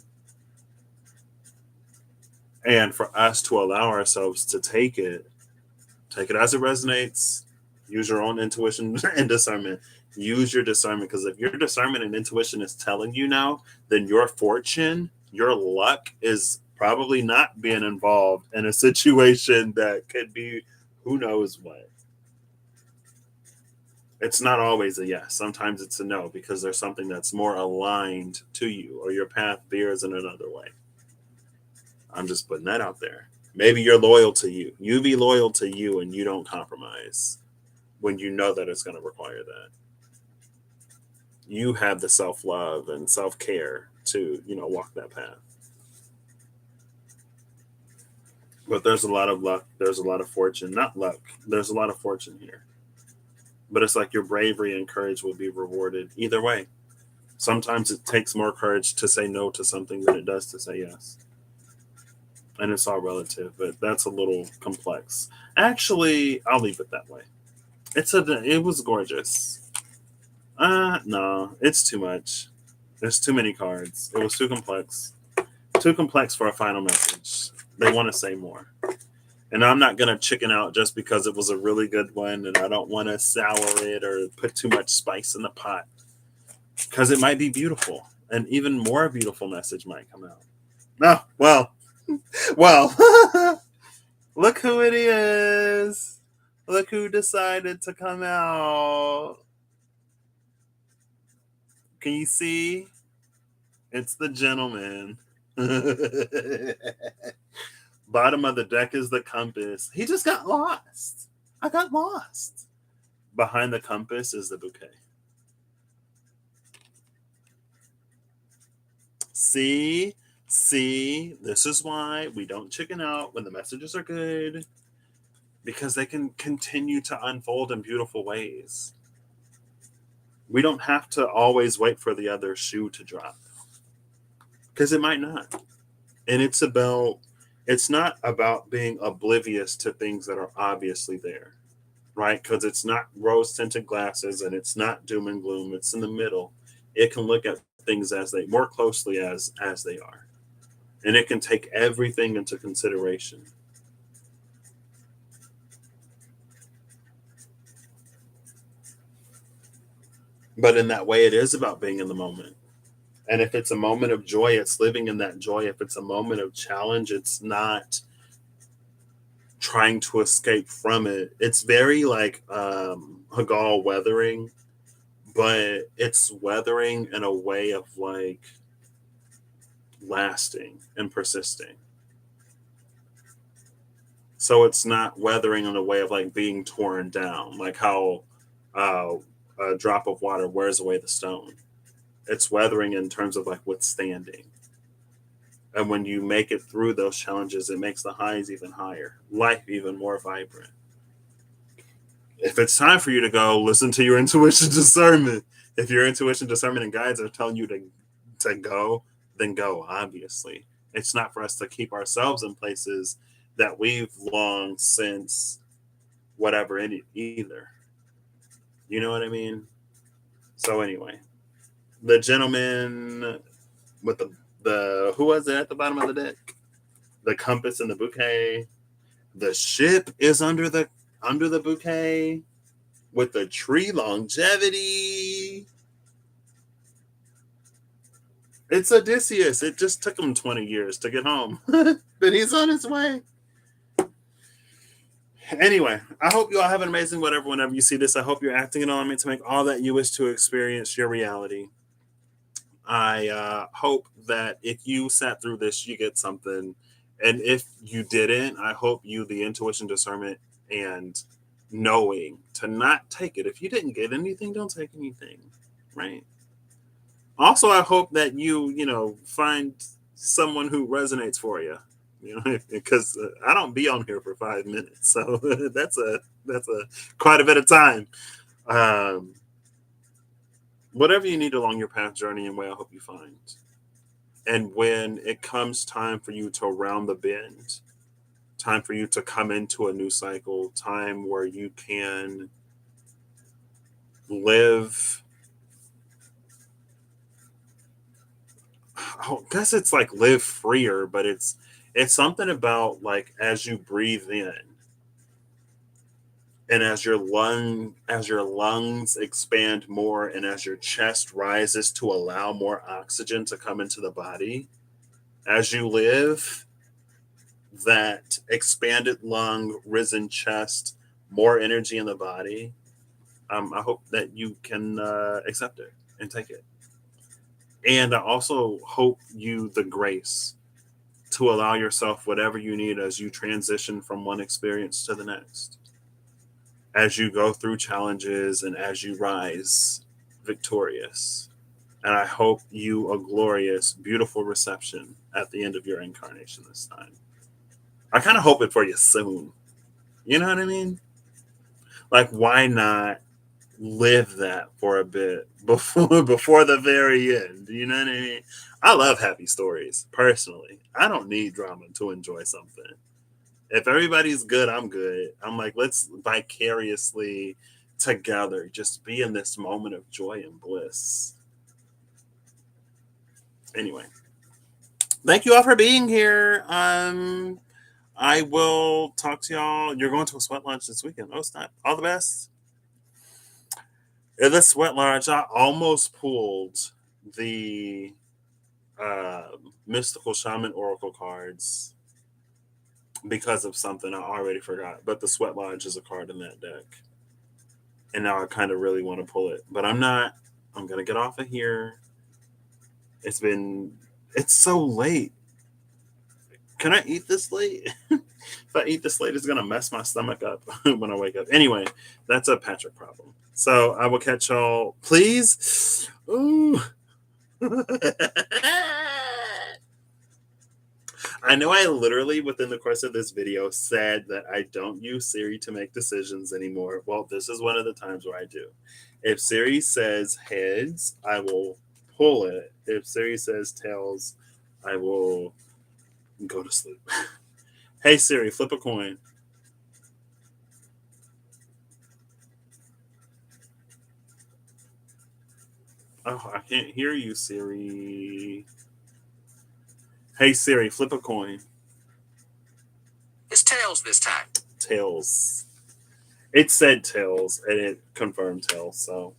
And for us to allow ourselves to take it as it resonates, use your own intuition and discernment. Use your discernment, because if your discernment and intuition is telling you now, then your fortune, your luck is probably not being involved in a situation that could be who knows what. It's not always a yes. Sometimes it's a no, because there's something that's more aligned to you or your path veers in another way. I'm just putting that out there. Maybe you're loyal to you. You be loyal to you and you don't compromise when you know that it's going to require that. You have the self-love and self-care to, walk that path. But there's a lot of luck. There's a lot of fortune. Not luck. There's a lot of fortune here. But it's like your bravery and courage will be rewarded either way. Sometimes it takes more courage to say no to something than it does to say yes. And it's all relative, but that's a little complex. Actually, I'll leave it that way. It was gorgeous. No, it's too much. There's too many cards. It was too complex. Too complex for a final message. They want to say more. And I'm not going to chicken out just because it was a really good one and I don't want to sour it or put too much spice in the pot. Because it might be beautiful. An even more beautiful message might come out. No, well, look who it is. Look who decided to come out. Can you see? It's the gentleman. Bottom of the deck is the compass. He just got lost. I got lost. Behind the compass is the bouquet. See, this is why we don't chicken out when the messages are good, because they can continue to unfold in beautiful ways. We don't have to always wait for the other shoe to drop, because it might not. And it's not about being oblivious to things that are obviously there, right? Because it's not rose tinted glasses and it's not doom and gloom. It's in the middle. It can look at things as they more closely as they are, and it can take everything into consideration. But in that way, it is about being in the moment. And if it's a moment of joy, it's living in that joy. If it's a moment of challenge, it's not trying to escape from it. It's very like Hagal weathering, but it's weathering in a way of like lasting and persisting. So it's not weathering in a way of like being torn down, like how uh, a drop of water wears away the stone. It's weathering in terms of like withstanding. And when you make it through those challenges, it makes the highs even higher, life even more vibrant. If it's time for you to go, listen to your intuition discernment. If your intuition discernment and guides are telling you to go, then go, obviously. It's not for us to keep ourselves in places that we've long since whatever in it either. You know what I mean? So anyway, the gentleman with the who was it at the bottom of the deck? The compass and the bouquet. The ship is under the bouquet. with the tree longevity. It's Odysseus. It just took him 20 years to get home, but he's on his way. Anyway, I hope you all have an amazing whatever whenever you see this. I hope you're acting in alignment to make all that you wish to experience your reality. I hope that if you sat through this, you get something. And if you didn't, I hope you, the intuition, discernment, and knowing to not take it. If you didn't get anything, don't take anything, right? Also, I hope that you find someone who resonates for you, because I don't be on here for 5 minutes, so that's a quite a bit of time. Um, whatever you need along your path, journey, and way, I hope you find. And when it comes time for you to round the bend, time for you to come into a new cycle, time where you can live. I guess it's like live freer, but it's something about like as you breathe in and as your lungs expand more and as your chest rises to allow more oxygen to come into the body, as you live that expanded lung, risen chest, more energy in the body, I hope that you can accept it and take it. And I also hope you the grace to allow yourself whatever you need as you transition from one experience to the next, as you go through challenges and as you rise victorious. And I hope you a glorious, beautiful reception at the end of your incarnation this time. I kind of hope it for you soon. You know what I mean? Like, why not live that for a bit before the very end? You know what I mean? I love happy stories personally. I don't need drama to enjoy something. If everybody's good, I'm good. I'm like, let's vicariously together just be in this moment of joy and bliss. Anyway, thank you all for being here. I will talk to y'all. You're going to a sweat lodge this weekend. Oh, snap. All the best. In the sweat lodge, I almost pulled the mystical shaman oracle cards because of something I already forgot. But the sweat lodge is a card in that deck. And now I kind of really want to pull it. But I'm not. I'm going to get off of here. It's so late. Can I eat this late? If I eat this late, it's going to mess my stomach up when I wake up. Anyway, that's a Patrick problem. So I will catch y'all. Please. Ooh. I know I literally, within the course of this video, said that I don't use Siri to make decisions anymore. Well, this is one of the times where I do. If Siri says heads, I will pull it. If Siri says tails, I will go to sleep. Hey Siri, flip a coin. Oh, I can't hear you, Siri. Hey Siri, flip a coin. It's tails this time. Tails. It said tails, and it confirmed tails, so.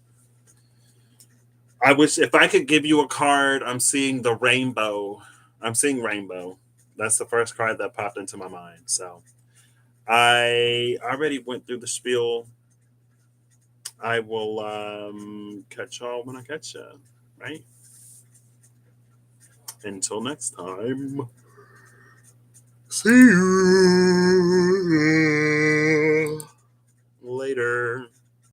I wish if I could give you a card, I'm seeing the rainbow. I'm seeing rainbow. That's the first card that popped into my mind. So I already went through the spiel. I will catch y'all when I catch ya, right? Until next time. See you.